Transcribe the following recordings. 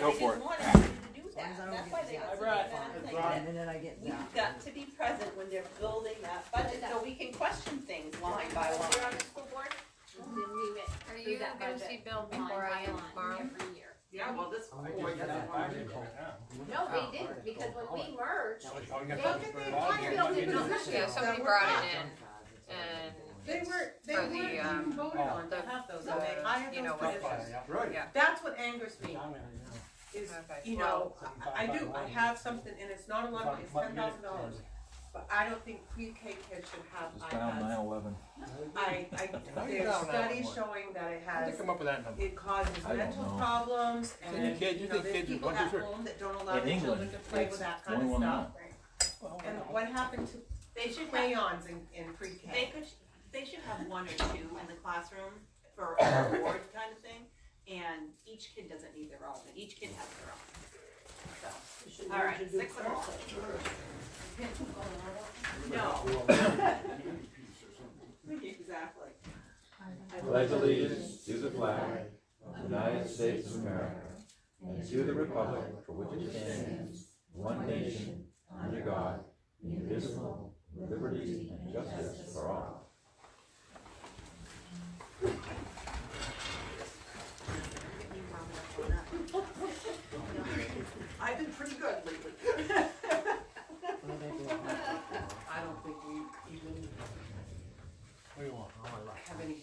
Go for it. wanted you to do that, that's why they got And then I get You've got to be present when they're building that budget, so we can question things line by line. You're on the school board? Are you gonna see Bill before I am tomorrow? Every year. Yeah, well, this board doesn't that want to back do in that. No, they didn't, because when we merged, Yeah, somebody brought it in, and They weren't for the, even voted on to have those, and they hired you know those what? positions. Right. Yeah. That's what angers me, is, Okay. you know, I have something, and it's not a lot of money, it's $10,000. But I don't think pre-K kids should have Just down iPads. 9/11. There's studies showing that it How'd has, you come up with that number? it causes I don't mental know. problems, and You think you know, kids there's are people 1, 2, at 3? home that don't allow In their children England, to play it's with that kind of 21 stuff. And what happened to They should have, crayons in pre-K? they should have one or two in the classroom for a reward kind of thing, and each kid doesn't need their own, and each kid has their own. So, all right, 6 o'clock. No. Exactly. Pledge allegiance to the flag of the United States of America and to the republic for which it stands, one nation, under God, indivisible, with liberty and justice for all. I've been pretty good lately. I don't think we even What do you want? have any,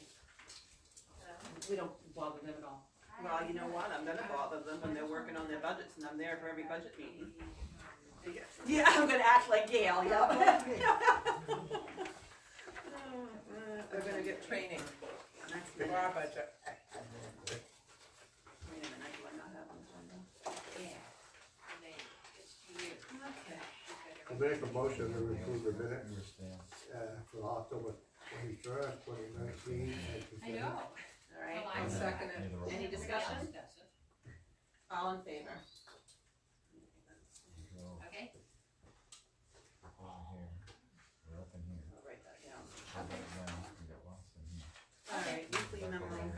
we don't bother them at all. Well, you know what, I'm gonna bother them when they're working on their budgets, and I'm there for every budget meeting. Yeah, I'm gonna act like Gail, yeah. They're gonna get training Next for our budget. Wait a minute, do I not have an agenda? Okay. I make a motion to approve the minutes, for October 21st, 2019. I know. All right, I'll second it. any discussion? All in favor? Okay. I'll write that down. All right, weekly memo from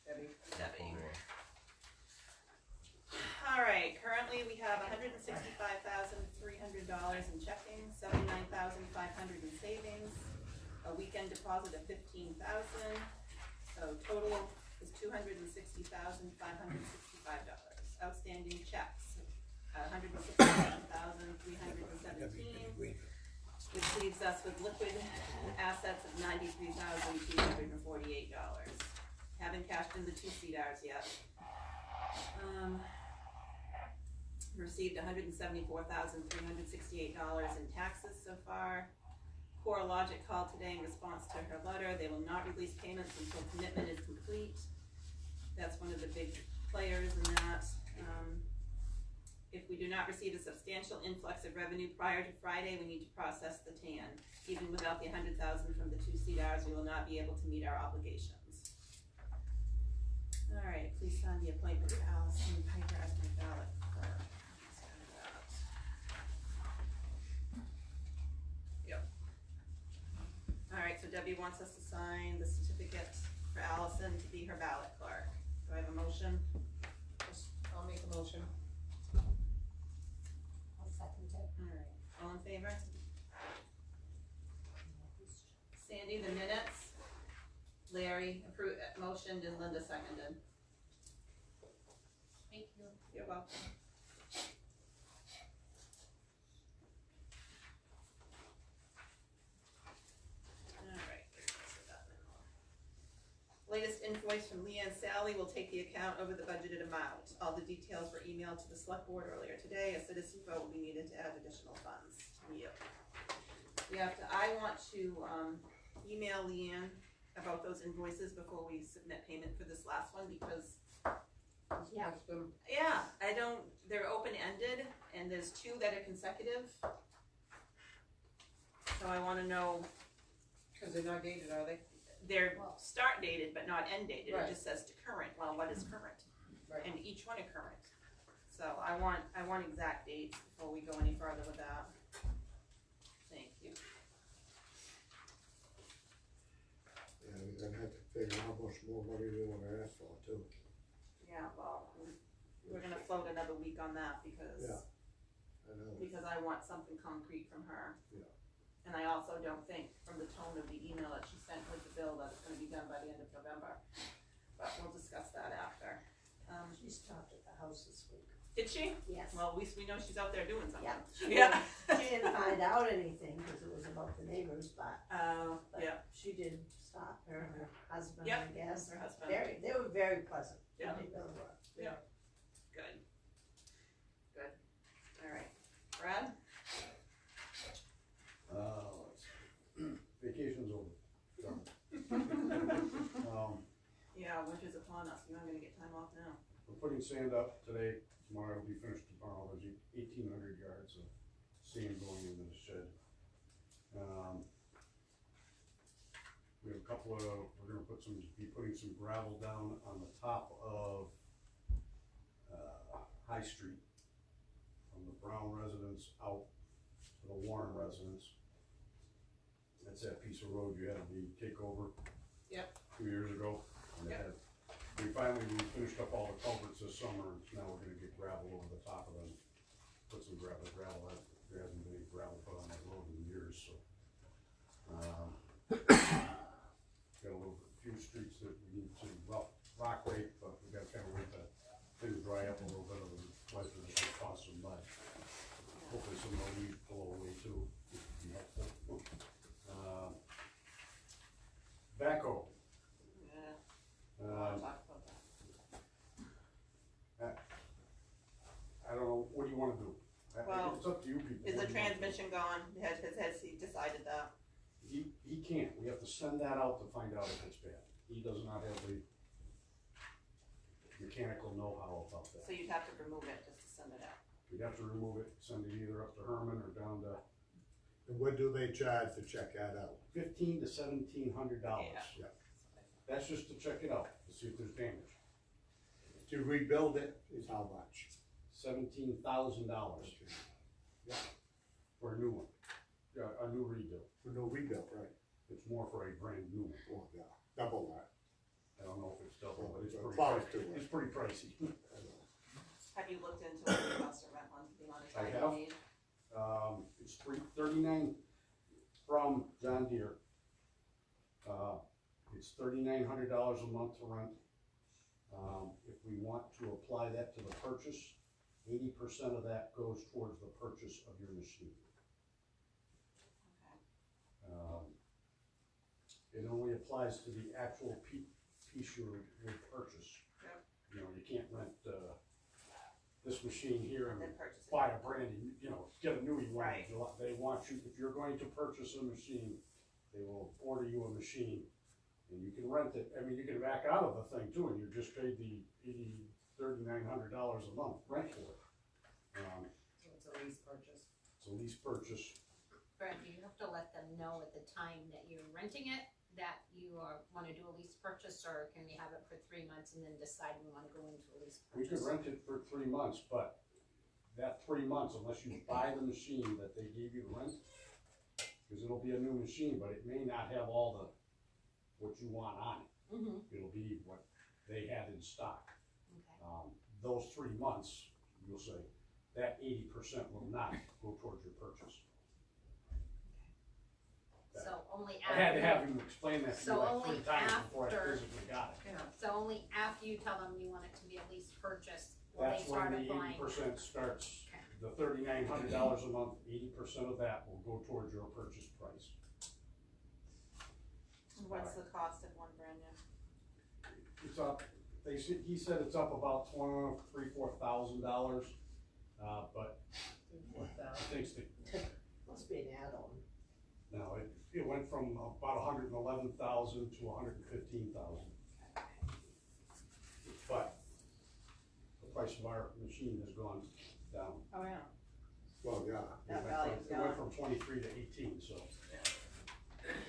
Debbie. All right, currently we have $165,300 in checking, $79,500 in savings, a weekend deposit of $15,000. So total is $260,565. Outstanding checks, $167,317, which leaves us with liquid assets of $93,248. Haven't cashed in the 2 CDRs yet. Received $174,368 in taxes so far. Core Logic called today in response to her letter. They will not release payments until commitment is complete. That's one of the big players in that. If we do not receive a substantial influx of revenue prior to Friday, we need to process the TAN. Even without the $100,000 from the 2 CDRs, we will not be able to meet our obligations. All right, please sign the appointment of Allison Piper as my ballot clerk. Yep. All right, so Debbie wants us to sign the certificate for Allison to be her ballot clerk. Do I have a motion? I'll make a motion. I'll second it. All right, all in favor? Sandy, the minutes. Larry approved, motioned, and Linda seconded. Thank you. You're welcome. Alright. Latest invoice from Leanne Sally will take the account over the budgeted amount. All the details were emailed to the select board earlier today. A citizen vote will be needed to add additional funds from you. I want to email Leanne about those invoices before we submit payment for this last one, because Yeah. they're open-ended, and there's 2 that are consecutive. So I wanna know, Cause they're not dated, are they? they're start dated but not end dated, Right. it just says to current, well, what is current? Right. And each one are current. So I want exact dates before we go any further with that. Thank you. Yeah, we're gonna have to figure out how much more money we wanna ask for too. Yeah, well, float another week on that because, Yeah. I know. because I want something concrete from her. Yeah. And I also don't think from the tone of the email that she sent with the bill that it's gonna be done by the end of November. But we'll discuss that after. She stopped at the house this week. Did she? Yes. Well, we know she's out there doing something. Yeah. Yeah. She didn't find out anything, cause it was about the neighbors, but Yeah, she did stop, her and her husband, Yep, I guess. her husband. They were very pleasant. Yeah. They really were. good. Good. Alright. Brad? Let's see. Vacation's over. Done. Yeah, winter's upon us, you're not gonna get time off now. We're putting sand up today, tomorrow it'll be finished tomorrow, there's 1,800 yards of sand going into the shed. We have a couple of, we're gonna be putting some gravel down on the top of, High Street. From the Brown residence out to the Warren residence. That's that piece of road you had the takeover. Yep. 2 years ago. And Yep. we finished up all the culverts this summer, and now we're gonna get gravel over the top of them. Put some gravel, there hasn't been any gravel put on that road in years, so. Got a few streets that we need to rock rake, but we gotta kinda wait till things dry up a little bit, otherwise we're just gonna toss some mud. Hopefully some of the leaves blow away too, which would be helpful. Backhoe. Yeah, we'll talk about that. I don't know, what do you wanna do? Well, It's up to you people. Is What the do you wanna do? transmission gone? Has he decided that? He can't, we have to send that out to find out if it's bad. He does not have the mechanical know-how about that. So you'd have to remove it just to send it out. We'd have to remove it, send it either up to Herman or down to And what do they charge to check that out? $1,500 to $1,700. Yeah. That's just to check it out, to see if there's damage. To rebuild it is how much? $17,000 for a new one, a new rebuild. For no rebuild, right? It's more for a brand new one. Oh, yeah, double that. I don't know if it's double, but it's pretty Close pricey. to it. It's pretty pricey. Have you looked into what it costs to rent one, the amount of I time have. you need? It's $39 from John Deere. It's $3,900 a month to rent. If we want to apply that to the purchase, 80% of that goes towards the purchase of your machine. It only applies to the actual piece you would purchase. Yep. You know, you can't rent, this machine here and Then purchase it. buy a brand new, get a new one. Right. They want you, if you're going to purchase a machine, they will order you a machine. And you can rent it, I mean, you can back out of the thing too, and you just paid the $3,900 a month rent for it. So it's a lease purchase. It's a lease purchase. Brad, do you have to let them know at the time that you're renting it, that you wanna do a lease purchase, or can we have it for 3 months and then decide we wanna go into a lease We could purchase? rent it for 3 months, but that 3 months, unless you buy the machine that they gave you to rent, because it'll be a new machine, but it may not have all what you want on it. Mm-hmm, It'll be what they had in stock. okay. Those 3 months, you'll say, that 80% will not go towards your purchase. So only I had to after, have him explain that to So me like only 3 times before I after- physically got it. so only after you tell them you want it to be a lease purchase, will they That's start when the applying? 80% starts, Okay. the $3,900 a month, 80% of that will go towards your purchase price. And what's the cost of one brand new? It's up, he said it's up about $3,000-4,000, but I think Must be an add-on. no, it went from about 111,000 to 115,000. But the price of our machine has gone down. Oh, yeah. Well, yeah. That value's It went gone. from 23 to 18, so.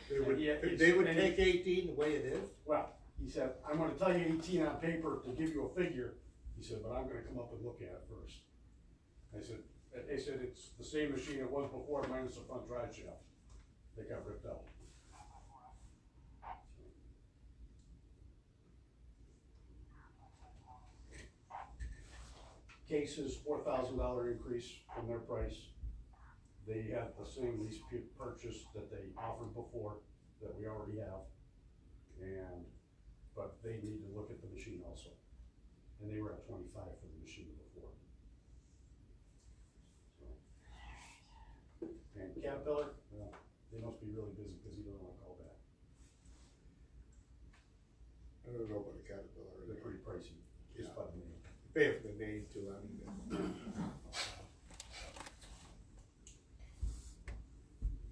They would, Yeah, it's- they would and take 18 the way it is? Well, he said, I'm gonna tell you 18 on paper to give you a figure. He said, but I'm gonna come up and look at it first. They said it's the same machine it was before minus the front drive shaft. They got ripped out. Cases, $4,000 increase from their price. They have the same lease purchase that they offered before, that we already have. But they need to look at the machine also. And they were at 25 for the machine before. So. And Caterpillar, well, they must be really busy because he doesn't want to call back. I don't know about a Caterpillar. They're pretty pricey, just by the name. Pay for the name too, I mean.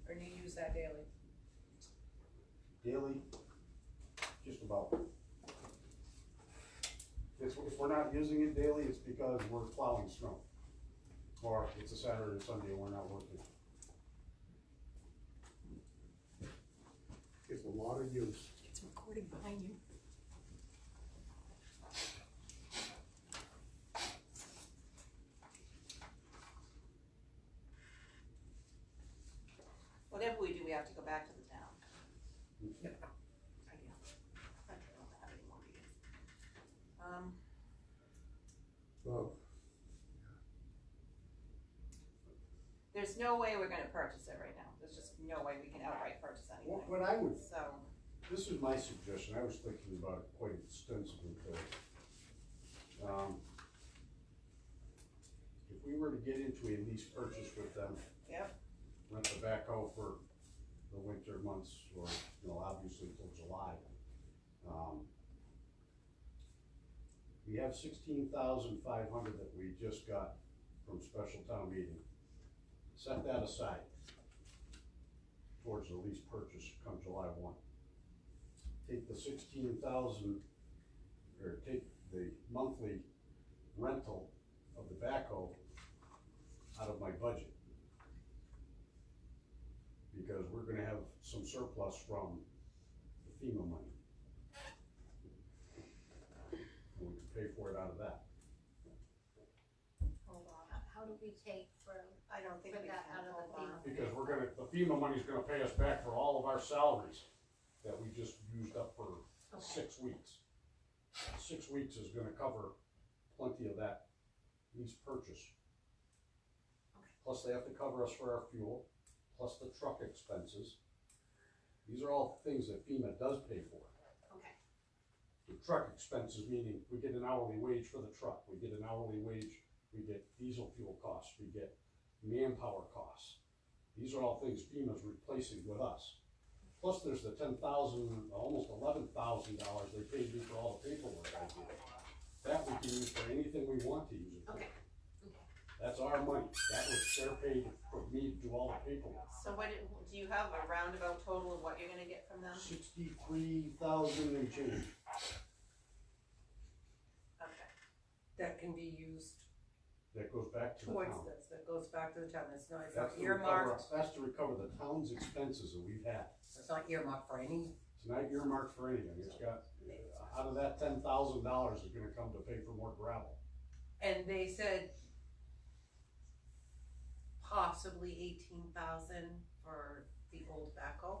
Or do you use that daily? Daily, just about. If we're not using it daily, it's because we're plowing snow. Or it's a Saturday or Sunday and we're not working. It's a lot of use. It's recording behind you. Whatever we do, we have to go back to the town. Yep. I don't have any more meetings. Well, There's no way we're gonna purchase it right now. There's just no way we can outright purchase anything. What I would, So, this is my suggestion, I was thinking about it quite extensively today. If we were to get into a lease purchase with them. Yep. Rent the backhoe for the winter months, or, obviously till July. We have $16,500 that we just got from special town meeting. Set that aside towards the lease purchase come July 1. Take the 16,000, or take the monthly rental of the backhoe out of my budget. Because we're gonna have some surplus from the FEMA money. And we can pay for it out of that. hold on. How do we take for I don't think For we that can, out of the hold on. FEMA. Because the FEMA money's gonna pay us back for all of our salaries that we just used up for Okay. 6 weeks. 6 weeks is gonna cover plenty of that lease purchase. Okay. Plus they have to cover us for our fuel, plus the truck expenses. These are all things that FEMA does pay for. Okay. The truck expenses, meaning we get an hourly wage for the truck, we get an hourly wage, we get diesel fuel costs, we get manpower costs. These are all things FEMA's replacing with us. Plus there's the $10,000, almost $11,000 they paid me for all the paperwork I did. That we can use for anything we want to use it for. Okay. That's our money. That was their paid for me to do all the paperwork. So do you have a roundabout total of what you're gonna get from them? 63,000 and change. Okay. That can be used That goes back to the towards town. this, that goes back to the town, it's not That's to earmarked, that's to recover the town's expenses that we've had. it's not earmarked for any, It's not earmarked for anything. It's got, out of that $10,000 is gonna come to pay for more gravel. and they said possibly 18,000 for the old backhoe.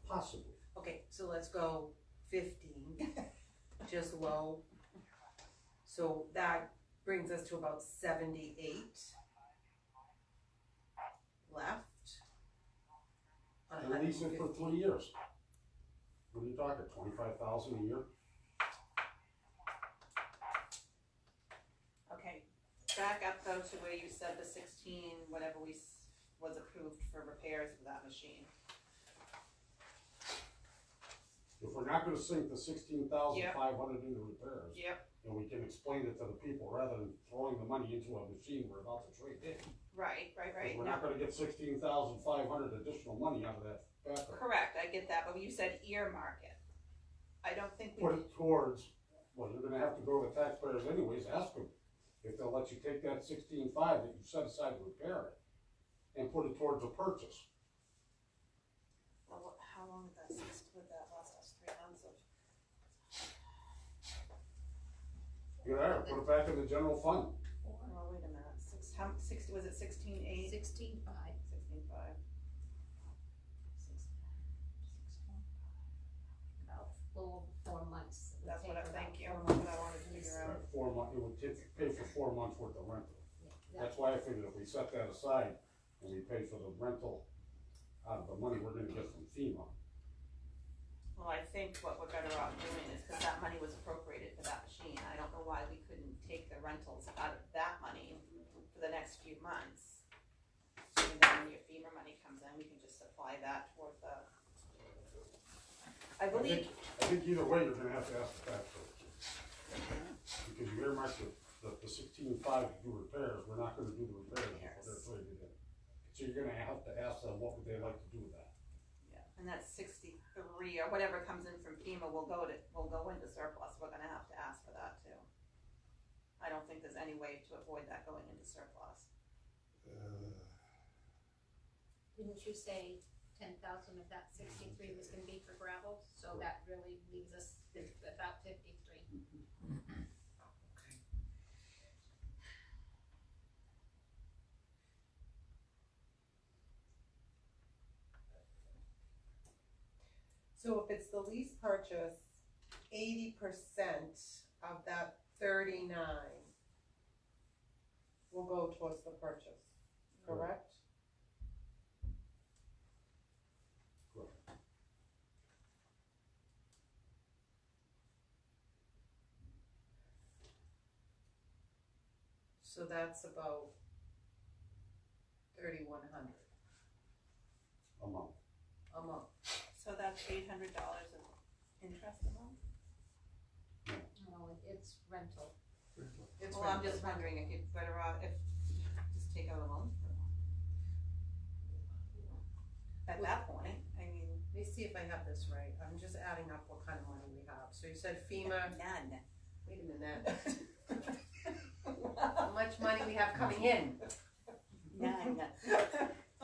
Possibly. Okay, so let's go 15, just low. So that brings us to about 78 left. On And lease it for 150. 3 years. What are you talking, 25,000 a year? Okay, back up though to where you said the 16, whatever was approved for repairs for that machine. If we're not gonna sink the 16,500 into repairs, Yep. and we can explain it to the people rather than throwing the money into a machine we're about to trade in. Right, Because we're no, not gonna get 16,500 additional money out of that backhoe. correct, I get that, but you said earmark it. I don't think we Put it towards, well, you're gonna have to go to the taxpayers anyways, ask them if they'll let you take that 16,500 that you set aside to repair it and put it towards a purchase. well, how long did that last us, 3 months of? You know, put it back in the general fund. Well, wait a minute, 60, was it 16.8? 16.5. 16.5. About a little over 4 months. That's what I, thank you, About that's 4 what I months. wanted to figure out. 4 months, it would pay for 4 months worth of rental. Yeah. That's why I figured if we set that aside and we pay for the rental out of the money we're gonna get from FEMA. Well, I think what we're better off doing is, cause that money was appropriated for that machine, I don't know why we couldn't take the rentals out of that money for the next few months. So then when your FEMA money comes in, we can just apply that toward the. I believe, I think either way, you're gonna have to ask the tax collector. Because you earmarked the 16.5 to do repairs, we're not gonna do the repairs if they're putting it in. So you're gonna have to ask them what would they like to do with that. yeah, and that's 63 or whatever comes in from FEMA will go into surplus, we're gonna have to ask for that too. I don't think there's any way to avoid that going into surplus. Didn't you say 10,000 of that 63 was gonna be for gravel? So that really leaves us about 53. So if it's the lease purchase, 80% of that 39 will go towards the purchase, correct? So that's about 3,100 A month. a month. So that's $800 of interest a month? No, it's rental. It's Well, I'm rental. just wondering if you're better off, if, just take out a loan. At that point, I mean. Let me see if I have this right. I'm just adding up what kind of money we have. So you said FEMA, None. wait a minute. How much money we have coming in? None.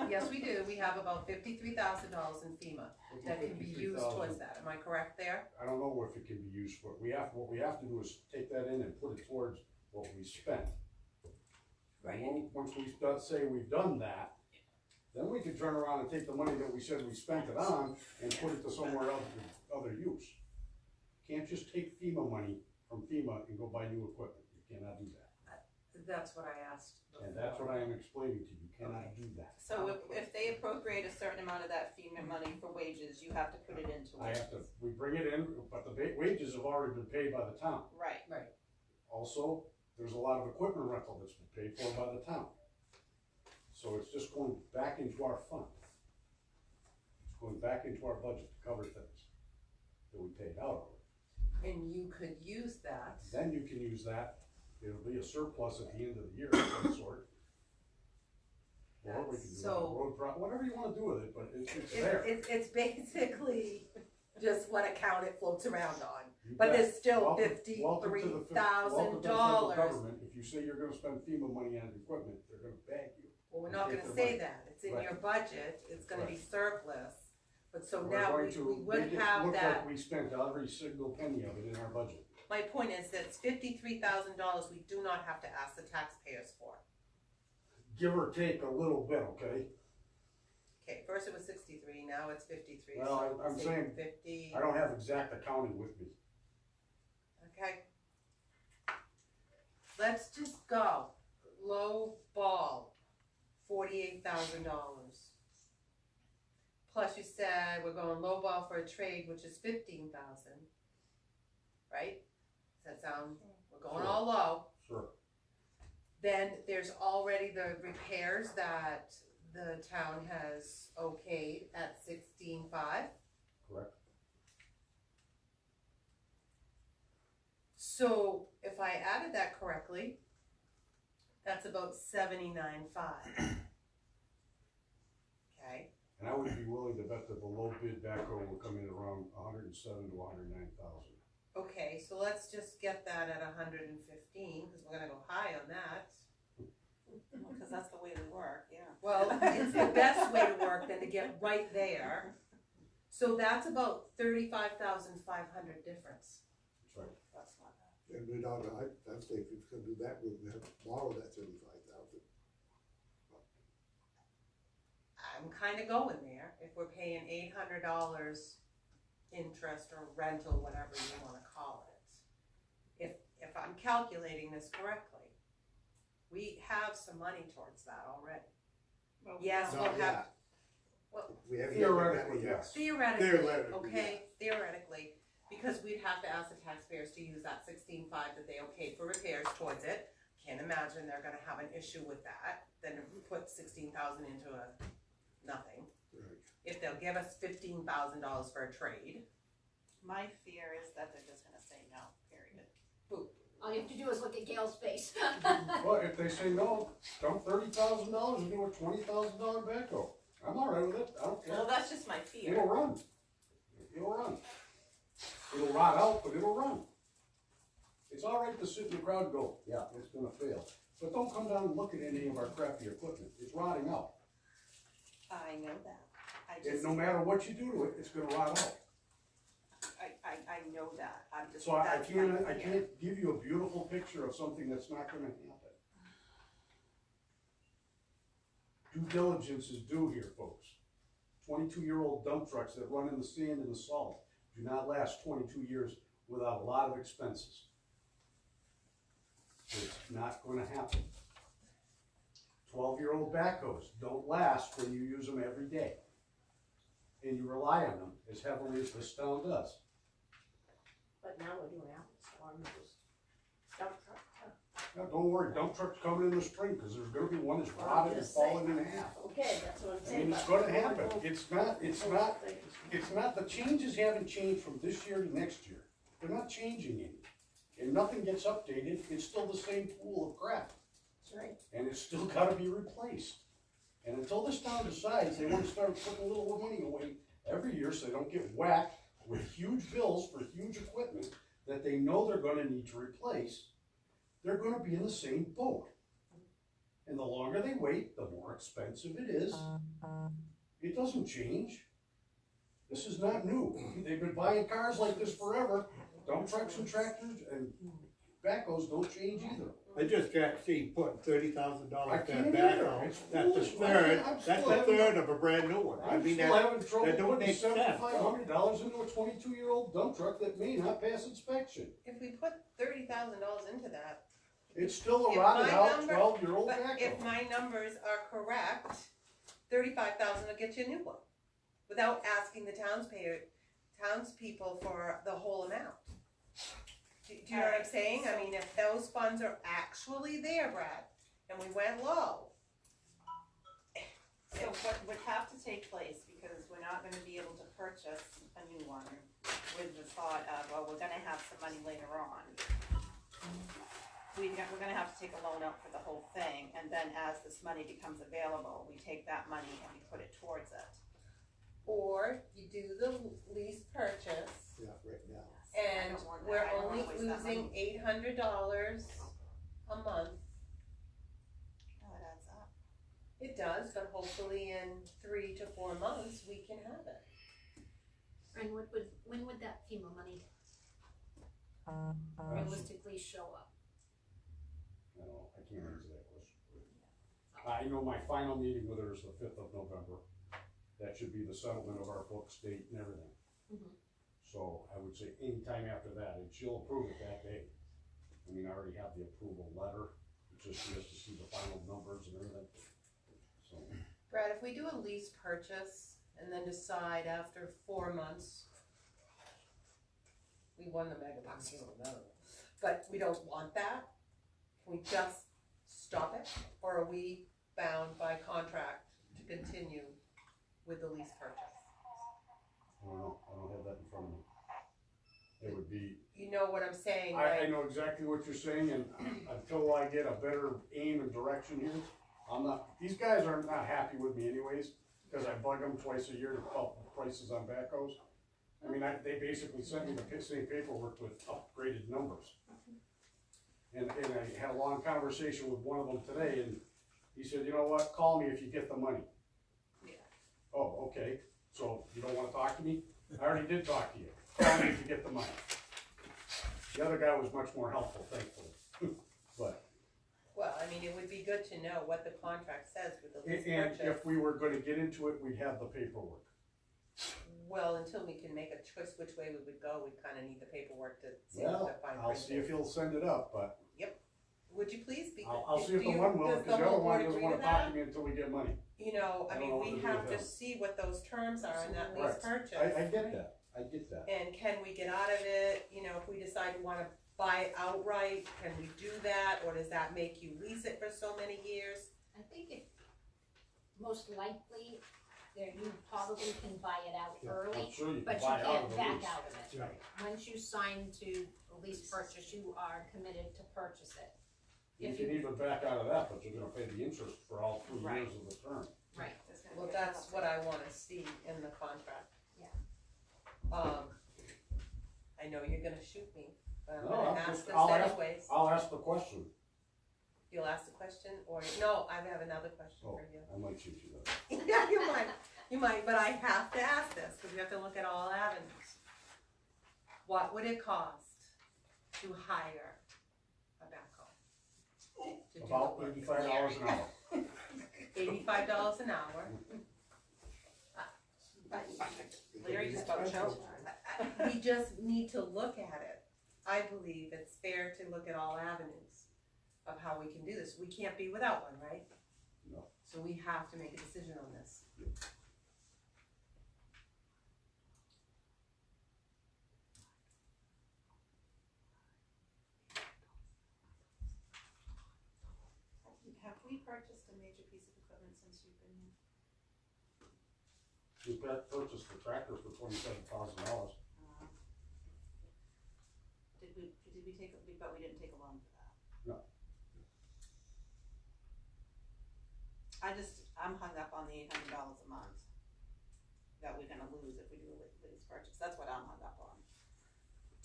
Yes, we do. We have about $53,000 in FEMA that can be used towards that. Am I correct there? I don't know if it can be used for, what we have to do is take that in and put it towards what we spent. Right. And once we say we've done that, then we can turn around and take the money that we said we spent it on and put it to somewhere else with other use. Can't just take FEMA money from FEMA and go buy new equipment. You cannot do that. That's what I asked before. And that's what I am explaining to you. You cannot do that. So if they appropriate a certain amount of that FEMA money for wages, you have to put it into I wages. have to, we bring it in, but the wages have already been paid by the town. Right. Also, there's a lot of equipment rental that's been paid for by the town. So it's just going back into our fund. It's going back into our budget to cover things that we paid out of. And you could use that. Then you can use that, it'll be a surplus at the end of the year of some sort. Or we can do a road whatever you wanna do with it, but it's there. It's basically just what account it floats around on. You But bet. there's still Welcome to the federal $53,000. government. If you say you're gonna spend FEMA money on equipment, they're gonna bag you. Well, we're not Take gonna their say money. that. It's in Right. your budget. It's gonna be surplus. But so We're now going we to would make it have look that. like we spent every single penny of it in our budget. My point is that it's $53,000 we do not have to ask the taxpayers for. Give or take a little bit, okay? Okay, first it was 63, now it's 53. Well, so I'm say saying 50. I don't have exact accounting with me. Okay. Let's just go. Low ball, $48,000. Plus you said we're going low ball for a trade, which is 15,000. Right? Does that sound, we're going Sure. all low. Sure. Then there's already the repairs that the town has okayed at 16.5. Correct. So if I added that correctly, that's about 79.5. Okay, And I would be willing to bet that the low bid backhoe will come in around 107 to 109,000. okay, so let's just get that at 115, because we're gonna go high on that. Because that's the way we work, yeah. Well, it's the best way to work than to get right there. So that's about 35,500 difference. That's right. That's not bad. And we don't, I'd say if it's gonna do that, we'll have to borrow that 35,000. I'm kinda going there, if we're paying $800 interest or rental, whatever you wanna call it. if I'm calculating this correctly, we have some money towards that already. Well, Yes, Not we'll have, yet. well, We haven't. Theoretically, yes. theoretically, Theoretically, okay, theoretically, because we'd have to ask the taxpayers to use that 16.5 that they okayed for repairs towards it. Can't imagine they're gonna have an issue with that, then put 16,000 into a nothing. Right. If they'll give us $15,000 for a trade, my fear is that they're just gonna say no, period. All you have to do is look at Gail's face. Well, if they say no, dump $30,000 and do a $20,000 backhoe. I'm all right with it, I don't care. Well, that's just my fear. It'll run. It'll run. It'll rot out, but it'll run. It's all right to sit in the crowd and go, yeah, it's gonna fail. But don't come down and look at any of our crappy equipment. It's rotting out. I know that. I And just, no matter what you do to it, it's gonna rot out. I know that. I'm just, So I that's my fear. can't give you a beautiful picture of something that's not gonna happen. Due diligence is due here, folks. 22-year-old dump trucks that run in the sand and the salt do not last 22 years without a lot of expenses. It's not gonna happen. 12-year-old backhoes don't last when you use them every day. And you rely on them as heavily as this town does. But now we're doing apples, oranges, dump truck. Now, don't worry, dump truck's coming in the spring, cause there's gonna be one that's Well, I'm rotted and just saying. falling in half. Okay, that's what I'm I saying. mean, it's but gonna happen. It's not, the changes haven't changed from this year to next year. They're not changing any. And nothing gets updated, it's still the same pool of crap. That's right. And it's still gotta be replaced. And until this town decides they wanna start putting a little money away every year so they don't get whacked with huge bills for huge equipment that they know they're gonna need to replace, they're gonna be in the same boat. And the longer they wait, the more expensive it is. It doesn't change. This is not new. They've been buying cars like this forever. Dump trucks and tractors and backhoes don't change either. I just can't see putting $30,000 I to can't a either. backhoe. It's That's a foolish. third, I'm that's still a having- third of a brand new one. I I'm mean, still that, having trouble that don't putting make sense. $7,500 into a 22-year-old dump truck that may not pass inspection. if we put $30,000 into that, It's still a If rotted my out number- 12-year-old but if backhoe. my numbers are correct, 35,000 will get you a new one, without asking the townspeople for the whole amount. Do you know what I'm saying? I mean, if those funds are actually there, Brad, and we went low, So what would have to take place, because we're not gonna be able to purchase a new one with the thought of, well, we're gonna have some money later on. We're gonna have to take a loan out for the whole thing, and then as this money becomes available, we take that money and we put it towards it. or you do the lease purchase, Yeah, right now. and I don't want that. we're I don't only wanna waste that losing money. $800 a month. Oh, it adds up. It does, but hopefully in 3 to 4 months, we can have it. And when would that FEMA money realistically show up? No, I can't answer that question. I know my final meeting with her is the 5th of November. That should be the settlement of our books date and everything. Mhm. So I would say anytime after that, and she'll approve it that day. I mean, I already have the approval letter, it's just she has to see the final numbers and everything. So, Brad, if we do a lease purchase and then decide after 4 months, we won the mega bucks, you don't know, but we don't want that, can we just stop it? Or are we bound by contract to continue with the lease purchase? I don't know, I don't have that in front of me. It would be, You know what I'm saying, I right? know exactly what you're saying, and until I get a better aim and direction here, I'm not, these guys are not happy with me anyways, because I bug them twice a year to up prices on backhoes. I mean, they basically sent me the same paperwork with upgraded numbers. And I had a long conversation with one of them today, and he said, you know what, call me if you get the money. Yeah. Oh, okay, so you don't wanna talk to me? I already did talk to you, call me if you get the money. The other guy was much more helpful, thankfully, but, Well, I mean, it would be good to know what the contract says with the lease and purchase. if we were gonna get into it, we'd have the paperwork. Well, until we can make a choice which way we would go, we kinda need the paperwork to see what Well, the fine I'll print see if is. he'll send it up, but Would you please? I'll see if the one will, because the other one doesn't wanna talk to me until we get money. You know, I I don't mean, know what we to do have with to them. see what those terms are in that Right. lease purchase. I get that, I get that. And can we get out of it, you know, if we decide we wanna buy it outright, can we do that, or does that make you lease it for so many years? I think it, most likely, there, you probably can buy it out I'm early, sure you can but you buy out can't of the back lease. out of it. Right. Once you sign to a lease purchase, you are committed to purchase it. You If can you, even back out of that, but you're gonna pay the interest for all 3 Right. years of the term. right, It's gonna Well, be a that's what penalty. I wanna see in the contract. Yeah. I know you're gonna shoot me, but I'm No, gonna I'm ask just- this I'll ask- anyways. I'll ask the question. You'll ask the question, or, no, I have another question Oh, for you. I might shoot you though. Yeah, you might, but I have to ask this, cause we have to look at all avenues. What would it cost to hire a backhoe? To do About the work? $85 an hour. $85 an hour. Larry just about choked. We just need to look at it. I believe it's fair to look at all avenues of how we can do this. We can't be without one, right? No. So we have to make a decision on this. Have we purchased a major piece of equipment since you've been here? We purchased the tractor for $27,000. Did we take, but we didn't take a loan for that? No. I'm hung up on the $800 a month that we're gonna lose if we do a lease purchase, that's what I'm hung up on.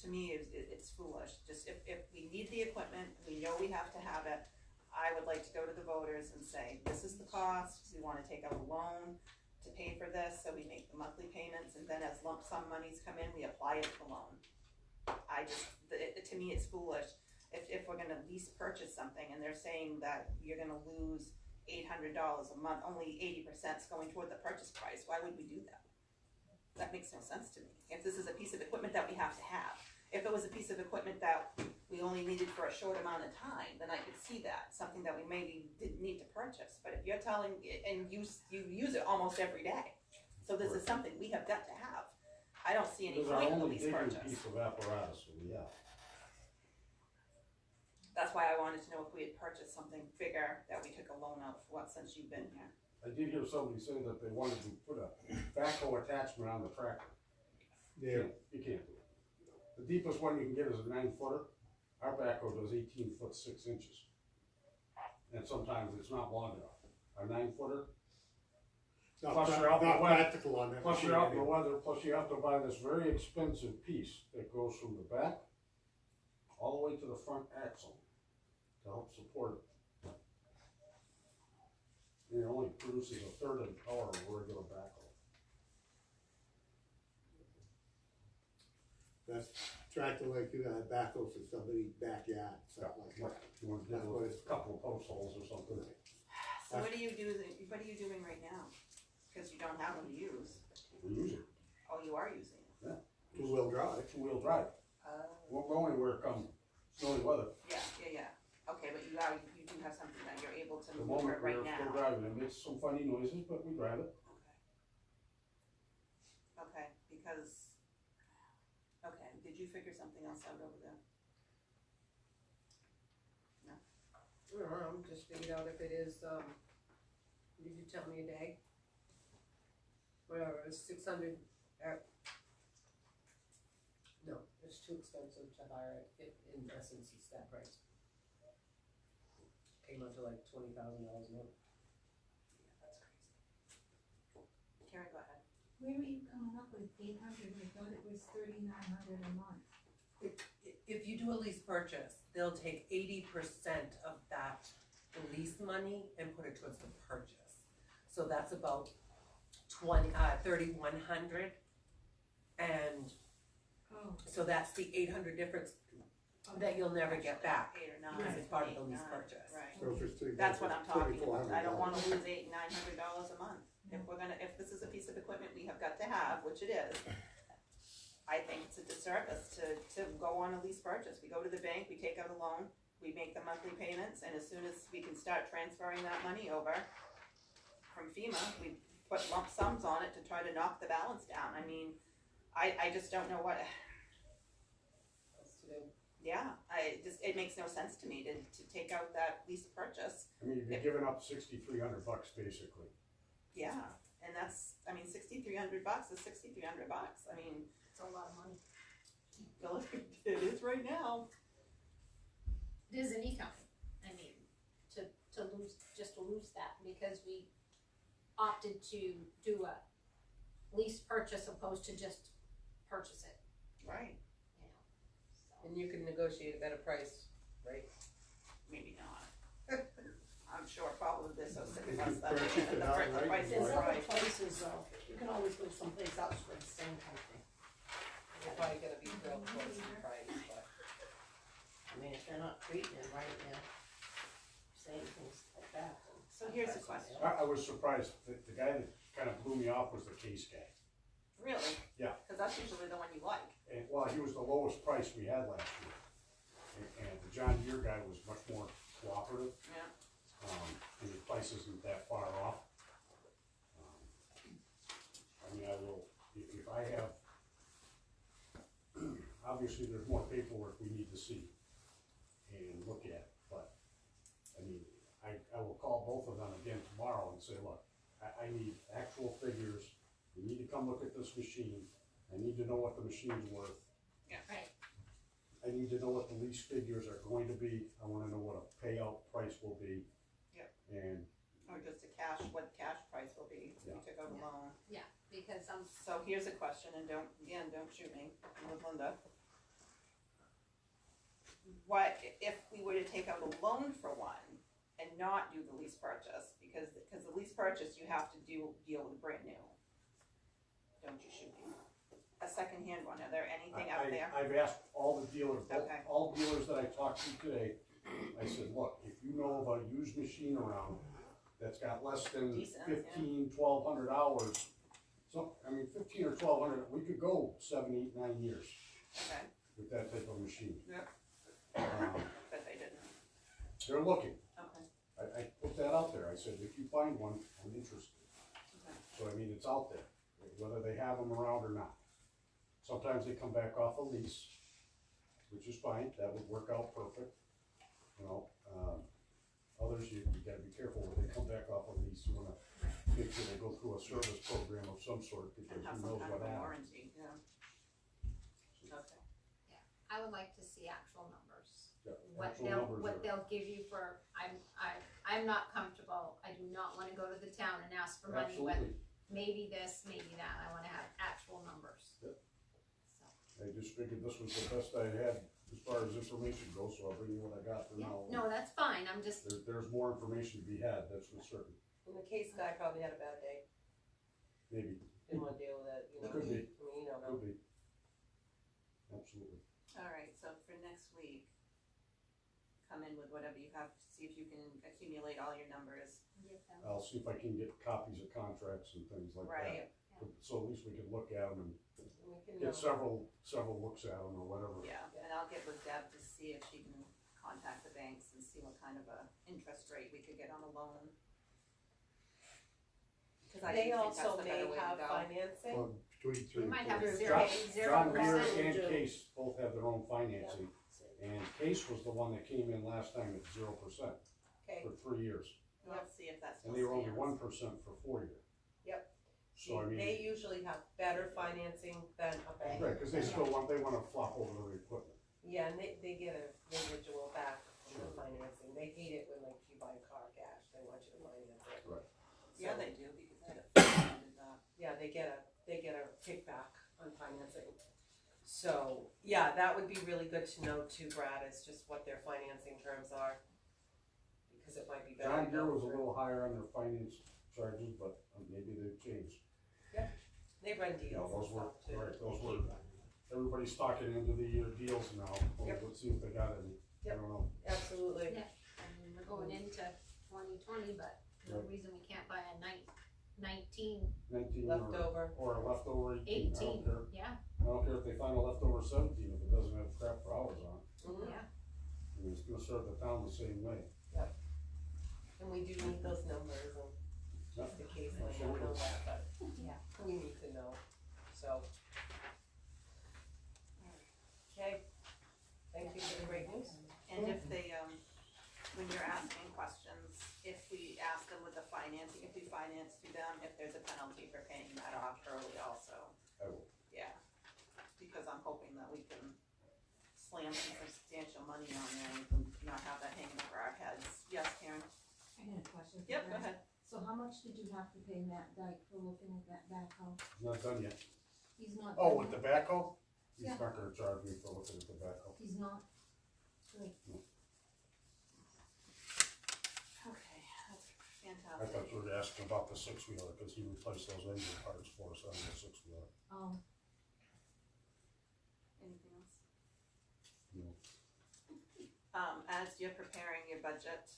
To me, it's foolish, just if we need the equipment, we know we have to have it, I would like to go to the voters and say, this is the cost, we wanna take out a loan to pay for this, so we make the monthly payments, and then as lump sum monies come in, we apply it to the loan. To me, it's foolish, if we're gonna lease purchase something, and they're saying that you're gonna lose $800 a month, only 80%'s going toward the purchase price, why would we do that? That makes no sense to me, if this is a piece of equipment that we have to have. If it was a piece of equipment that we only needed for a short amount of time, then I could see that, something that we maybe didn't need to purchase. But if you're telling, and you use it almost every day, so this is something we have got to have. I don't see any This is our point in the only lease digging purchase. piece of apparatus that we have. That's why I wanted to know if we had purchased something bigger that we took a loan out for, since you've been here. I did hear somebody say that they wanted to put a backhoe attachment on the tractor. Yeah, You can't do it. The deepest one you can get is a 9-footer. Our backhoe does 18 foot 6 inches. And sometimes it's not long enough. Our 9-footer, not, Plus pra- you're out not the way. practical on that. plus machine you're out in the anyway. weather, plus you have to buy this very expensive piece that goes from the back all the way to the front axle to help support it. And it only produces a third of the power of a regular backhoe. That's tractor like you got backhoes in somebody's backyard, stuff like that. You want to That's do what a couple of post holes or something. So what are you doing right now? Cause you don't have them to use. We use it. Oh, you are using it? Two-wheel drive. 2-wheel drive. Won't go anywhere come snowy weather. Yeah. Okay, but you do have something that you're able to The maneuver moment right we're still now. driving, it makes some funny noises, but we drive it. Okay, because, okay, did you figure something else out over there? Just figured out if it is, did you tell me a day? Whatever, it's 600, no, it's too expensive to hire it, in essence, it's that price. Came out to like $20,000 a month. Yeah, that's crazy. Karen, go ahead. Where are you coming up with 800? I thought it was 3,900 a month. If you do a lease purchase, they'll take 80% of that lease money and put it towards the purchase. So that's about 3,100, and Oh. so that's the 800 difference that you'll never get back 8 or 9. because it's part of the 8, lease 9, purchase. Right. So if it's That's what I'm talking about. I don't $2,400. wanna lose $800-900 a month. if this is a piece of equipment we have got to have, which it is, I think it's a disservice to go on a lease purchase. We go to the bank, we take out a loan, we make the monthly payments, and as soon as we can start transferring that money over from FEMA, we put lump sums on it to try to knock the balance down. I mean, I just don't know what, yeah, it makes no sense to me to take out that lease purchase. I mean, you're giving up $6,300 basically. Yeah, and that's, I mean, $6,300 is $6,300. I mean, It's a lot of money. well, it is right now. It is an income, I mean, to lose that, because we opted to do a lease purchase opposed to just purchase it, Right. you know, so. And you can negotiate a better price, right? Maybe not. I'm sure probably they're so sick of If us you that purchase it the outright, price is There's other right. places though, you can always go someplace else for the same kind of thing. You're probably gonna be real close in price, but. I mean, if they're not treating it right, they're saying things like that. So here's the question. I was surprised, the guy that kind of blew me off was the case guy. Really? Yeah. Cause that's usually the one you like. And, well, he was the lowest price we had last year. And the John Deere guy was much more cooperative. Yeah. And the price isn't that far off. I mean, I will, if I have, obviously, there's more paperwork we need to see and look at, but, I mean, I will call both of them again tomorrow and say, look, I need actual figures, you need to come look at this machine, I need to know what the machine's worth. Yeah. Right. I need to know what the lease figures are going to be, I wanna know what a payout price will be. Yep. And, Or just what the cash price will be if we took out a loan. Yeah, because So here's a question, and don't shoot me, I'm with Linda. What, if we were to take out a loan for one and not do the lease purchase, because the lease purchase, you have to deal with brand new. Don't you shoot me. A secondhand one, are there anything out there? I've asked all the dealers, Okay. all dealers that I talked to today, I said, look, if you know of a used machine around that's got less than Decent, yeah. 1,200 hours, so, I mean, 15 or 1,200, we could go 7, 8, 9 years Okay, with that type of machine. Yep. Um, but they didn't, They're looking, okay, I put that out there, I said, if you find one, I'm interested. okay. So, I mean, it's out there, whether they have them around or not. Sometimes they come back off a lease, which is fine, that would work out perfect, you know. Others, you gotta be careful when they come back off a lease, you wanna make sure they go through a service program of some sort, because And have who some knows kind what of a happens. warranty, yeah. Okay. I would like to see actual numbers. Yeah, What actual numbers they'll give you for, I'm not comfortable, I do not wanna go to the town and ask for money when Absolutely, maybe this, maybe that, I wanna have actual numbers. Yep. So, I just figured this was the best I had as far as information goes, so I'll bring you what I got for yeah, now. no, that's fine, I'm just, There's more information to be had, that's for certain, And the case guy probably had a bad day, maybe, didn't wanna deal with it, you know. Could be. I mean, you don't know. could be. Absolutely. Alright, so for next week, come in with whatever you have, see if you can accumulate all your numbers, get them. I'll see if I can get copies of contracts and things like that. right? So at least we can look at them and And we can, get several looks at them or whatever. Yeah, and I'll get with Deb to see if she can contact the banks and see what kind of a interest rate we could get on a loan. Cause I do They think that's also the may better way to have go. financing, Well, between You three. might have four. zero, John Deere 0%. and Case both have their own financing, and Case was the one that came in last time at 0% okay, for 3 years. Let's see if that's. And they were only 1% for 4 years. Yep. So I mean, they usually have better financing than a bank. right, cause they wanna flop over the equipment. Yeah, and they get a residual back from the financing, they hate it when like you buy a car cash, they want you to finance it. Right. Yeah, So, they do, because I did that. yeah, they get a kickback on financing. So, yeah, that would be really good to know too, Brad, is just what their financing terms are. Because it might be better. John to Deere go was a through. little higher on their finance charges, but maybe they've changed. They run You know, deals and those were, stuff too. right, those were, everybody's talking into the deals now. Well, Yep. let's see if they got any, I Yep. don't know. Absolutely. Yeah. I mean, we're going into 2020, but no Right. reason we can't buy a 19, 19 Leftover. or a leftover 18, I 18, don't care. yeah, I don't care if they find a leftover 17, if it doesn't have crap for hours on it. Mhm. yeah. I mean, it's gonna serve the town the same way. And we do need those numbers and just in case they don't know that, but Yeah. we need to know, so. Okay, thank you for the great news. And if they, when you're asking questions, if we ask them with the financing, if we finance to them, if there's a penalty for paying that off early also. I will. Yeah, because I'm hoping that we can slam some substantial money on there and not have that hanging over our heads. Yes, Karen? I had a question. for Yep, go Brad. ahead. So how much did you have to pay Matt Dyke for looking at that backhoe? It's not done yet. He's not. Oh, done with the yet? backhoe? He's Yeah. not gonna charge me for looking at the backhoe. He's not. Good. Okay, that's I fantastic. thought you were asking about the six-wheeler, cause he replaced those engine parts for us on the six-wheeler. Anything else? No. As you're preparing your budget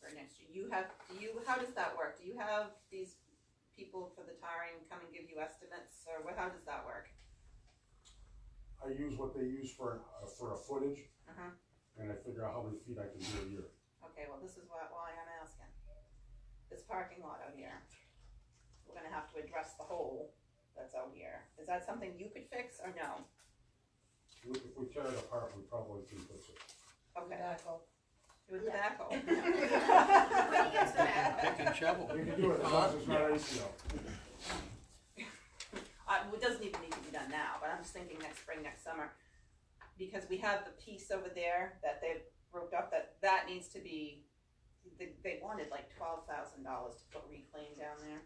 for next year, how does that work? Do you have these people for the tarring come and give you estimates, or how does that work? I use what they use for a footage, Uh-huh. and I figure out how many feet I can do a year. Okay, well, this is why I'm asking. This parking lot out here, we're gonna have to address the hole that's out here. Is that something you could fix, or no? If we tear it apart, we probably can fix it. Okay, Backhoe. with the backhoe. When he gets the backhoe. Pick and shovel. We can do it as long as it's not ACO. It doesn't even need to be done now, but I'm just thinking next spring, next summer. Because we have the piece over there that they've roped up, that needs to be, they wanted like $12,000 to put reclaim down there.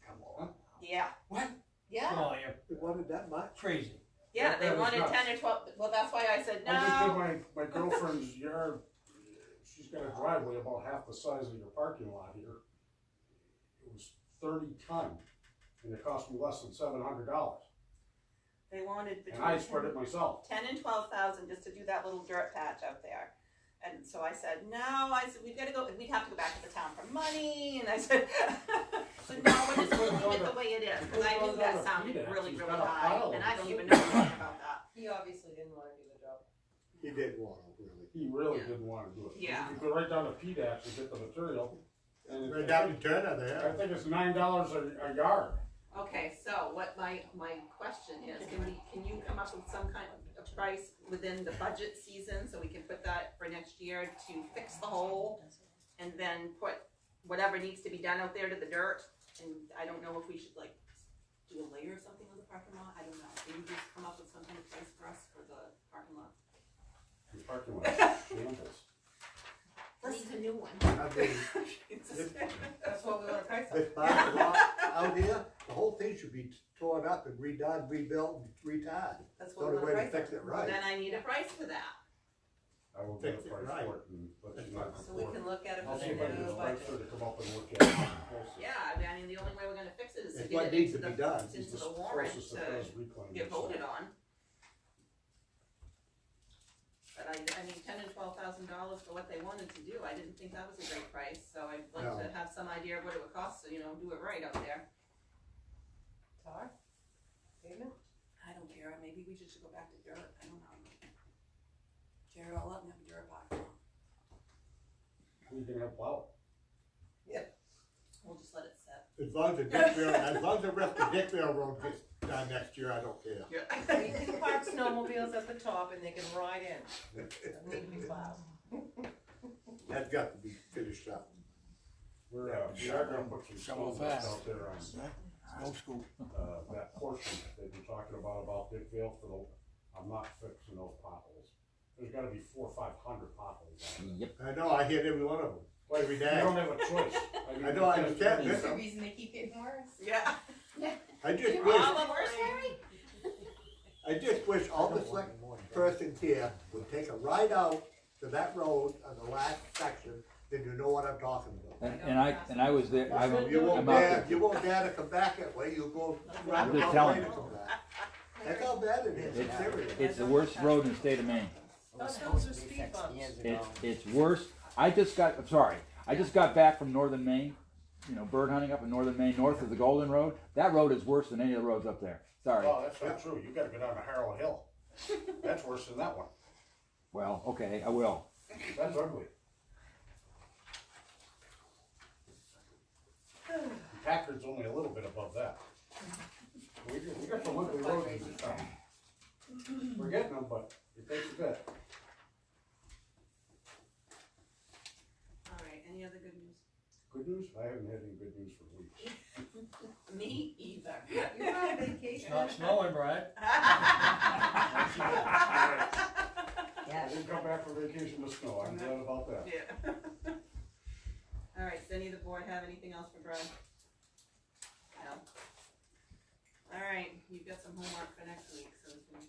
Come on. Yeah. What? Yeah, Oh, you're You wanted that much? crazy. yeah, they That is wanted nuts. 10 or 12, well, that's why I said I just did no. my girlfriend's yard, she's got a driveway about half the size of your parking lot here. It was 30 ton, and it cost me less than $700, They wanted and I between spread it myself. 10 and 12,000 just to do that little dirt patch out there. And so I said, no, we've got to go, we'd have to go back to the town for money, and I said, so no, we're just gonna leave it the way it is, because I knew that sounded really, really high, and I don't even know anything about that. He obviously didn't wanna do the job. He didn't want to, really. He really Yeah. didn't wanna do it. Yeah. You go right down to PDAX and get the material, and Right it's, down to Turner I there. think it's $9 a yard. Okay, so what my question is, can you come up with some kind of price within the budget season, so we can put that for next year to fix the hole, and then put whatever needs to be done out there to the dirt, and I don't know if we should like do a layer or something on the parking lot, I don't know, maybe just come up with some kind of price for us for the parking lot. The parking lot, shambles. Needs a new one. I mean, That's what we wanna price on. this parking lot out here, the whole thing should be torn up and redone, rebuilt, and retired. That's The what we only wanna way to price fix on. it right. Then I need a price for that. I will get a Fix it price right. for it and let you know. So we can look at it I'll for see the if I can new just budget. wait for her to come up and look at it closer. Yeah, I mean, the only way we're gonna fix it is to It's get what it needs into to be done. the, It's into the the warrant closest to that does reclaim. get so. voted on. But I mean, $10,000 and $12,000 for what they wanted to do, I didn't think that was a great price, so I'd like No. to have some idea of what it would cost to, do it right out there. Tar? Payment? I don't care, maybe we just should go back to dirt, I don't know. Tear it all up and have a dirt parking lot. We can have plow. We'll just let it sit. As long as the Dickville, as long as the rest of Dickville Road gets done next year, I don't care. You can park snowmobiles at the top and they can ride in. Doesn't need to be plowed. That's got to be finished up. We are gonna put some Shovel stones fast. out there on, Old school. that portion that they've been talking about Dickville for I'm not fixing those potholes. There's gotta be 400 or 500 potholes out there. I know, I hit every one of them, every You day. don't have a choice. I know, I understand That's this. the reason they keep getting worse. Yeah. I just You're wish, all the worst, Harry? I just wish all the select persons here would take a ride out to that road on the last section, then you know what I'm talking about. And I was there, You won't I'm out dare, there. you won't dare to come back that way, you'll go round I'm just the telling way to you. come back. That's how bad it is, it's serious. It's the worst road in the state of Maine. Those hills are speed bumps. It's worse. I just got back from northern Maine, you know, bird hunting up in northern Maine, north of the Golden Road, that road is worse than any of the roads up there. Sorry. Oh, that's not true, you gotta go down to Harrow Hill. That's worse than that one. Well, okay, I will. That's ugly. Packard's only a little bit above that. We got some ugly roads in this town. We're getting them, but it takes a bit. Alright, any other good news? Good news? I haven't had any good news for weeks. Me either. You're on It's vacation. not snowing, Brad. I Yeah. didn't come back from vacation to snow, I'm glad about that. Yeah. Alright, does any of the board have anything else for Brad? No. Alright, you've got some homework for next week, so we can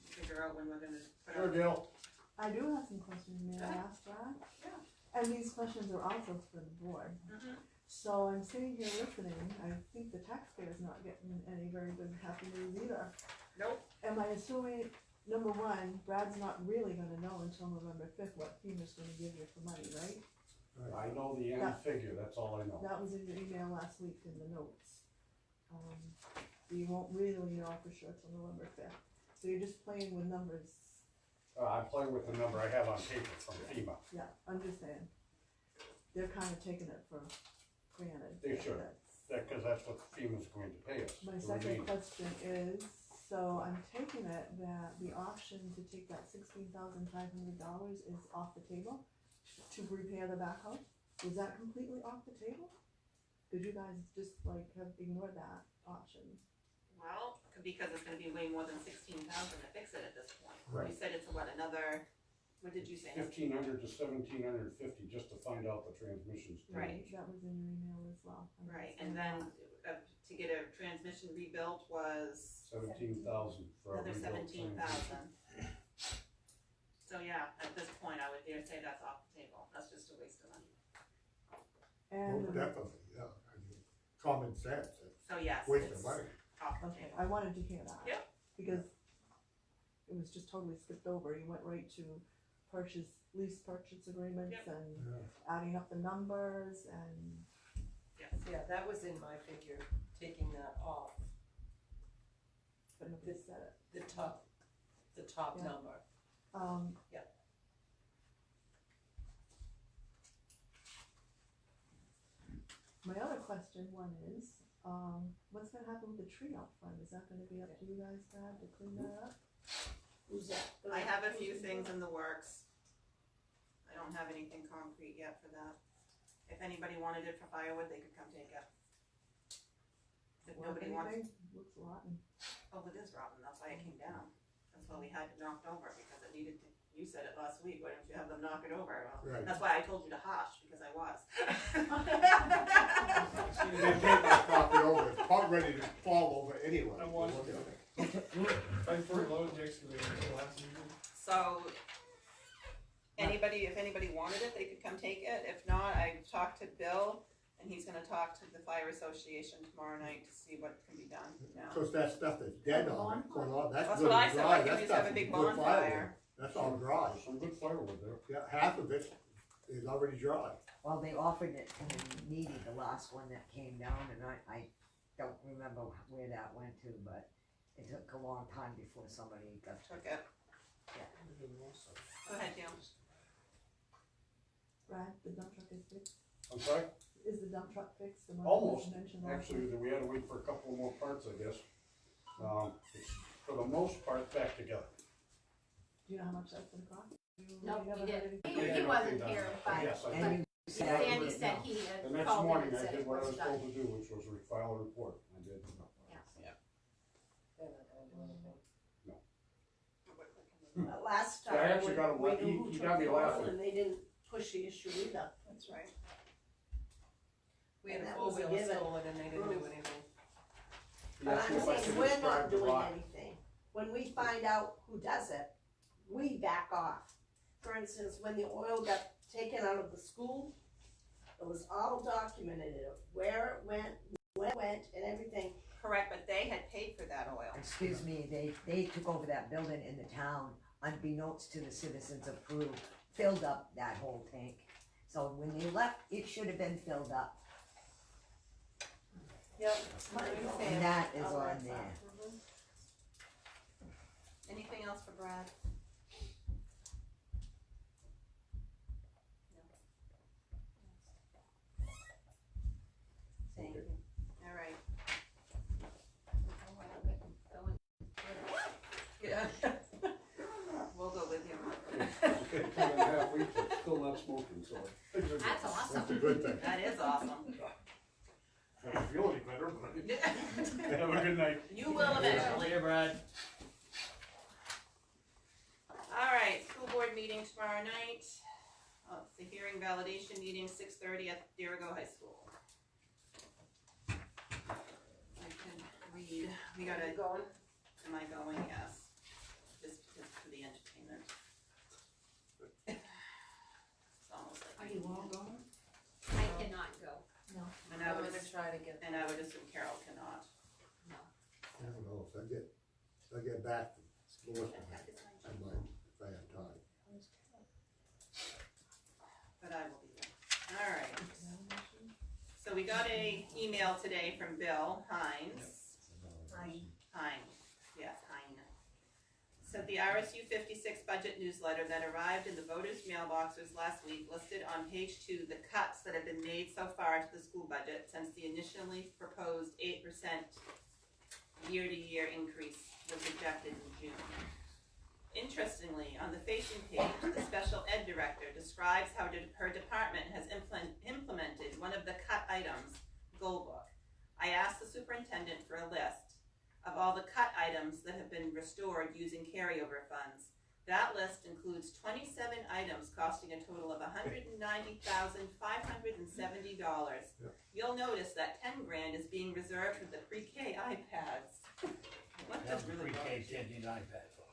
figure out when we're gonna put Sure, our. Gail. I do have some questions, may I ask Brad? Yeah. And these questions are also for the board. Mhm. So I'm sitting here listening, I think the taxpayer's not getting any very good happy news either. Nope. Am I assuming, number one, Brad's not really gonna know until November fifth what FEMA's gonna give you for money, right? I know the end figure, that's all I know. That was in your email last week in the notes. You won't really know for sure till November fifth, so you're just playing with numbers. I'm playing with the number I have on paper from FEMA. Yeah, I'm just saying, they're kinda taking it for granted. They should. That's- Cause that's what FEMA's going to pay us. My to second remain. question is, so I'm taking it that the option to take that $16,500 is off the table to repair the backhoe? Was that completely off the table? Did you guys just like have ignored that option? Well, because it's gonna be way more than 16,000 to fix it at this point. Right. You said it's what, another, what did you say? 1,500 to 1,750 just to find out the transmission's Right. That was in your email as well. I Right, understand and then that. to get a transmission rebuilt was 17,000 for a another rebuilt 17,000. So yeah, at this point, I would dare say that's off the table, that's just a waste of money. And, Definitely, yeah, I mean, common sense, it's So yes, waste it's of money. off the okay, table. I wanted to hear that. Yeah. Because it was just totally skipped over, you went right to lease purchase agreements Yep. and Yeah. adding up the numbers and, Yes, Yeah, that was in my figure, taking that off, but nobody said it. the top Yeah. number. Yeah. My other question is, what's gonna happen with the tree out front? Is that gonna be up to you guys, Brad, to clean that up? Who's that? I have a few things in the works. I don't have anything concrete yet for that. If anybody wanted it for firewood, they could come take it. If Or nobody wants, anything? Looks rotten. oh, it is rotten, that's why it came down. That's why we had it knocked over, because it needed to, you said it last week, why don't you have them knock it over? Well, Right. that's why I told you to hush, because I was. They take my property over, it's about ready to fall over anyway. I want Look to. at it. I fully loaded the excavator last season. So, if anybody wanted it, they could come take it. If not, I talked to Bill, and he's gonna talk to the fire association tomorrow night to see what can be done now. Cause that stuff that's dead on it, going on, that's That's good what I and said, dry, why can't that we just have stuff a big is good bonfire? firewood. That's all dry, Some good firewood there. yeah, half of it is already dry. Well, they offered it to Needy, the last one that came down, and I don't remember where that went to, but it took a long time before somebody got. Took it. Go ahead, Gail. Brad, the dump truck is fixed? I'm sorry? Is the dump truck fixed? The one Almost. you mentioned last Actually, week? we had to wait for a couple more parts, I guess. It's for the most part back together. Do you know how much that's gonna cost? Nope, haven't he heard didn't. anything? He wasn't here, but Yes, I did. And you said. Sandy said he The had next called in morning, and I said did it what I was was done. told to do, which was file a report. I did. Last So I time, actually got him, we he knew who got took me the oil, laughing. and they didn't push the issue either. That's right. We had And a that four was a wheel given. stolen and they didn't do anything. He But asked me I'm if I saying, could we're describe not the doing rock. anything. When we find out who does it, we back off. For instance, when the oil got taken out of the school, it was all documented, where it went, when it went, and everything. Correct, but they had paid for that oil. Excuse me, they took over that building in the town, unbeknownst to the citizens of Peru, filled up that whole tank. So when they left, it should have been filled up. Yep. And that is I'll on write there. that. Anything else for Brad? Thank you. All right. Going Yeah. We'll go with you. 10.5 weeks, I'm still not smoking, so. That's awesome. That's a good thing. That is awesome. I don't feel any better, but have a good night. You will eventually. Yeah, Brad. All right, school board meeting tomorrow night. Oh, it's the hearing validation meeting, 6:30 at Dirigo High School. I can read, we gotta, Going? am I going? Yes. Just for the entertainment. It's almost like. Are you all going? I cannot go. And I'm gonna try to get. And I would assume Carol cannot. I don't know, if I get back to school, I might, if I have time. But I will be there. All right. So we got a email today from Bill Hines. Hines, yes, Hines. Said the RSU 56 budget newsletter that arrived in the voters' mailboxes last week listed on page 2 the cuts that have been made so far to the school budget since the initially proposed 8% year-to-year increase was rejected in June. Interestingly, on the facing page, the special ed director describes how her department has implemented one of the cut items, goal book. I asked the superintendent for a list of all the cut items that have been restored using carryover funds. That list includes 27 items costing a total of $190,570. You'll notice that 10 grand is being reserved for the pre-K iPads. What does really Pre-K can't need an iPad for.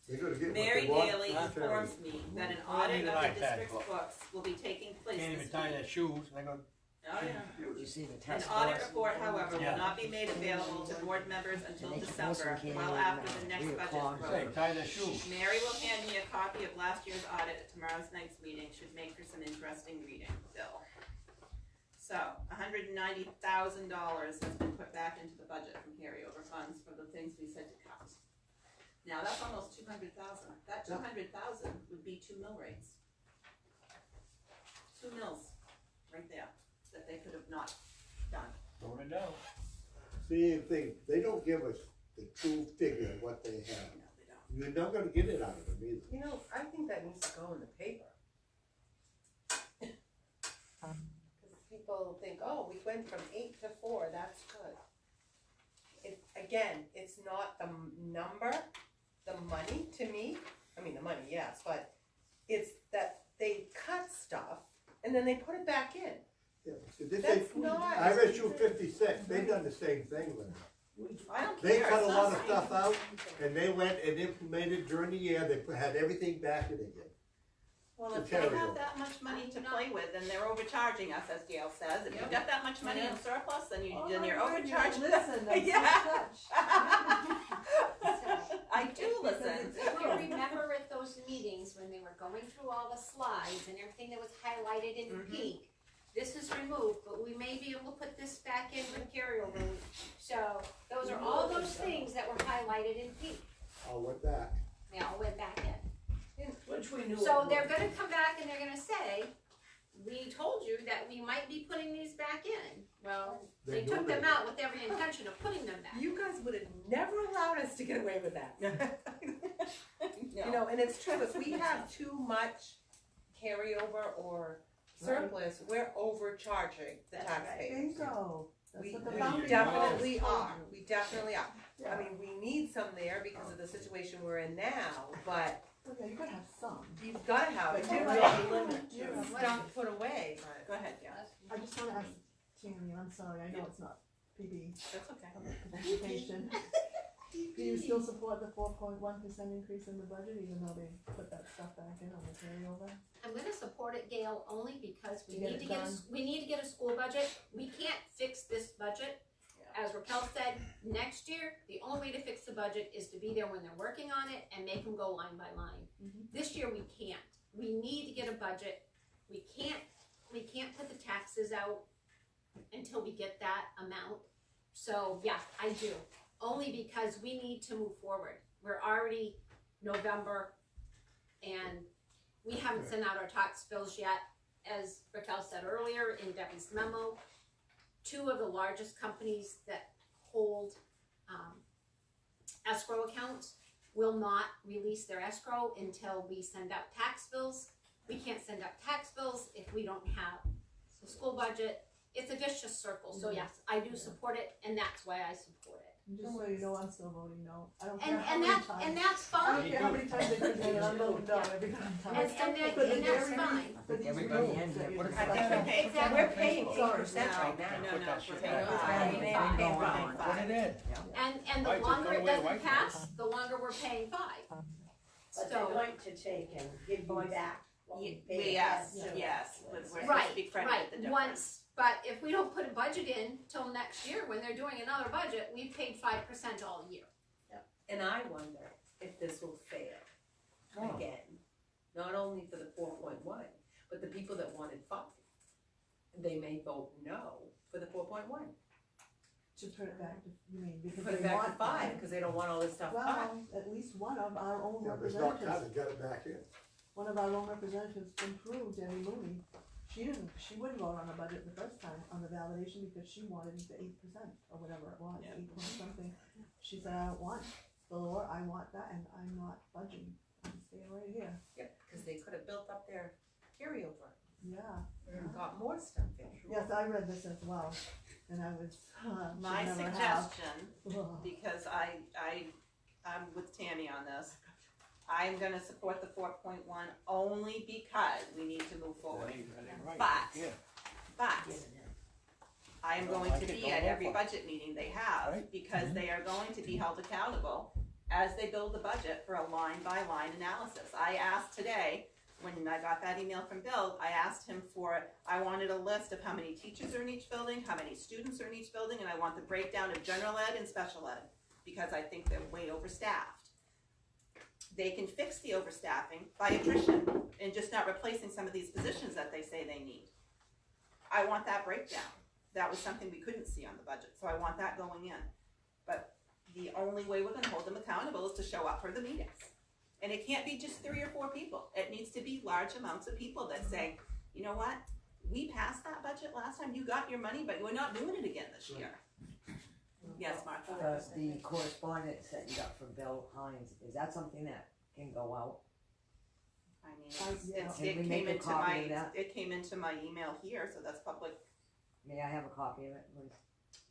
They're gonna get what Mary they want. Daly informs me that an audit of the district's books will be taking place Can't even this tie week. their shoes, and they go, Oh, yeah. Did you see the An test audit scores? report, however, will Yeah. not be made available to board members until They can December, listen, well can't after the even, next 3 budget o'clock. say, vote. tie their shoes. Mary will hand me a copy of last year's audit at tomorrow's night's meeting, should make for some interesting reading, Bill. So, $190,000 has been put back into the budget from carryover funds for the things we said to cut. Now, that's almost 200,000, that 200,000 would be 2 mill rates. 2 mills, right there, that they could have not done. Throwing it down. See, they don't give us the true figure of what they have. No, they don't. You're not gonna get it out of them either. You know, I think that needs to go in the paper. Cause people think, oh, we went from 8 to 4, that's good. Again, it's not the number, the money to me, I mean, the money, yes, but it's that they cut stuff and then they put it back in. Yeah, so this That's is, not. RSU 56, they done the same thing with it. I don't They care, cut a it's lot not of stuff out, and they went and implemented during the year, had everything back in again. Well, if to they carry have over. that much money to play with, then they're overcharging us, as Gail says. If you've got that much money in surplus, then you're overcharging. Listen, that's Yeah. such. I do listen. If you remember at those meetings when they were going through all the slides and everything that was highlighted in Mhm. pink, this is removed, but we may be able to put this back in with carryover. So those are all those things that were highlighted in pink. All went back. They all went back in. Which we knew. So they're gonna come back and they're gonna say, we told you that we might be putting these back in. Well, they knew took them that. out with every intention of putting them back. You guys would have never allowed us to get away with that. You know, and it's true, if we have too much carryover or surplus, we're overcharging the That's right. taxpayers. Bingo. That's We what the we founding definitely fathers told are, you. we definitely are. Yeah. I mean, we need some there because of the situation we're in now, but Okay, you could have some. you've gotta have it. But you're It's right, limit to. Stuff put away, but. Go ahead, Gail. I just wanna ask Tammy, I'm sorry, I know it's not PB, That's okay. public participation. Do you still support the 4.1% increase in the budget, even though they put that stuff back in on the carryover? I'm gonna support it, Gail, only because we To get need it to get, done. we need to get a school budget. We can't fix this budget. As Raquel said, next year, the only way to fix the budget is to be there when they're working on it and make them go line by line. Mhm. This year, we can't. We need to get a budget. We can't put the taxes out until we get that amount. So, yeah, I do, only because we need to move forward. We're already November, and we haven't sent out our tax bills yet. As Raquel said earlier in Debbie's memo, 2 of the largest companies that hold escrow accounts will not release their escrow until we send out tax bills. We can't send out tax bills if we don't have the school budget. It's a vicious circle, so yes, I do support it, and that's why I support it. And just so you know, I'm still voting no. I don't And, care how and many that's, times. and that's I don't fine, care how many times they present it, I'm voting no every time. and that's For the fine. dairy, for these everybody rules ends that it. you're What if discussing. Exactly. We're paying Sorry. 8% right now. No, Put no, that we're shit paying back. five. Put it Five. And Why the is it longer going it away? doesn't Why pass, the longer we're paying 5. But they're So, going to take and give you back what we paid. Yes, ahead, too. yes, we're supposed to right, be credited right, the difference. once, but if we don't put a budget in till next year, when they're doing another budget, we've paid 5% all year. And I wonder if this will fail again, not only for the 4.1, but the people that wanted 5. They may vote no for the 4.1. To put it back to, you mean, because Put it they back to want 5, because they don't want all this stuff cut. Well, at least one of our own Yeah, but it's not representatives, cut, get it back in. one of our own representatives from Peru, Debbie Mooney, she wouldn't vote on the budget the first time on the validation because she wanted the 8% or whatever it was, Yeah. 8 point something. She said, I don't want the lower, I want that, and I'm not budging, I'm staying right here. Yep, because they could have built up their carryover Yeah, and got more stuff in. yes, I read this as well, and I was, should My never have. suggestion, Ugh. because I'm with Tammy on this, I'm gonna support the 4.1 only because we need to move forward. That ain't right. But- Yeah. But I am Don't going like to it, be don't at vote every for it. budget meeting they have, Right. because they are going to be held accountable as they build the budget for a line-by-line analysis. I asked today, when I got that email from Bill, I asked him I wanted a list of how many teachers are in each building, how many students are in each building, and I want the breakdown of general ed and special ed, because I think they're way overstaffed. They can fix the overstaffing by attrition and just not replacing some of these positions that they say they need. I want that breakdown. That was something we couldn't see on the budget, so I want that going in. But the only way we're gonna hold them accountable is to show up for the meetings. And it can't be just 3 or 4 people. It needs to be large amounts of people that say, you know what? We passed that budget last time, you got your money, but we're not doing it again this year. Yes, Martha? The correspondence that you got from Bill Hines, is that something that can go out? I mean, yeah. it's, Can it we came make a into copy of that? it came into my email here, so that's public. May I have a copy of it, please?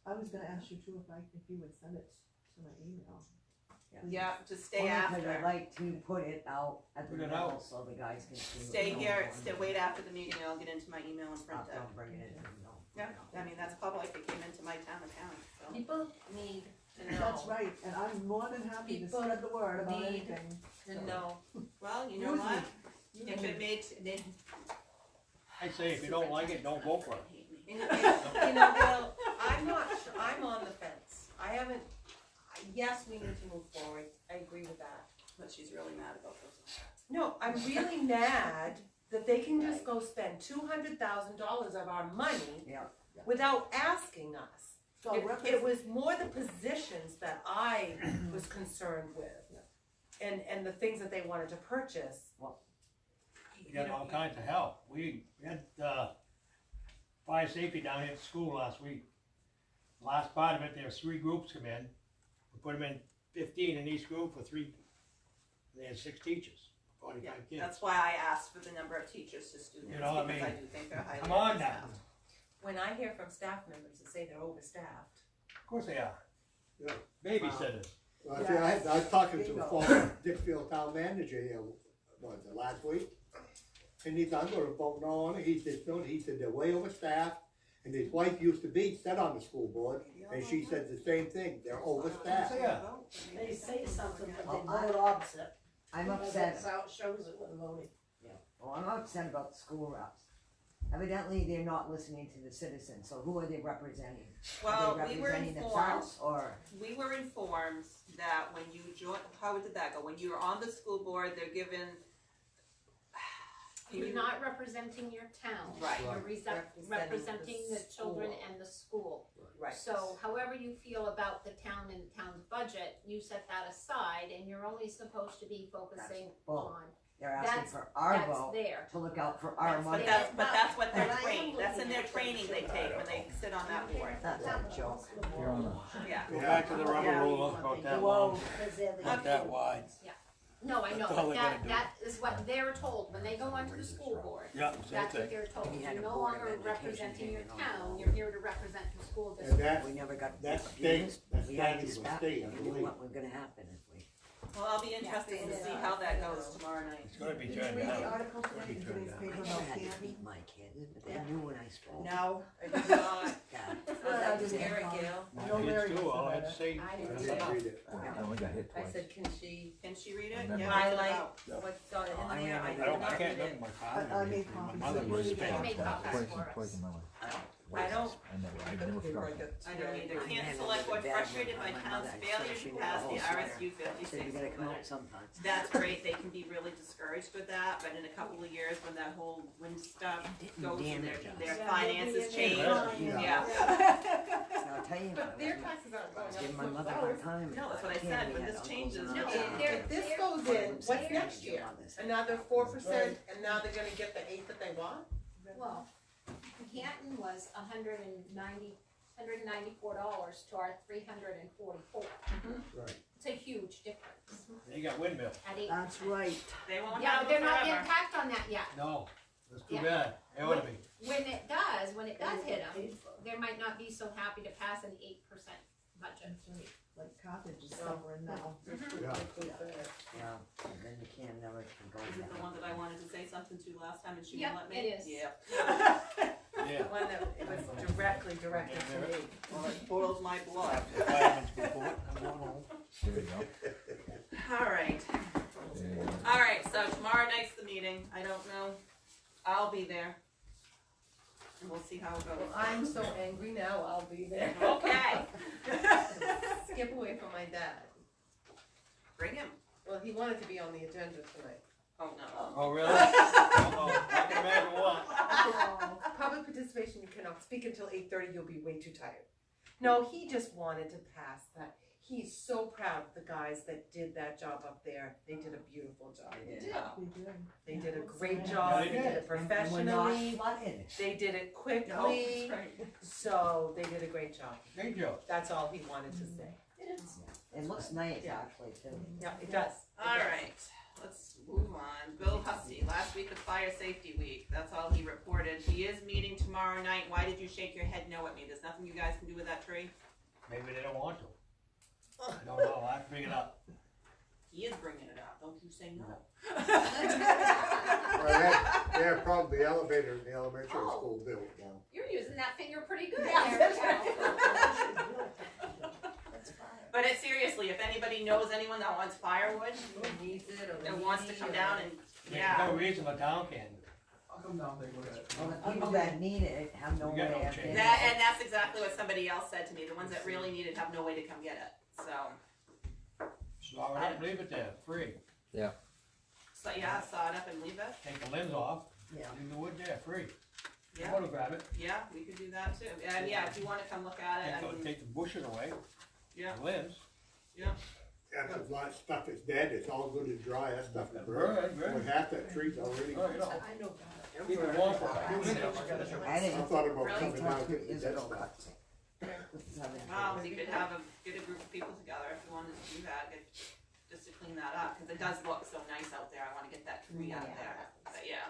I was gonna ask you too if you would send it to my email. please. Yeah, just stay Only after. because I'd like to put it out at the Put it middle out. so the guys can see. Stay what's here, going on. wait after the meeting, and I'll get into my email and print it. I'll bring it in, no. Yeah, I mean, that's public, it came into my town account, so. People need to know. That's right, and I'm more than happy to People spread the word about need anything. To know. Well, you know Use what? me. If it made, I say if you don't like it, don't vote for it. You know, Bill, I'm not sure, I'm on the fence. I haven't, yes, we need to move forward, I agree with that. But she's really mad about those. No, I'm really mad that they can just go spend $200,000 of our money Yeah. without asking us. So It was more the positions that I was concerned with. And the things that they wanted to purchase. We got all kinds of help. We had, fire safety down here at school last week. Last part of it, there was 3 groups come in. We put them in 15 in each group for 3, they had 6 teachers, 45 Yeah, kids. that's why I asked for the number of teachers to students, You know, I because I mean, do think they're highly Come on now. understaffed. When I hear from staff members that say they're overstaffed, Of course they are. Yeah. Babysitters. Well, see, I was talking to the Bingo. former Dixfield town manager here, what was it, last week? And he said, I'm gonna vote no on it, he said, no, he said they're way overstaffed, and his wife used to sit on the school board, and she said the same thing, they're overstaffed. Yeah. They say something, but they Oh, vote opposite. I'm That's upset, how it shows it with voting. well, I'm upset about the school reps. Evidently, they're not listening to the citizens, so who are they representing? Well, Are they we were representing informed, themselves, or? we were informed that when you join, how did that go? When you're on the school board, they're given, You're not representing your town. Right. You're representing the children school. and the school. Right. So however you feel about the town and the town's budget, you set that aside and you're only supposed to be focusing bull. on, They're asking That's- for our that's vote there. to look out for our But money. that's what they're But I am trained, that's in looking their at training they take when they sit on that board. That's a joke. You're on Yeah. Go back to the rubber Yeah. ruler, about that Whoa, long, because they're the. about that wide. no, I know, That's all but they're gonna do. that is what they're told, when they go onto the school board. Yeah, same That's what thing. they're told, We had you're a no board of longer education representing your hanging on town, the you're here to represent the school And district. that, We never got. that we state, used- that we had statute this will back, stay, I we knew believe. what was gonna happen if we. Well, I'll be interested to see how that goes tomorrow night. It's gonna be Did you turned read the down. article today in today's I paper never about had to Candy? beat my kids, but they knew when I spoke. No, I did not. God. I didn't Hear it, know. Gail. My No, Larry kids too, must all I have had to say. I I didn't didn't read it. I only got hit I twice. said, can she Can she read it? Remember. Yeah, what's it highlight about? what's on Oh, I in there? mean, I did don't, I not can't read it. remember my father. I made My copies. mother was They Spanish. made copies Twice, for us. twice in my life. I don't. I never forgot that. I don't either. I Can't had select a board bad frustrated one by on my town's mother. I failure said she to knew pass the the whole RSU story. Said you 56 gotta come limit. out sometimes. That's great, they can be really discouraged with that, but in a couple of years, when that whole wind stuff goes and their finances change, yeah. I'll tell you, But their I taxes aren't going was up giving my so mother a much. hard time. No, that's what I Candy said, when had this uncles changes, and no, aunts. If this goes in, what's next year? Another 4%, and now they're gonna get the 8 that they want? Well, Canton was $194 to our $344. Right. It's a huge difference They got windmill. at 8%. That's right. they won't Yeah, have but them they're not forever. getting taxed on that yet. No, that's too Yeah. bad. It ought to be. When it does hit them, they might not be so happy to pass an 8% budget. Like Carthage is suffering now. Yeah. Yeah, and then you can't never can go Is it the down. one that I wanted to say something to last time and she Yep, won't let me? it is. Yeah. Yeah. One that it was directly directed to me. Well, it boils my blood. The fireman's report, I'm going home. There you go. Alright, There you go. alright, so tomorrow night's the meeting, I don't know, I'll be there. And we'll see how it goes. Well, I'm so angry now, I'll be there. Okay. Skip away from my dad. Bring him. Well, he wanted to be on the agenda tonight. Oh, no. Oh, really? Uh-oh, I can imagine what. Public participation, you cannot speak until 8:30, you'll be way too tired. No, he just wanted to pass that. He's so proud of the guys that did that job up there. They did a beautiful job. They did. Yeah. They did. They did a great job, they they did it And we're not professionally, flooded. they did it quickly, so they did a great job. Great job. That's all he wanted to say. It looks nice Yeah. actually too. Yeah, it does. It does. Alright, let's move on. Bill Hussey, last week was Fire Safety Week, that's all he reported. He is meeting tomorrow night, why did you shake your head no at me? There's nothing you guys can do with that tree? Maybe they don't want to. I don't know, I'll have to bring it up. He is bringing it up, don't you say no. Well, they have probably the elevator in the elementary Oh. school built now. You're using that finger pretty good Yeah. there. But it, seriously, if anybody knows anyone that wants firewood, Who needs it or that wants to come needy down or- and, There's yeah. no reason the town can't. I'll come down, take a look at it. Well, the people that need it have no We got no way of chance. getting That, it. and that's exactly what somebody else said to me, the ones that really need it have no way to come get it, so. Saw it up, leave it there, free. So, yeah, saw it up and leave it, Take the limbs off, Yeah. leave the wood there, free. yeah, Go to grab it, yeah, we could do that too, and yeah, if you wanna come look at it, I mean, take the bushes away, yeah, the limbs. Yeah, 'cause a lot of stuff is dead, it's all good and dry, that stuff is Burn, burned. burn. When half that tree's already. Oh, you know, I know about it. keep it warm for a few minutes. I I didn't. thought about Really? coming down and Two getting years that ago, stuff. cut. well, we could have get a group of people together if you wanted to do that, just to clean that up, cause it does look so nice out there, I wanna get that tree out there, but yeah.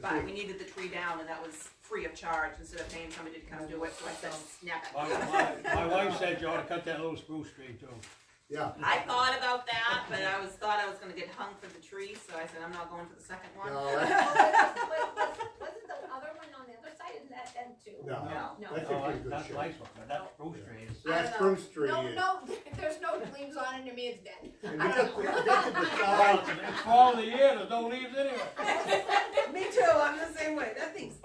But we needed the tree down and that was free of charge, instead of paying somebody to come do it, so I said, snap it. My wife said you ought to cut that little spruce tree too. Yeah. I thought about that, but I thought I was gonna get hung for the tree, so I said, I'm not going for the second one. No, that's, Wasn't the other one on the other side, isn't that dead too? no, No. that's a Oh, pretty good that's a shape. nice one, but that spruce tree is. That I don't know. spruce tree No, is. no, there's no leaves on it, to me it's dead. And I you don't get know. to the Well, side, it's fall of the year, there's no leaves anyway. Me too, I'm the same way, that thing's.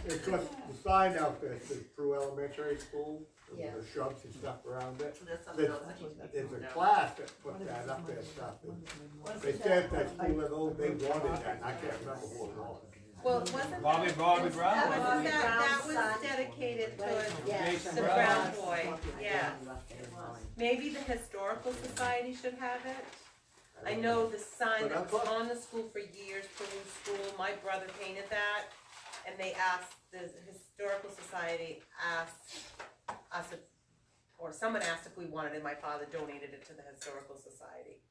It's just the sign out there says Peru Elementary School, with Yeah. the shrubs and stuff around it. So there's some of those that need to be There's moved a out. class that put that up there stuff. They said that school level, they wanted that, and I can't remember who it was. Well, wasn't Bobby that, Brown. that was dedicated towards Yes. the Brown boy, yeah. Maybe the historical society should have it. I know the sign But I that was thought- on the school for years, Peru School, my brother painted that, and they asked, the historical society asked us if, or someone asked if we wanted it, my father donated it to the historical society.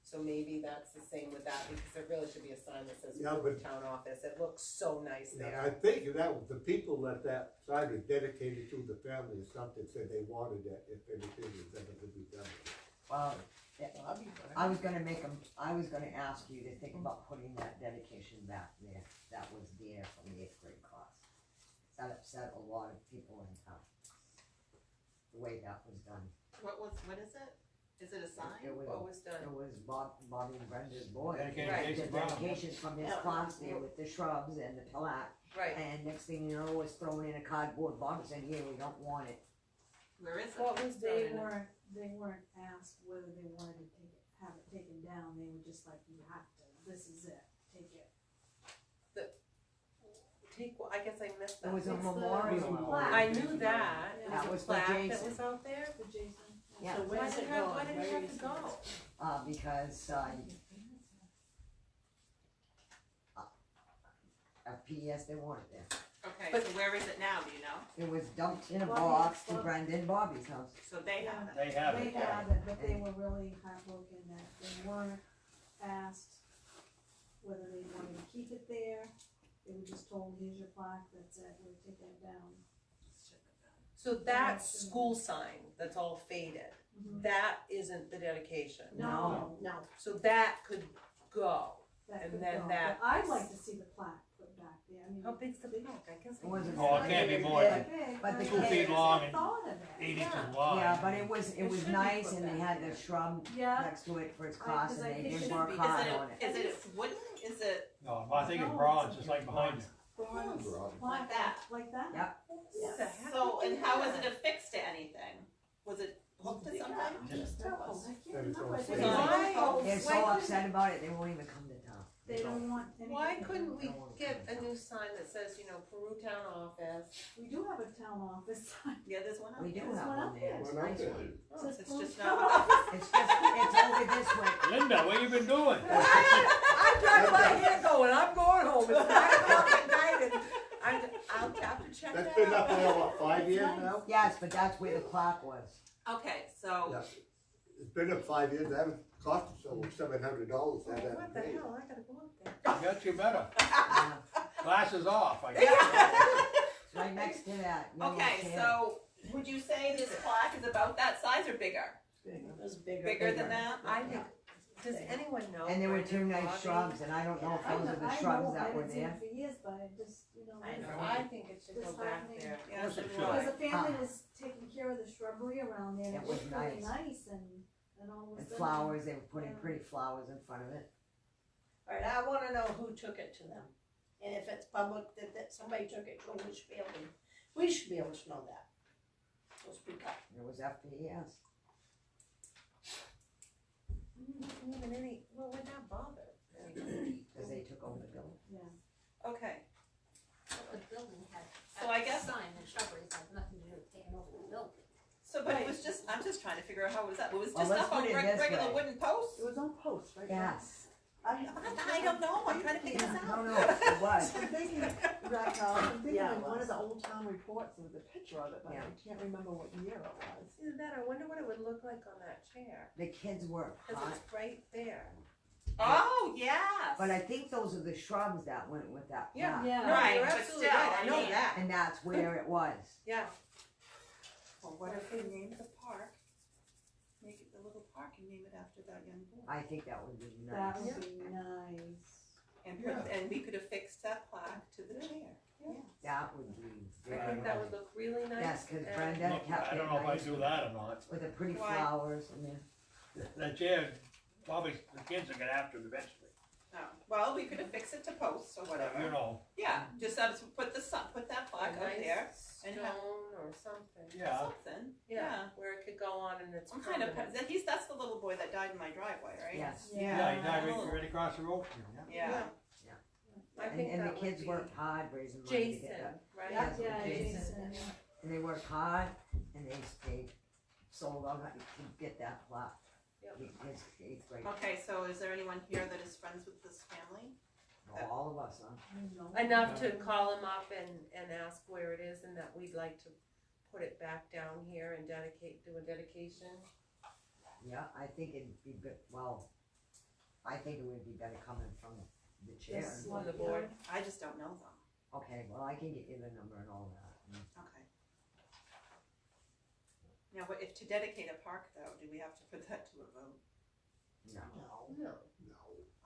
So maybe that's the same with that, because there really should be a sign that says Yeah, but- town office, it looks so nice Yeah, there. I think that was the people that sign was dedicated to the family or something, said they wanted that if anything was ever to be done. Well, I was gonna ask you to think about putting that dedication back there, that was there from the 8th grade class. That upset a lot of people in town, the way that was done. What is it? Is it a sign? It was, What was done? it was Bobby and Brenda's boy. Dedicated Right. The Jason Brown. dedication from his Yeah. class there with the shrubs and the plaque, Right, and next thing you know, it was thrown in a cardboard box and here, we don't want it. Where is it? what was done They in it? weren't asked whether they wanted to have it taken down, they were just like, you have to, this is it, take it. I guess I missed It that. was a It's the- memorial. plaque. I knew that, it That was was a for plaque that Jason. was out there. For Jason. Yeah. So Why where's did it it have, going? why did it Where have is to it? go? Because, P.S. they wanted it. Okay, But- so where is it now, do you know? It was dumped in a Bobby- box to Bob- Brendan Bobby's house. So they have it. They have They it. have it, but they were really heartbroken that they weren't asked whether they wanted to keep it there. They were just told, here's your plaque, that's it, we'll take that down. So that school sign that's all faded, that isn't the dedication. No. No, So that could go. That And could then go. that- But I'd like to see the plaque put back there, I mean. How big's the plaque? I guess. It wasn't. Oh, it can't be more than Big, But the I 2 feet kids- long and thought of it. 8 Yeah. inches wide. Yeah, but it was It should be nice put and they back had there. the shrub Yeah. next to it for its class and I they think did it work should be. hard on it. Is it wooden? Is it No, I think it's bronze, just like behind you. Bronze Bronze. plaque, Like that? Like that? Yeah. What the heck so? did And they how do was it that? affixed to anything? Was it hooked to something? Just tell us, I can't That is remember. all They said. don't Why? want- They're so Why upset about it, they won't even come to town. They don't want anything. Why couldn't we Don't wanna get come. a new sign that says, Peru Town Office? We do have a town office sign. Yeah, there's one out We do there. There's have one one up there, there. it's a One up nice there. one. Oh, Says it's Peru just Town not. Office. It's over this way. Linda, what you been doing? I'm driving by here going, I'm going home, it's 9 o'clock at night and I'll have to check that out. That's been up there, what, 5 years now? Yes, but that's where the plaque was. Okay, so Yeah. It's been up 5 years, that haven't cost us over $700 Oh, that what haven't the paid. hell, I gotta go up there. Got you better. Yeah. Glasses off, I guess. It's right next to that. yellow okay, can. so would you say this plaque is about that size or bigger? it was bigger. Bigger than that? I think, does anyone know? And there were Brendan two nice Bobby? shrubs, and I don't know if I those know, are the I shrubs know, I that were haven't seen there. it for years, but I just, I know, I think it should go Just back happening. there. Yes, course it it should. was. because the family was taking care of the shrubbery around there, and It it was looked really nice. nice, and all of a And sudden. flowers, they were putting Yeah. pretty flowers in front of it. Alright, I wanna know who took it to them, and if it's public, that somebody took it to them, we should be able to know that. So speak up. It was FPS. Even any, well, we're not bothered. anybody. Because they took over the building. Okay, The building had, So I guess- sign and shrubberies had nothing to do with taking over the building. so but it was just, I'm just trying to figure out how it was that, it was Well, just let's up on put it reg- this regular way. wooden posts? It was on post, right? Yes. I don't know, I'm trying to figure this No, out. no, it was. I'm thinking, right, I'm thinking Yeah, it in one was. of the old town reports, there was a picture of it, but Yeah. I can't remember what year it was. Either that, I wonder what it would look like on that chair, The kids were cause hot. it's right there. Oh, yes. But I think those are the shrubs that went with that Yeah. plaque. No, Right, you're but absolutely still, right, I know I mean- that, And that's where it was. yeah. Well, what if we named the park, make it the little park and name it after that young boy? I think that would be That nice. would be nice. And put, and we could affix that plaque to the chair. That would be I very think that nice. would look really nice. Yes, because and- Brenda Look, kept I it don't know if I nice do that or not. with the pretty Why? flowers and then. That chair, probably the kids will get after it eventually. Oh, well, we could affix it to posts or whatever. You know, Yeah, just put that And stone or something. Yeah, Something, Yeah, yeah. where it could go on and it's I'm kind of, permanent. that's the little boy that died in my driveway, right? Yes. yeah, he died right across the road from you, yeah. Yeah. I And, think and the that would kids be worked hard raising money to Jason, get that. right? Yes, Yeah, Jason. Jason. And they worked hard, and they sold out to get that plaque. Yep. It's great. Okay, so is there anyone here that is friends with this family? All of us, huh? Enough to call him up and ask where it is and that we'd like to put it back down here and do a dedication. Yeah, I think it'd be good, well, I think it would be better coming from the chair. Yes. On the board. I just don't know them. Okay, well, I can get you the number and all that. Okay. Now, if to dedicate a park though, do we have to put that to a vote? No. No.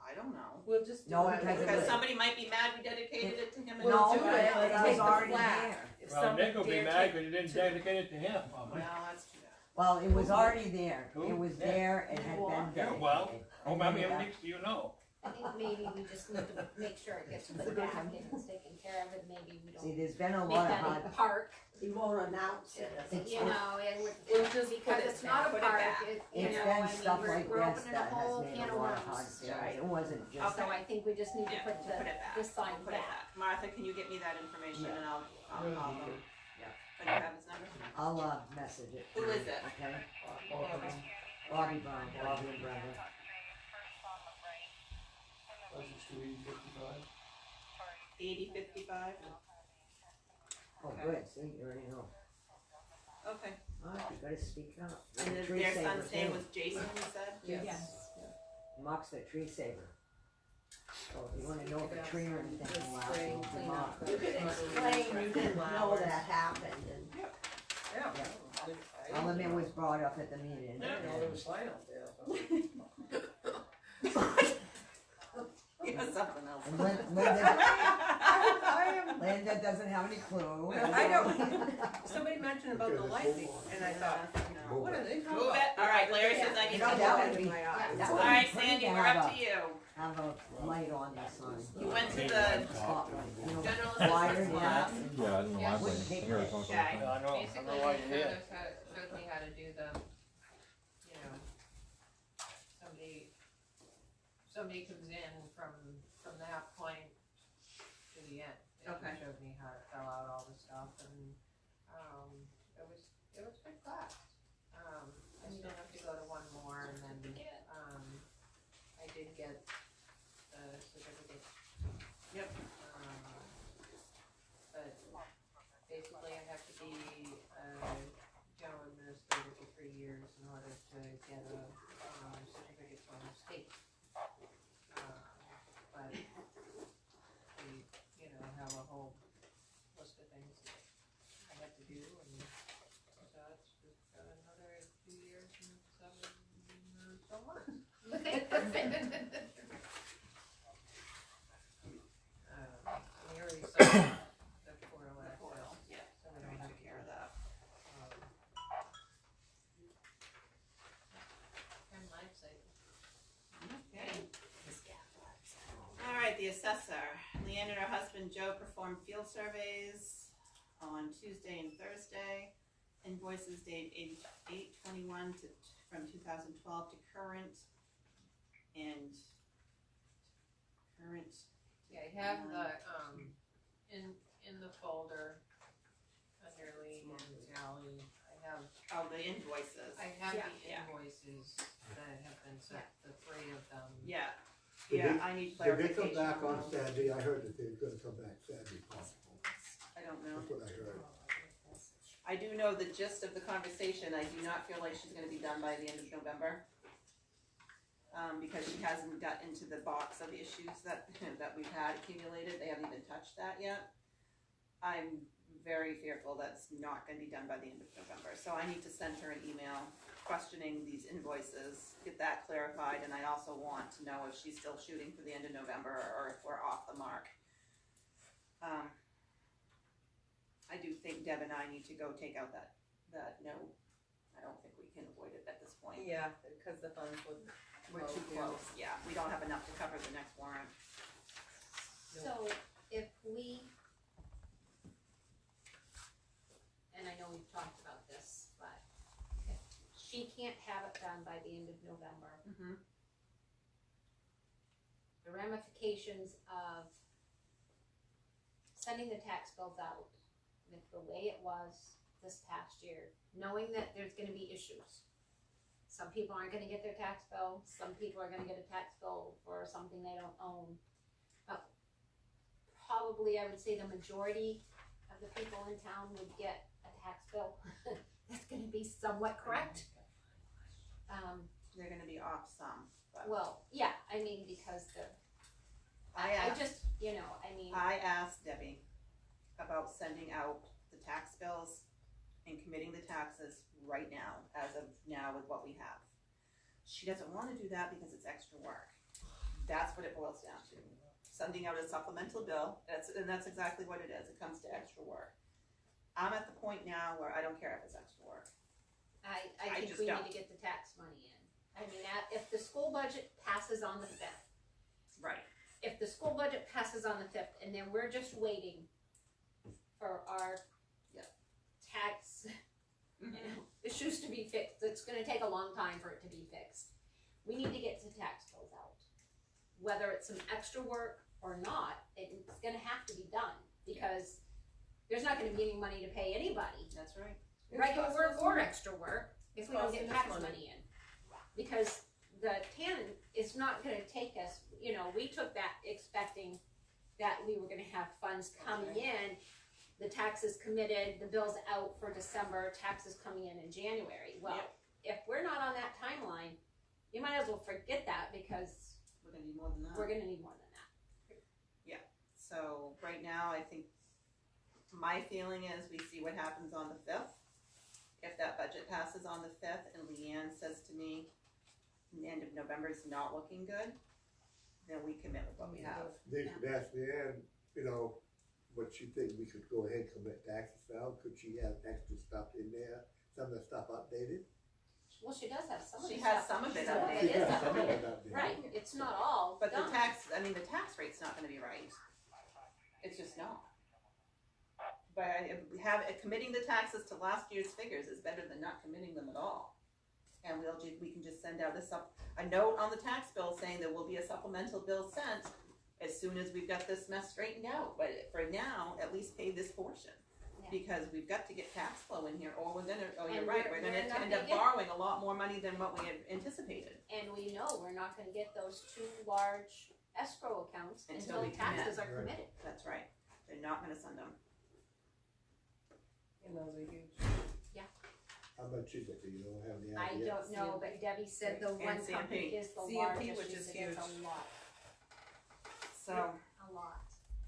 I don't know. We'll just do No, it. because Because somebody might be mad we dedicated it to him and We'll not No, to do us. it. it Take was the already flag. there. If Well, somebody Nick will be dare mad take- because you didn't dedicate it to him, probably. Well, that's too bad. Well, it was already there. Who? It was Yeah. there, it had been Yeah, dedicated. well, oh, And how then many it weeks do you know? I think maybe we just need to make sure it gets put back and it's taken care of, and maybe we See, don't there's been a make lot of that hard, a park, He won't announce it as a It's- you know, it would, We'll just put because it it's not a back. Put it park, back. it, you it's know, been I stuff mean, like we're this opening a that has whole made can a of lot of hard worms. feelings. It wasn't just, So I think we just need to Yeah, put put it back. this sign Put it back. back. Martha, can you get me that information and I'll call them? Yeah. Do you have his number? I'll, message it. to Who you, is it? Okay? Bobby Brown, Bobby and Brenda. Pleasant Street, 55. 8055? Oh, Okay. good, see, you already know. Okay. Alright, you gotta speak up. And You're a then tree their saver, son's name too. was Jason, you said? Yes. Mark's the tree saver. So if you wanna know if a tree or anything Just will last, spring you can clean mark. up. You can explain you didn't know that happened and. Yeah. All of it was brought up at the meeting. was sign out there. He has something else. And Linda doesn't have any clue. I know. Somebody mentioned about the lighting and I thought, No. what are they talking Move about? it. All right, Larry says I need You to know, move that it. would be, eyes. that All would right, be pretty Sandy, to we're have up a, to you. have a light on that sign. You went to the Spotlight, you know, general wired assistance in. lab. Yeah, I don't know why, Wouldn't but take I hear much. it talking Okay. about Yeah, I know, I Basically, know why you're here. showed me how to do the, you know, somebody comes in from that point to the end. And Okay. showed me how to fill out all the stuff and, it was good class. I still have to go to one more and then, I did get the certificate. Yep. But basically I have to be a general administrator for 3 years in order to get a, certificate from the state. But we, you know, have a whole list of things that I have to do and so it's just another 2 years and 7 or so months. We already saw the portal access. Yeah. So we We don't have took to care of that. And life cycle. Okay. All right, the assessor. Leanne and her husband Joe performed field surveys on Tuesday and Thursday. Invoices dated 8/21 from 2012 to current. And current. Yeah, I have the, in the folder under Lee and Sally, I have Oh, the invoices. I have the Yeah. invoices that have been sent, the 3 of them. Yeah, Did yeah, they- I need Did they clarification. come back on those. Saturday? I heard that they were gonna come back Saturday possible. I don't know. That's what I heard. I do know the gist of the conversation. I do not feel like she's gonna be done by the end of November. Because she hasn't got into the box of issues that, that we've had accumulated. They haven't even touched that yet. I'm very fearful that's not gonna be done by the end of November. So I need to send her an email questioning these invoices, get that clarified, and I also want to know if she's still shooting for the end of November or if we're off the mark. I do think Deb and I need to go take out that note. I don't think we can avoid it at this point. Yeah, because the funds would. We're too close, yeah, we don't have enough to cover the next warrant. So if we talked about this, but if she can't have it done by the end of November, Mhm. the ramifications of sending the tax bills out with the way it was this past year, knowing that there's gonna be issues. Some people aren't gonna get their tax bill, some people are gonna get a tax bill for something they don't own. But probably, I would say the majority of the people in town would get a tax bill that's gonna be somewhat correct. They're gonna be off some, but Well, yeah, I mean, because I just, you know, I mean, I asked Debbie about sending out the tax bills and committing the taxes right now, as of now with what we have. She doesn't wanna do that because it's extra work. That's what it boils down to. Sending out a supplemental bill, and that's exactly what it is, it comes to extra work. I'm at the point now where I don't care if it's extra work. I I think just we don't. need to get the tax money in. I mean, if the school budget passes on the 5th, Right. if the school budget passes on the 5th, and then we're just waiting for our tax, you know, issues to be fixed, it's gonna take a long time for it to be fixed. We need to get the tax bills out. Whether it's some extra work or not, it's gonna have to be done, because there's not gonna be any money to pay anybody, That's right. regular work or extra work, if we don't get costing us tax money. money in. Because the TAN is not gonna take us, you know, we took that expecting that we were gonna have funds coming in, the taxes committed, the bills out for December, taxes coming in January. Well, Yep. if we're not on that timeline, you might as well forget that, because We're gonna need more than that. we're gonna need more than that. So right now, I think my feeling is we see what happens on the 5th. If that budget passes on the 5th and Leanne says to me, the end of November is not looking good, then we commit with what we have. They could ask Leanne, you know, what she think we could go ahead and commit taxes now, could she have extra stuff in there, some of the stuff updated? Well, she does have some of She the has stuff. some of it Some of updated. it is Yeah, some of updated. it updated. Right, it's not all But the done. tax rate's not gonna be right. It's just not. But committing the taxes to last year's figures is better than not committing them at all. And we can just send out a note on the tax bill saying there will be a supplemental bill sent as soon as we've got this mess straightened out. But for now, at least pay this portion. Yeah. Because we've got to get cash flow in here, or you're And right, we're we're gonna not end up gonna get- borrowing a lot more money than what we had anticipated. And we know we're not gonna get those 2 large escrow accounts Until until we taxes are commit. committed. That's right. They're not gonna send them. And those are huge. How much is it, do you don't have any I idea? don't know, but Debbie said the And one CMP. company is the CMP, largest, which she is said it's huge. a lot, So, a lot.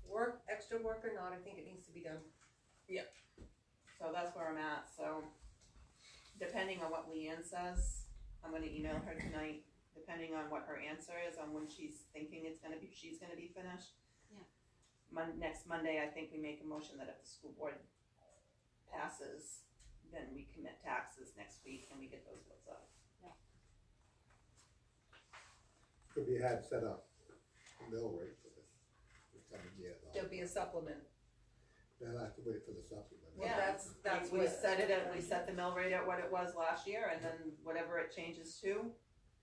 Work, extra work or not, I think it needs to be done. so that's where I'm at, so depending on what Leanne says, I'm gonna email her tonight, depending on what her answer is on when she's thinking she's gonna be finished. Yeah. Next Monday, I think we make a motion that if the school board passes, then we commit taxes next week and we get those bills out. Could we have set up a mill rate for this coming year though? There'll be a supplement. They'll have to wait for the supplement. Well, Yeah. that's We what. set the mill rate at what it was last year, and then whatever it changes to,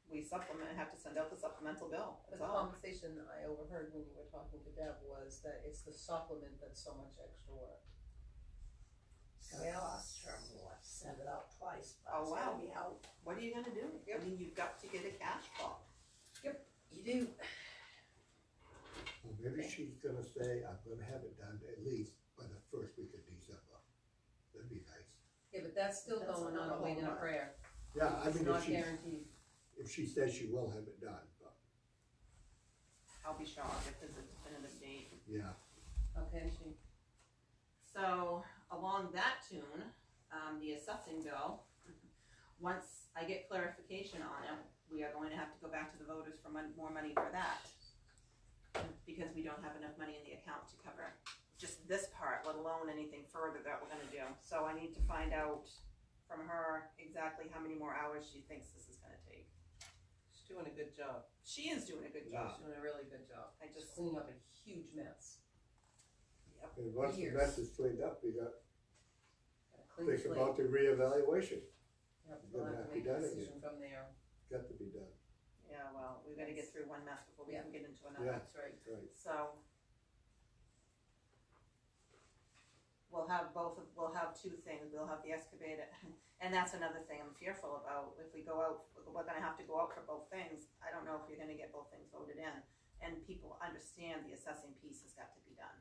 we have to send out the supplemental bill, The that's all. conversation I overheard when you were talking to Deb was that it's the supplement that's so much extra work. It's gonna cost her more, send it out twice, but Oh, it's wow. gonna be out. What are you gonna do? I mean, you've got to get a cash flow. You do. Well, maybe she's gonna say, I'm gonna have it done at least by the first week of December. That'd be nice. Yeah, but that's still That's going on another a wait and a whole lot. prayer. Yeah, I It's mean, not guaranteed. if she says she will have it done, but, I'll be shocked if there's a definitive date. yeah. Okay, she. So, along that tune, the assessing bill, once I get clarification on it, we are going to have to go back to the voters for more money for that. Because we don't have enough money in the account to cover just this part, let alone anything further that we're gonna do. So I need to find out from her exactly how many more hours she thinks this is gonna take. She's doing a good job. She is doing a good She's job. doing a really good job. I Just just, cleaning up a huge mess. And once the Years. mess is cleaned up, we got Gotta clean think slate. about the reevaluation, Yep, You're we'll gonna have to have to make be a done decision from there. got to be done, Yeah, well, we've gotta get through one mess before we Yeah. can get into another. Yeah. That's right. right. So. We'll have two things, we'll have the excavator, and that's another thing I'm fearful about, if we go out, we're gonna have to go out for both things, I don't know if you're gonna get both things voted in, and people understand the assessing piece has got to be done.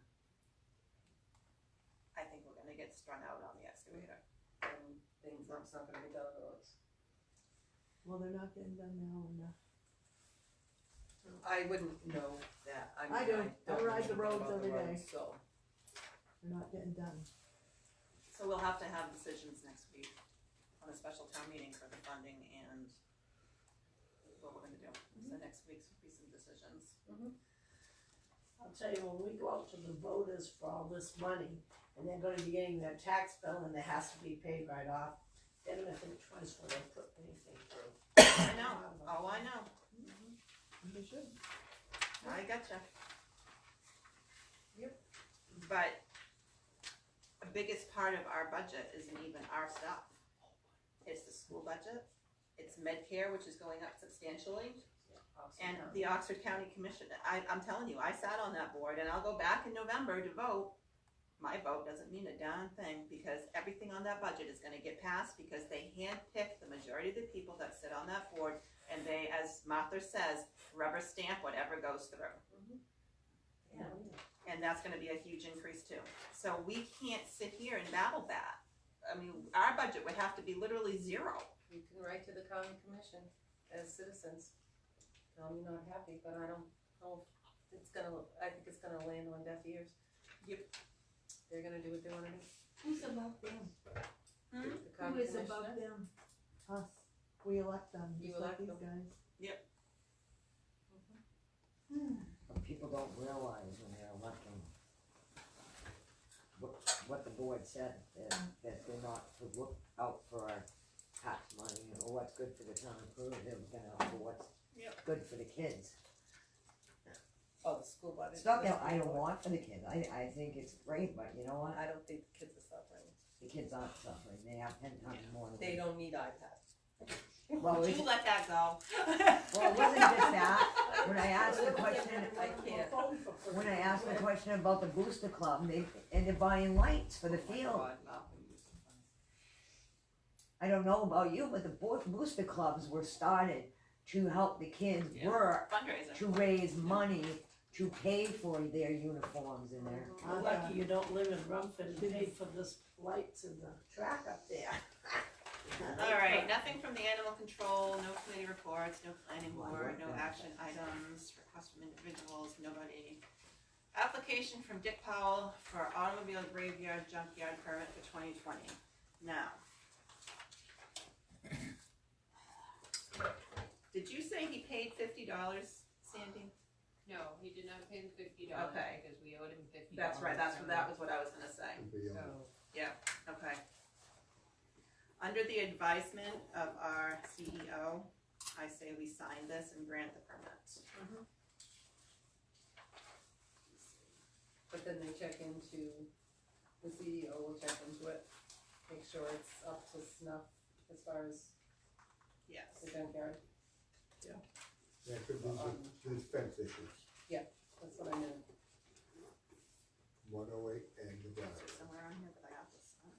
I think we're gonna get strung out on the excavator. And things that's not gonna be done on the roads. Well, they're not getting done now enough. I wouldn't know that, I mean, I do. don't I know ride the anything roads about the every day. roads, so. They're not getting done. So we'll have to have decisions next week on a special town meeting for the funding and what we're gonna do. So next week's will be some decisions. I'll tell you, when we go out to the voters for all this money, and they're gonna be getting their tax bill and it has to be paid right off, they're gonna think twice when they put anything through. I know, oh, I know, They should. I gotcha. Yep. But the biggest part of our budget isn't even our stuff. It's the school budget, it's Medicare, which is going up substantially, and the Oxford County Commission. I'm telling you, I sat on that board, and I'll go back in November to vote. My vote doesn't mean a darn thing, because everything on that budget is gonna get passed, because they handpick the majority of the people that sit on that board, and they, as Martha says, rubber stamp whatever goes through. Yeah. And that's gonna be a huge increase too. So we can't sit here and battle that. I mean, our budget would have to be literally zero. You can write to the county commission as citizens, tell them you're not happy, but I don't know if it's gonna, I think it's gonna land on deaf ears. Yep. They're gonna do what they wanna do. Who's above them? The Who county is above commissioner. them? Us. We elect them, You just like elect these them. guys. What people don't realize when they're electing, what the board said, that they're not to look out for our tax money or what's good for the town of Peru, they're looking out for what's good for the kids. Oh, the school budget. It's not that I don't want for the kids, I think it's great, but you know what, I don't think the kids are suffering. the kids aren't suffering, they have 10 times more than They we do. don't need iPads. Well, Would it's, you let that go? well, it wasn't just that, when I asked the question, I can't. when I asked the question about the booster club, they're buying lights for the field. God, no. I don't know about you, but the booster clubs were started to help the kids work, Fundraiser. to raise money, to pay for their uniforms and their. I'm lucky you don't live in Rumford and pay for this lights and the track up there. All right, nothing from the animal control, no committee reports, no planning board, no action items, requests from individuals, nobody. Application from Dick Powell for automobile graveyard junkyard permit for 2020. Now. Did you say he paid $50, Sandy? No, he did not pay the $50 Okay. because we owed him $50. That's right, that was what I was gonna say. So, Okay. Under the advisement of our CEO, I say we sign this and grant the permit. But then they check into, the CEO will check into it, make sure it's up to snuff as far as Yes. the junkyard. There could be some fence issues, That's what I meant. 108 and the Is drive. it somewhere on here that I have to sign?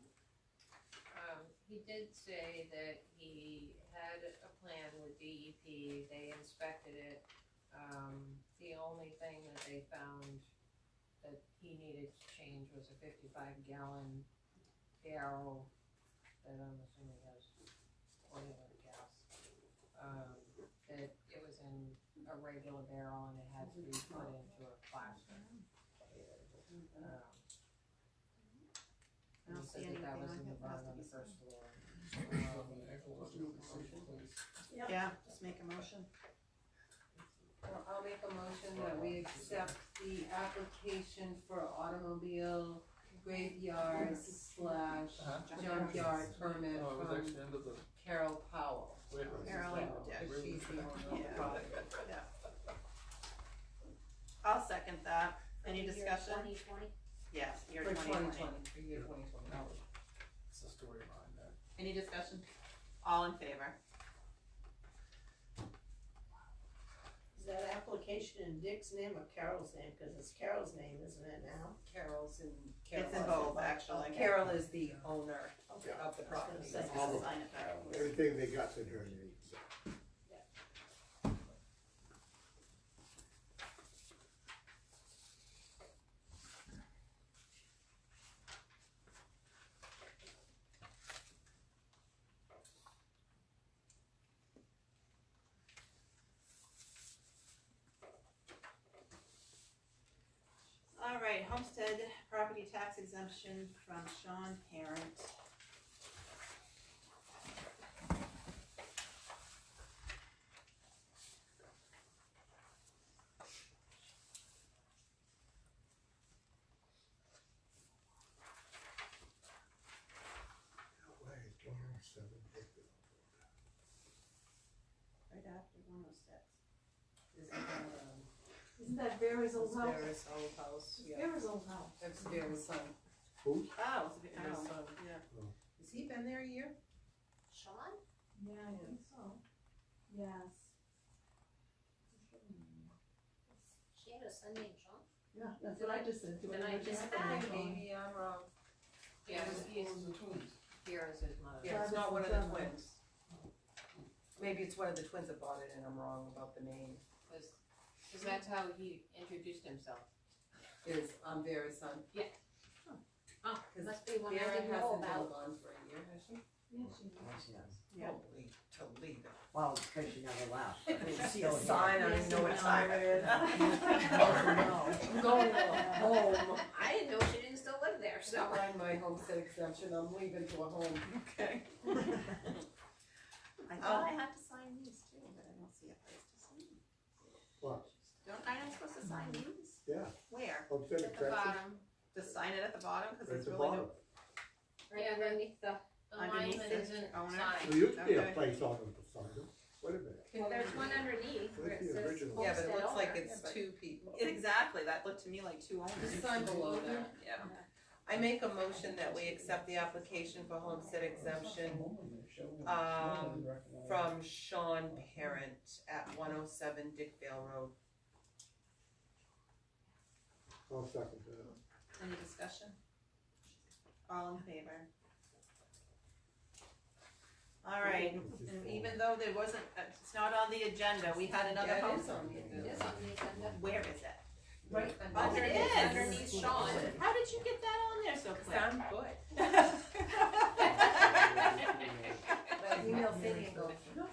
he did say that he had a plan with DEP, they inspected it. The only thing that they found that he needed to change was a 55-gallon barrel that I'm assuming has oil or gas. That it was in a regular barrel and it had to be put into a plastic. I don't He see said that anything was on in here the that has bottom to of be the first signed. floor. Yeah, just make a motion. Well, I'll make a motion that we accept the application for automobile graveyard / junkyard permit Oh, it was from actually under the. Carol Powell. Carolyn, Because she's the owner of the product. Yeah. I'll second that. Any discussion? 2020. Yes, year For 2020. 2020, for year 2020. story behind that. Any discussion? All in favor? Is that application in Dick's name or Carol's name? Cause it's Carol's name, isn't it now? Carol's in, It's in Carol, both, actually. Carol is the owner Okay. of the I was property. gonna say, That's cause all. the sign of Carol was. Everything they got's in her name. All right, homestead property tax exemption from Sean Parent. Right after 106. Isn't that Vera's old house? Vera's old house, yeah. Vera's old house. That's Vera's son. Who's? Oh, it's a bit, Vera's oh, son. yeah. Has he been there a year? Sean? Yeah, I think so. Yes. She had a son named Sean? Yeah, that's what I just said. Do Then I just- Maybe I'm wrong. Yeah, Who's he's, the twins? Vera's his mother. Yeah, it's Travis not one of and the Trevor. twins. Maybe it's one of the twins that bought it and I'm wrong about the name. Cause that's how he introduced himself. Is Vera's son. Oh, Cause must be one I Vera didn't know hasn't been about. gone for a year, has she? Yeah, she Yes, yes. Yeah. Holy Toledo. Well, it's because you never left. I didn't see a Still here. sign, I don't even know what time it is. No. Going home. I didn't know she didn't still live there, so. Never mind my homestead exemption, I'm leaving to a home. Okay. I thought I had to sign these too, but I don't see a place to sign. What? I am supposed to sign these? Yeah, Where? homestead At the exemption, bottom, Just sign it at the bottom, cause at there's the really bottom. no. Right underneath the, the Underneath lineman it, isn't owner. signed. There used to be a Okay. place on them to sign them. Wait a minute. well, there's one underneath where it Where's the says original? Yeah, but it homestead looks like owner. it's two people. Exactly, that looked to me like two owners. Just sign below that. Yeah. I make a motion that we accept the application for homestead exemption from Sean Parent at 107 Dickville Road. I'll second that. Any discussion? All in favor? All right, and even though there wasn't, it's not on the agenda, we had another Yeah, it home. is on the It agenda. is on the agenda. Where is it? Right Oh, it under is. Underneath Sean. How did you get that on there so quick? I'm good. That email Cindy and go, no,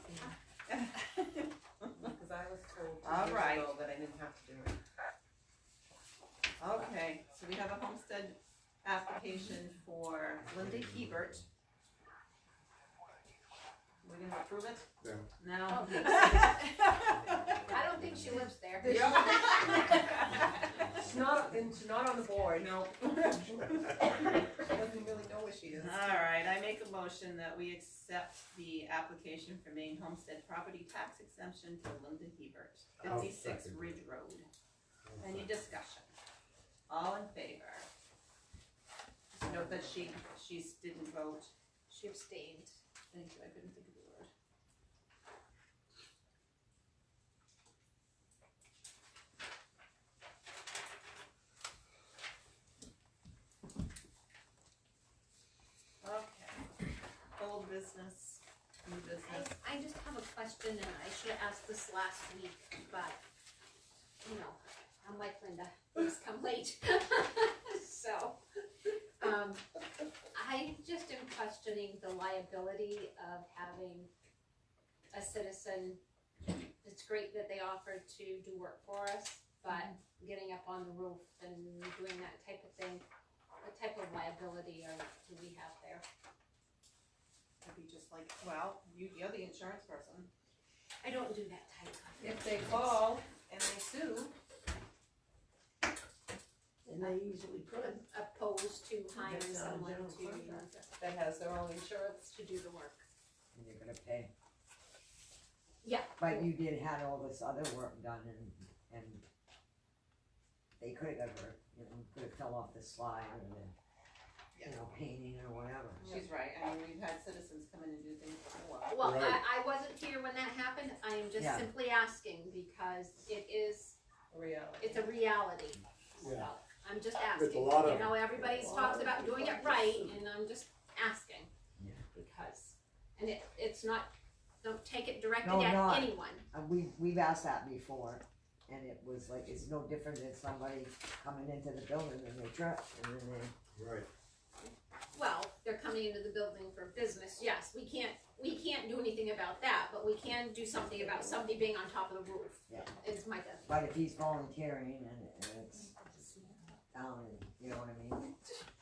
because I was told All 2 right. years ago that I didn't have to do it. Okay, so we have a homestead application for Linda Hebert. We're gonna approve it? No. No? I don't think she lives there. She's not on the board. No. She doesn't really know where she is. Alright, I make a motion that we accept the application for Maine homestead property tax exemption for Linda Hebert, I'll 56 second Ridge Road. Any discussion? All in favor? Just note that she didn't vote. She abstained. Thank you, I couldn't think of the word. Okay, old business, new business. I just have a question, and I should have asked this last week, but, you know, I'm like Linda, things come late. So, I just am questioning the liability of having a citizen. It's great that they offered to do work for us, but getting up on the roof and doing that type of thing, what type of liability do we have there? It'd be just like, well, you're the insurance person. I don't do that type of thing. If they call and they sue, And they easily could. Opposed to hiring That's not a someone general contractor. that has their own insurance. to do the work. And you're gonna pay. Yeah. But you did had all this other work done and they could've got hurt, you know, could've fell off the slide or you know, painting or whatever. She's right, I mean, we've had citizens come in and do things before. Well, Right. I wasn't here when that happened, I am just Yeah. simply asking because Reality. it's a reality. So, Yeah. I'm just There's a asking, lot you of- know, everybody talks about doing it right, and I'm just asking. Yeah. Because, and it's not, don't take it directed No, at not. anyone. We've asked that before, and it was like, it's no different than somebody coming into the building and they trip, and then they, Right. Well, they're coming into the building for business, yes, we can't do anything about that, but we can do something about somebody being on top of the roof. Yeah. Is my thing. but if he's volunteering and it's down, and, you know what I mean?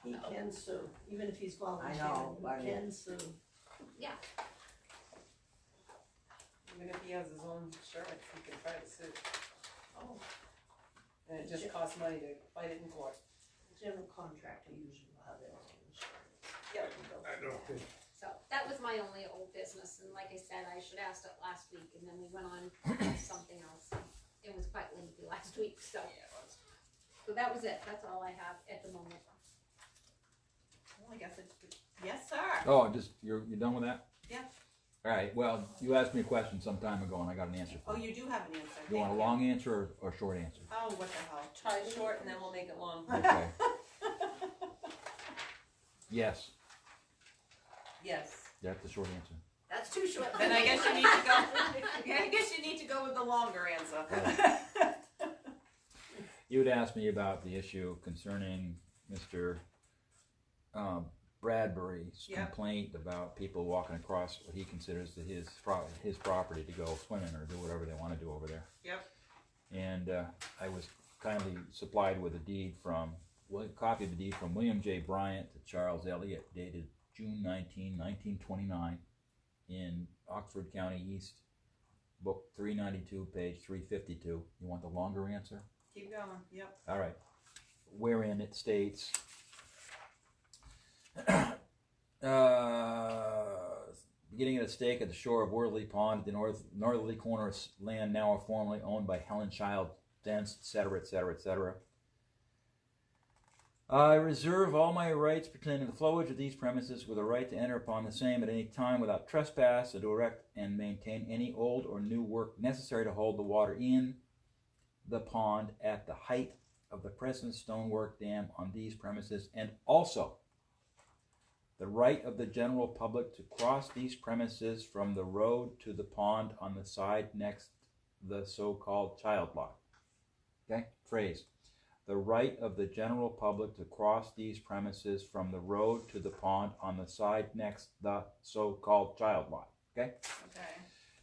He can sue, even if he's volunteering, know, but he can sue. Even if he has his own insurance, he can try to sue. Oh. And it just costs money to fight it in court. General contractor usually will have their own insurance. Yeah. I don't. So, that was my only old business, and like I said, I should asked it last week, and then we went on to something else. It was quite lengthy last week, so. So that was it, that's all I have at the moment. Well, I guess it's, yes, sir. Oh, you're done with that? Yeah. All right, well, you asked me a question some time ago and I got an answer Oh, for you. you do have an answer. You want a Thank long answer or a short answer? Oh, what the hell, try it short and then we'll make it long. Okay. Yes, Yes. that's the short answer. That's too short. Then I guess you need to go, I guess you need to go with the longer answer. You had asked me about the issue concerning Mr. Bradbury's Yep. complaint about people walking across what he considers his property to go swimming or do whatever they want to do over there. Yep. And I was kindly supplied with a copy of the deed from William J. Bryant to Charles Elliott, dated June 19, 1929, in Oxford County East, book 392, page 352. You want the longer answer? Keep going, yep. All right. Wherein it states, beginning at a stake at the shore of Worthley Pond, the northerly corner of land now formerly owned by Helen Child Dents, etc., etc., etc. I reserve all my rights pertaining to the flowage of these premises with a right to enter upon the same at any time without trespass, and to erect and maintain any old or new work necessary to hold the water in the pond at the height of the present stonework dam on these premises, and also the right of the general public to cross these premises from the road to the pond on the side next the so-called child lot. Okay, phrase. The right of the general public to cross these premises from the road to the pond on the side next the so-called child lot. Okay? Okay.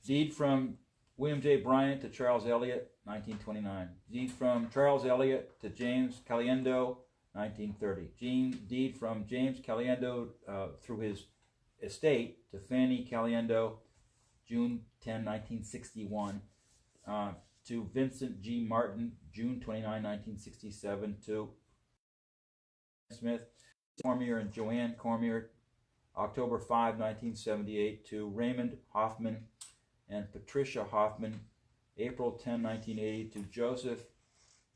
Deed from William J. Bryant to Charles Elliott, 1929. Deed from Charles Elliott to James Caliendo, 1930. Deed from James Caliendo through his estate to Fanny Caliendo, June 10, 1961. To Vincent G. Martin, June 29, 1967. To Smith, Cormier and Joanne Cormier, October 5, 1978. To Raymond Hoffman and Patricia Hoffman, April 10, 1980. To Joseph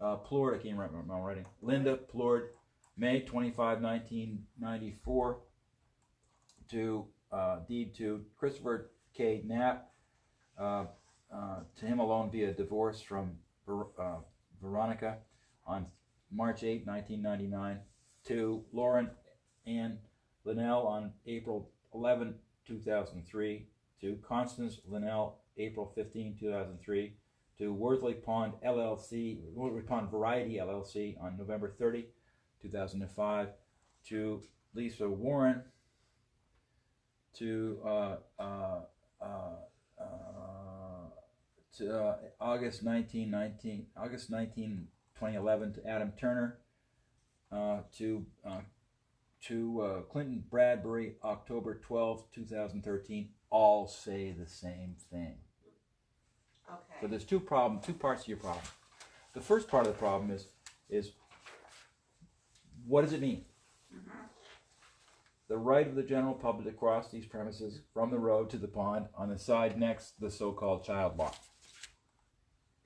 Plourde, I can't remember my writing. Linda Plourde, May 25, 1994. To deed to Christopher K. Knapp, to him alone via divorce from Veronica on March 8, 1999. To Lauren Ann Linnell on April 11, 2003. To Constance Linnell, April 15, 2003. To Worthley Pond LLC, Worthley Pond Variety LLC on November 30, 2005. To Lisa Warren. To August 19, 2011, to Adam Turner, to Clinton Bradbury, October 12, 2013, all say the same thing. Okay. So there's two parts to your problem. The first part of the problem is what does it mean? Mm-hmm. The right of the general public to cross these premises from the road to the pond on the side next the so-called child lot.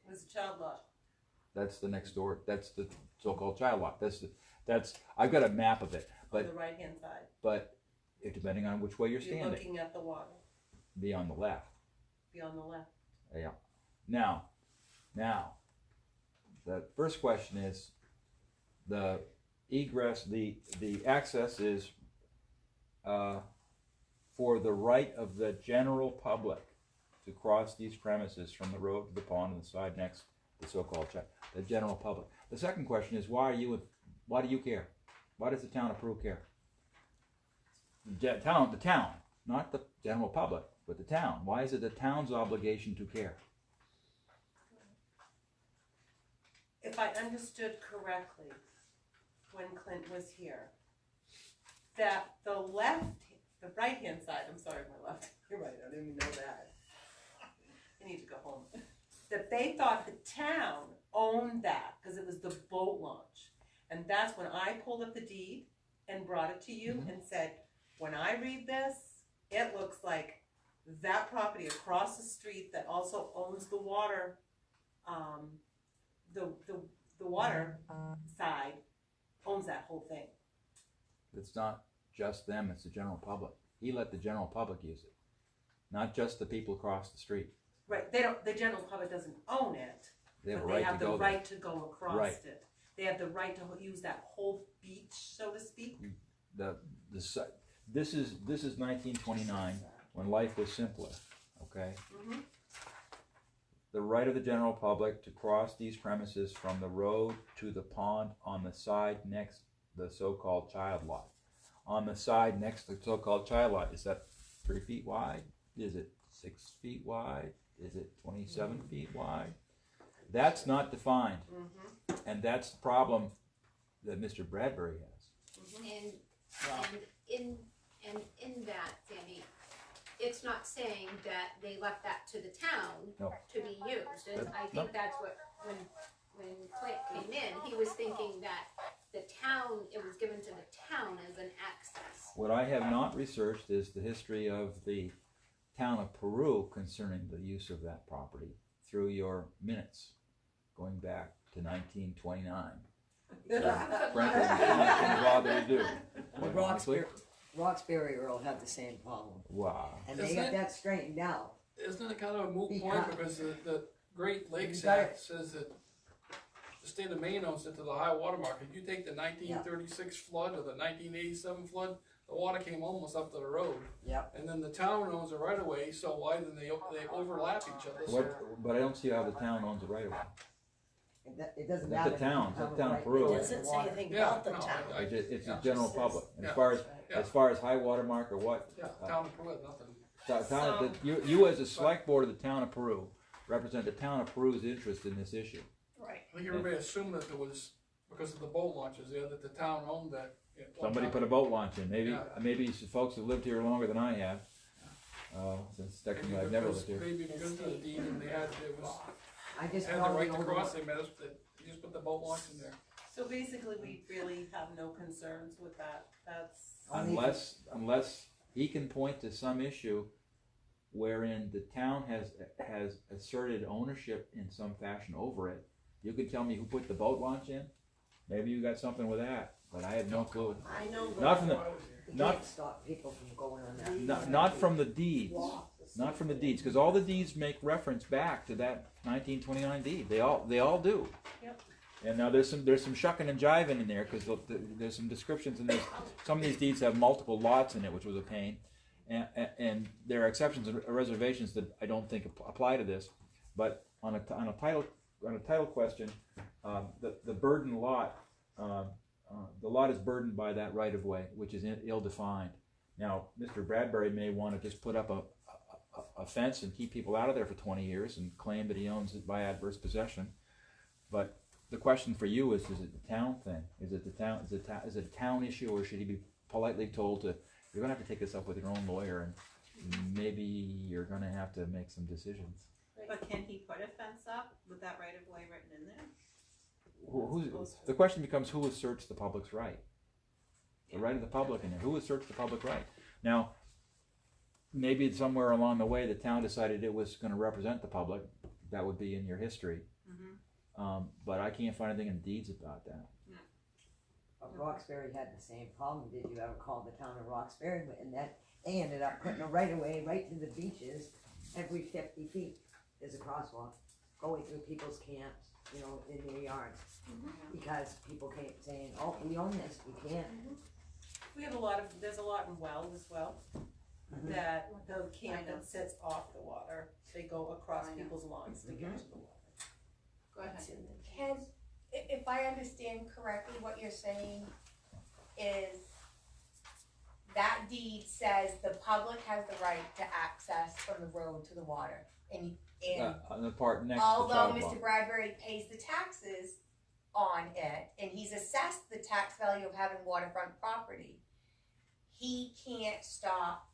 What's a child lot? That's the next door. That's the so-called child lot. I've got a map of it. on the right-hand side. But depending on which way you're You're standing, looking at the water, be on the left. be on the left. Now, the first question is, the egress, the access is for the right of the general public to cross these premises from the road to the pond on the side next, the so-called the general public. The second question is, why do you care? Why does the town of Peru care? The town, not the general public, but the town. Why is it the town's obligation to care? If I understood correctly, when Clint was here, that the right-hand side, I'm sorry, my left, you're right, I didn't even know that. I need to go home. That they thought the town owned that, because it was the boat launch. And that's when I pulled up the deed and brought it to you and said, when I read this, it looks like that property across the street that also owns the water, the water side owns that whole thing. It's not just them, it's the general public. He let the general public use it, not just the people across the street. Right, the general public doesn't own it, They have a but they right have to the go right to go across Right. it. They have the right to use that whole beach, so to speak. This is 1929, when life was simpler, okay? The right of the general public to cross these premises from the road to the pond on the side next the so-called child lot. On the side next to the so-called child lot, is that 3 feet wide? Is it 6 feet wide? Is it 27 feet wide? That's not defined, and that's the problem that Mr. Bradbury has. And in that, Sandy, it's not saying that they left that to the town to be used. And I think that's what, when Clint came in, he was thinking that the town, it was given to the town as an access. What I have not researched is the history of the town of Peru concerning the use of that property through your minutes going back to 1929. Frankly, I'm not going to bother to do. Quite honestly. Roxbury Earl had the same problem, Wow. and they got that straightened out. Isn't it kind of a moot point, Because- because the Great Lakes You got Act says that the state of Maine owns it to the high water mark. If you take the 1936 flood or the 1987 flood, the water came almost up to the road. Yep. And then the town owns it right away, so why then they overlap each other. So But I don't see how the town owns it right away. It doesn't That's matter. the town, that's the town of Right Peru. there. It doesn't say anything Yeah, about the no, town. It's the yeah. general public. And Yeah. as far as high water mark or what, yeah, town of Peru has nothing. you as a select board of the town of Peru represent the town of Peru's interest in this issue. Right. I think everybody assumed that there was, because of the boat launches there, that the town owned that. Somebody put a boat launch in. Maybe Yeah. maybe some folks have lived here longer than I have. Since technically I've never lived here. Maybe because of the deed and they had, I just had the know right the to old cross, one. they just put the boat launch in there. So basically, we really have no concerns with that, that's. Unless he can point to some issue wherein the town has asserted ownership in some fashion over it. You can tell me who put the boat launch in. Maybe you got something with that, but I have no clue. I know Not from the You not can't stop people from going on that. not from the deeds. Not from the deeds, because all the deeds make reference back to that 1929 deed. They all do. Yep. And now there's some shucking and jiving in there, because there's some descriptions, and some of these deeds have multiple lots in it, which was a pain. And there are exceptions and reservations that I don't think apply to this. But on a title question, the burden lot, the lot is burdened by that right of way, which is ill-defined. Now, Mr. Bradbury may want to just put up a fence and keep people out of there for 20 years and claim that he owns it by adverse possession. But the question for you is it the town thing? Is it a town issue, or should he be politely told to, you're gonna have to take this up with your own lawyer, and maybe you're gonna have to make some decisions. But can he put a fence up with that right of way written in there? The question becomes, who asserts the public's right? The right of the public in there. Who asserts the public right? Now, maybe somewhere along the way the town decided it was going to represent the public. That would be in your history. But I can't find anything in deeds about that. But Roxbury had the same problem. Did you ever call the town of Roxbury? And that, they ended up putting a right of way right to the beaches every 50 feet. There's a crosswalk going through people's camps, you know, in their yards. Because people keep saying, oh, we own this, we can't. We have there's a lot in Wells as well, that the camp that sits off the water, they go across people's lawns to get to the water. Go ahead. Has, if I understand correctly, what you're saying is that deed says the public has the right to access from the road to the water. And On the part next to although sidewalk. Mr. Bradbury pays the taxes on it, and he's assessed the tax value of having waterfront property, he can't stop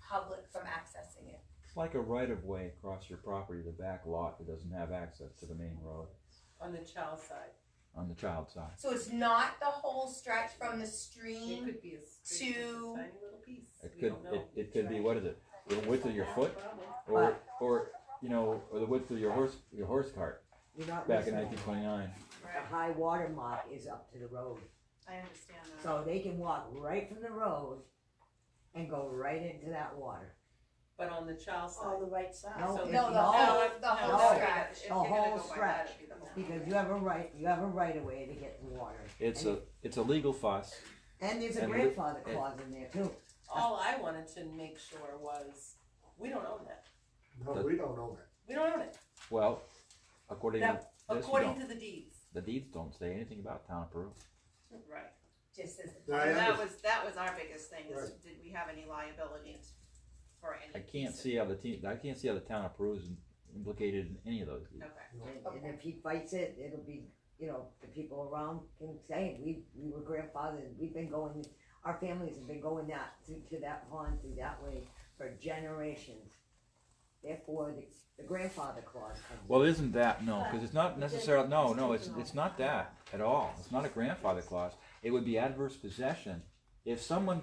public from accessing it. It's like a right of way across your property, the back lot that doesn't have access to the main road On the child side. on the child side. So it's not the whole stretch from the It stream. could be a street, just a To- tiny little piece. It We could, don't know. it could be, what is it, the width of your foot, Probably. or, you know, or the width of your horse cart, You're not back in listening. 1929. The high water mark is up to the road. I understand that. So they can walk right from the road and go right into that water. But on the child side. On the right side. No, So it's No, the not. whole, the whole No. stretch. If The you're gonna whole go by that, stretch. it'd be the whole- Because you have a right of way to get to water. It's a legal fuss. And there's a and grandfather li- clause in there too. All I wanted to make sure was, we don't own that. No, we don't own it. We don't own it. Well, according to That, this, you according don't. to the deeds. The deeds don't say anything about town of Peru. Right. Just as. Now, I And that understand- was our biggest thing, is Right. did we have any liabilities for any? I can't piece of- see how the town of Peru is implicated in any of those deeds. Okay. And if he fights it, it'll be, you know, the people around can say, we were grandfathered, we've been going, our families have been going to that pond through that way for generations. Therefore, the grandfather clause comes in. Well, isn't that, no, because it's not necessarily, no, it's not that at all. It's not a grandfather clause. It would be adverse possession. If someone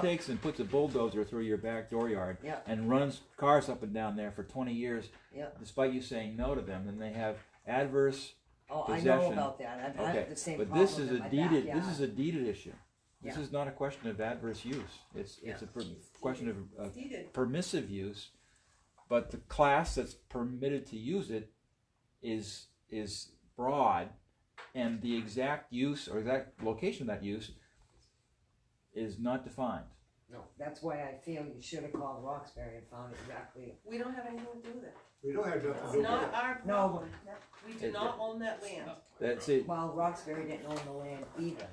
takes and puts a bulldozer through your back dooryard Yeah. and runs cars up and down there for 20 years, Yeah. despite you saying no to them, then they have adverse Oh, I know possession. about that, I've Okay, had the same but problem this is in a my deeded, this backyard. is a deeded issue. This Yeah. is not a question of adverse use. It's a question of Deeded. permissive use, but the class that's permitted to use it is broad, and the exact use or exact location of that use is not defined. No, that's why I feel you should have called Roxbury and found exactly. We don't have anything to do with it. We don't have nothing to It's do with not it. our No. problem. We do not own that land. That's it. Well, Roxbury didn't own the land either.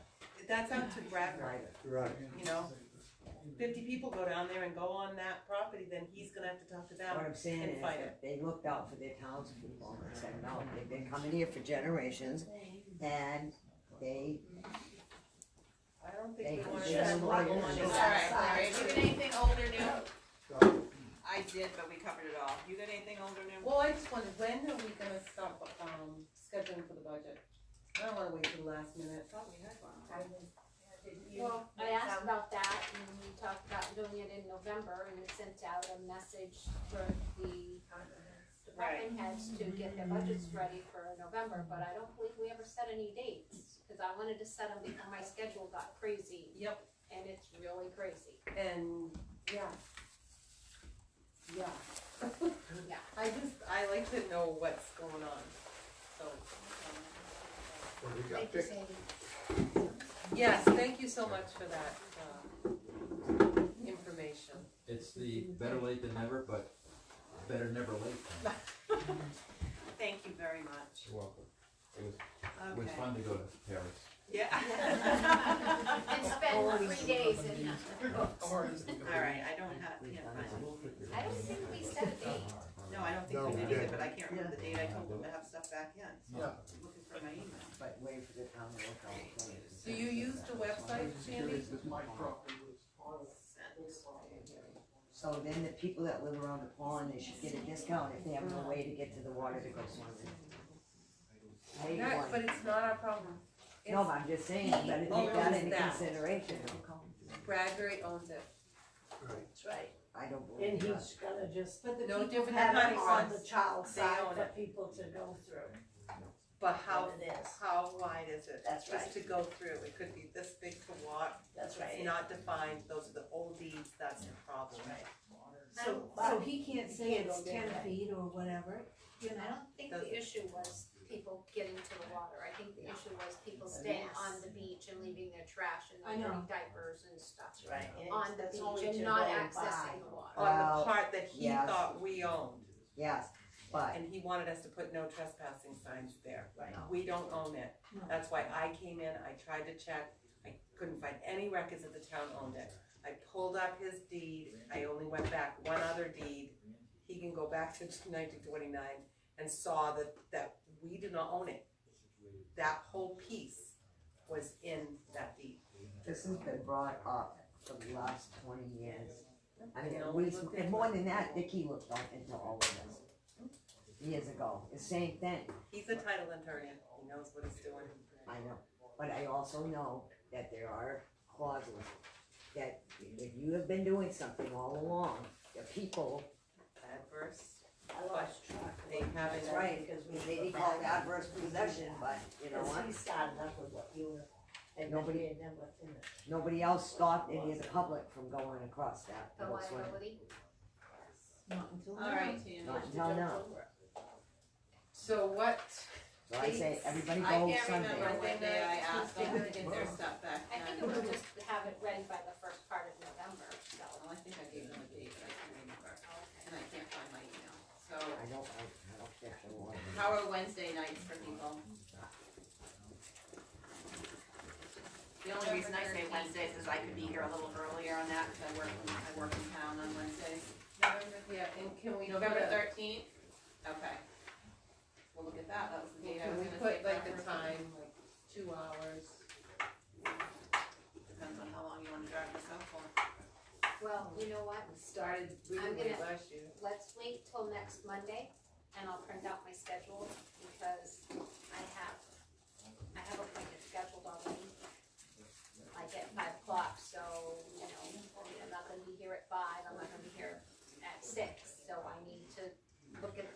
That's up to Bradbury, Right. you know? 50 people go down there and go on that property, then he's gonna have to talk to them What I'm saying and is fight that they looked out for their townspeople and said, no, they've been coming here for generations and they, I don't They think we wanna should struggle have on lawyers. this. Alright, Larry, you got anything old or new? I did, but we covered it all. You got anything old or new? Well, I just wondered, when are we gonna start, scheduling for the budget? I don't wanna wait till the last minute. Thought we had one. Well, I asked about that, and we talked about doing it in November, and sent out a message for the department heads to get their budgets ready for November, but I don't believe we ever set any dates, because I wanted to set them before my schedule got crazy, Yep, and it's really crazy. and, yeah. Yeah. Yeah. I like to know what's going on, so. Well, we got Thank you, picked- Sandy. Yes, thank you so much for that, information. It's the better late than never, but better never late. Thank you very much. You're welcome. It was Okay. fun to go to Paris. Yeah. And spend 3 days in, Alright, I don't have, can't find it. I don't think we set a date. No, I don't think No, we we did either, didn't. but I can't remember the date I told them to have stuff back in. So Yeah. I'm looking for my email. but wait for the town to look out for it. Do you use the website, Sandy? So then the people that live around the pond, they should get a discount if they have no way to get to the water to go swimming. Maybe Right, one. but it's not our problem. No, but I'm just saying, you better Oh, take that it's into that. consideration. Bradbury owns it. That's right. I don't believe And that. he's gonna just But the No people different have than it on Honeysuckle. the child They side own for it. people to go through. But how, what it is. how wide is it? That's right. Just to go through, it could be this big to walk, That's right. it's not defined, those are the old deeds, that's the problem. Right. So he can't say Can't it's go there, 10 right. feet or whatever, you I know? don't think the issue was people getting to the water, I think the issue was people staying Yes. on the beach and leaving their trash and I know. leaving diapers and stuff That's right. And on the that's beach only and to not go accessing by. the water. On Well, the part that he yes. thought we owned, Yes, but, and he wanted us to put no trespassing signs there. Right. no, We don't own it. No. That's why I came in, I tried to check, I couldn't find any records that the town owned it. I pulled up his deed, I only went back one other deed, he can go back to 1929 and saw that we did not own it. That whole piece was in that deed. this has been brought up for the last 20 years. I mean, You know, at we least, looked and into more it. than that, Dicky looked into all of this. Years ago, the same thing, He's a title attorney, he knows what he's doing. I know. But I also know that there are clauses that if you have been doing something all along, the people, Adverse, I lost track. they haven't. That's right, because we they did call it that. adverse possession, but you know Because what? he started up with what you were, and Nobody- we had never finished. Nobody else stopped any of the public from going across that. The That's when- liability, Not until now. Alright, Tina. Not until now. So what, So I say, everybody I go can't Sunday. remember what day I asked them to get their stuff back I think it then. was just to have it ready by the first part of November, so. Well, I think I gave them a date, but I can't remember, and I can't find my email, so. I don't think I want to. How are Wednesday nights for people? The only reason I say Wednesdays is I could be here a little earlier on that, because I work in town on Wednesdays. yeah, and can we November put a- 13th? Okay. We'll look at that, that was the date I Can was we gonna put say. like for the our- time, like 2 hours? Depends on how long you wanna drive yourself for. Well, you know what, We started I'm really late gonna- last year. let's wait till next Monday, and I'll print out my schedule, because I have appointments scheduled already. Like at 5 o'clock, so, you know, I'm not gonna be here at 5, I'm not gonna be here at 6, so I need to look at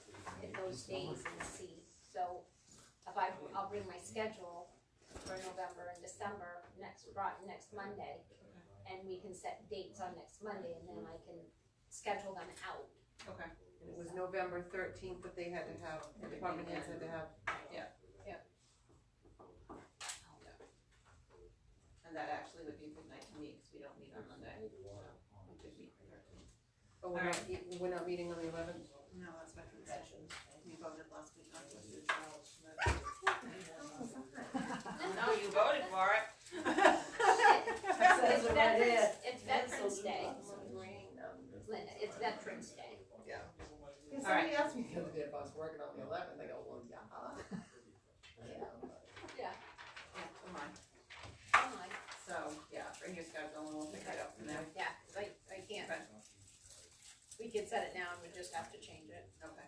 those days and see. So, I'll bring my schedule for November and December next Monday, and we can set dates on next Monday, and then I can schedule them out. Okay. And it was November 13th that they had to have, the department heads had to have. And that actually would be a good night to meet, because we don't meet on Monday, so we could meet the 13th. Oh, we're not meeting on the 11th? No, that's Veterans Day. You voted last week not to do No, you voted for it. Says it right there. It's Veterans Day, Green, Linda, it's Veterans Day. Yeah, All somebody asked me the other day if I was working on the 11th, I go, well, yeah. Yeah. Yeah, come on. Oh my, So, yeah, bring your schedule and we'll pick it up from there. yeah, I can't, Okay. we could set it now, and we just have to change it. Okay.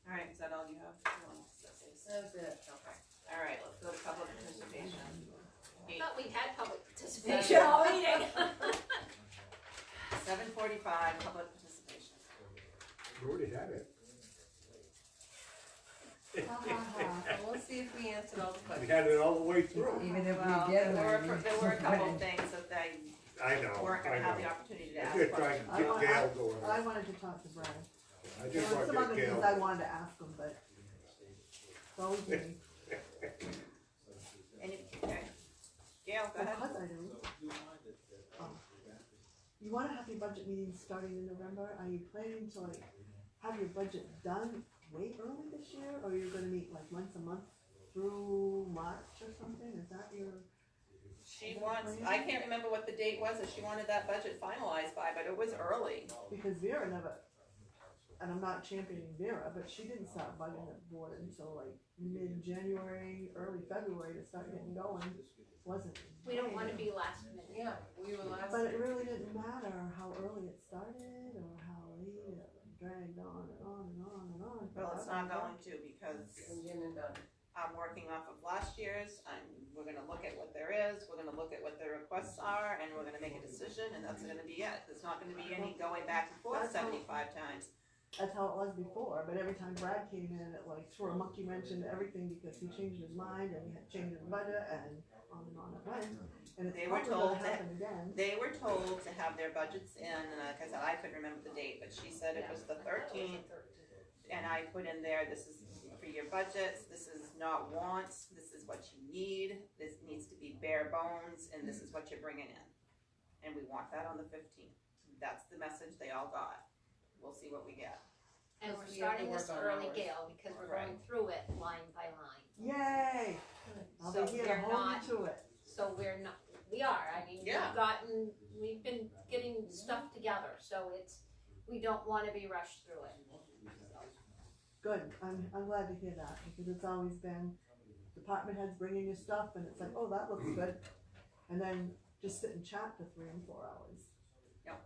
All right, is that all you have? That's it. Okay. All right, let's go to public participation. I thought we had public participation all meeting. 7:45, public participation. We already had it. We'll see if we answered all the We questions. had it all the way through. Even if Well, we get there them. were a couple of things that they I know, weren't gonna I have the know. opportunity to I ask just tried questions. to get Gail going. I wanted to talk to Brian. I There just were wanted some to other get things Gail. I wanted to ask him, but it's always me. Okay. Gail, go ahead. Because I do. You want to have your budget meetings starting in November? Are you planning to like have your budget done way early this year, or you're gonna meet like once a month through March or something? Is that your? She wants, I can't remember what the date was that she wanted that budget finalized by, but it was early. Because Vera never, and I'm not championing Vera, but she didn't start bugging the board until like mid-January, early February to start getting going. Wasn't. We don't wanna be last minute. Yeah, we were last. But it really didn't matter how early it started or how late it dragged on and on and on and on. Well, it's not going to, because Engine and done. I'm working off of last year's, we're gonna look at what there is, we're gonna look at what the requests are, and we're gonna make a decision, and that's gonna be it. There's not gonna be any going back and forth That's all. 75 times. That's how it was before, but every time Brad came in, it like threw a monkey wrench into everything because he changed his mind and he had changed his budget and on it went. And it's They were probably told gonna happen again. They were told to have their budgets in, and like I said, I couldn't remember the date, but she said it was the 13th. And I put in there, this is for your budgets, this is not wants, this is what you need, this needs to be bare bones, and this is what you're bringing in. And we want that on the 15th. That's the message they all got. We'll see what we get. And we're We have to starting this work on early, ours. Gail, because we're Right. going through it line by line. Yay! I'll So be here to we're hold not- you to it. So we're not, we are, I mean, Yeah. we've been getting stuff together, so we don't wanna be rushed through it. Good, I'm glad to hear that, because it's always been department heads bringing you stuff and it's like, oh, that looks good. And then just sit and chat for 3 and 4 hours. Yep.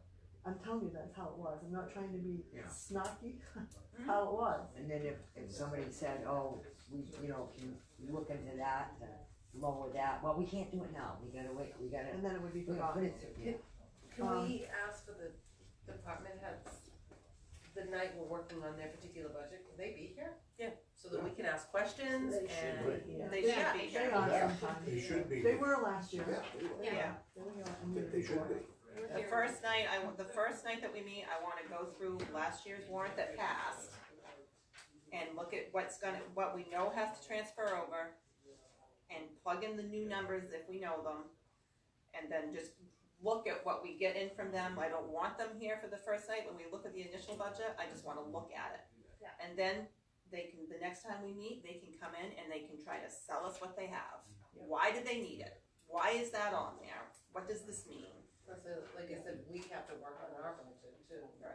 I'm telling you that's how it was, I'm not trying to be Yeah. snarky, how it was. And then if somebody said, oh, we, you know, can you look into that, to lower that, well, we can't do it now, we gotta wait, we gotta, And then it would be we gotta put forgotten. it through, yeah. Can we ask for the department heads, the night we're working on their particular budget, can they be here? Yeah. So that we can ask questions They and. should be here. They Yeah. should be They here. are Yeah, sometimes. they should be. They were last year. Yeah, they were. Yeah. They were here and They- they should be. The first night, the first night that we meet, I wanna go through last year's warrant that passed and look at what we know has to transfer over and plug in the new numbers if we know them. And then just look at what we get in from them. I don't want them here for the first night when we look at the initial budget. I just wanna look at it. Yeah. And then the next time we meet, they can come in and they can try to sell us what they have. Why do they need it? Why is that on there? What does this mean? So, like I said, we have to work on our budget too. Right.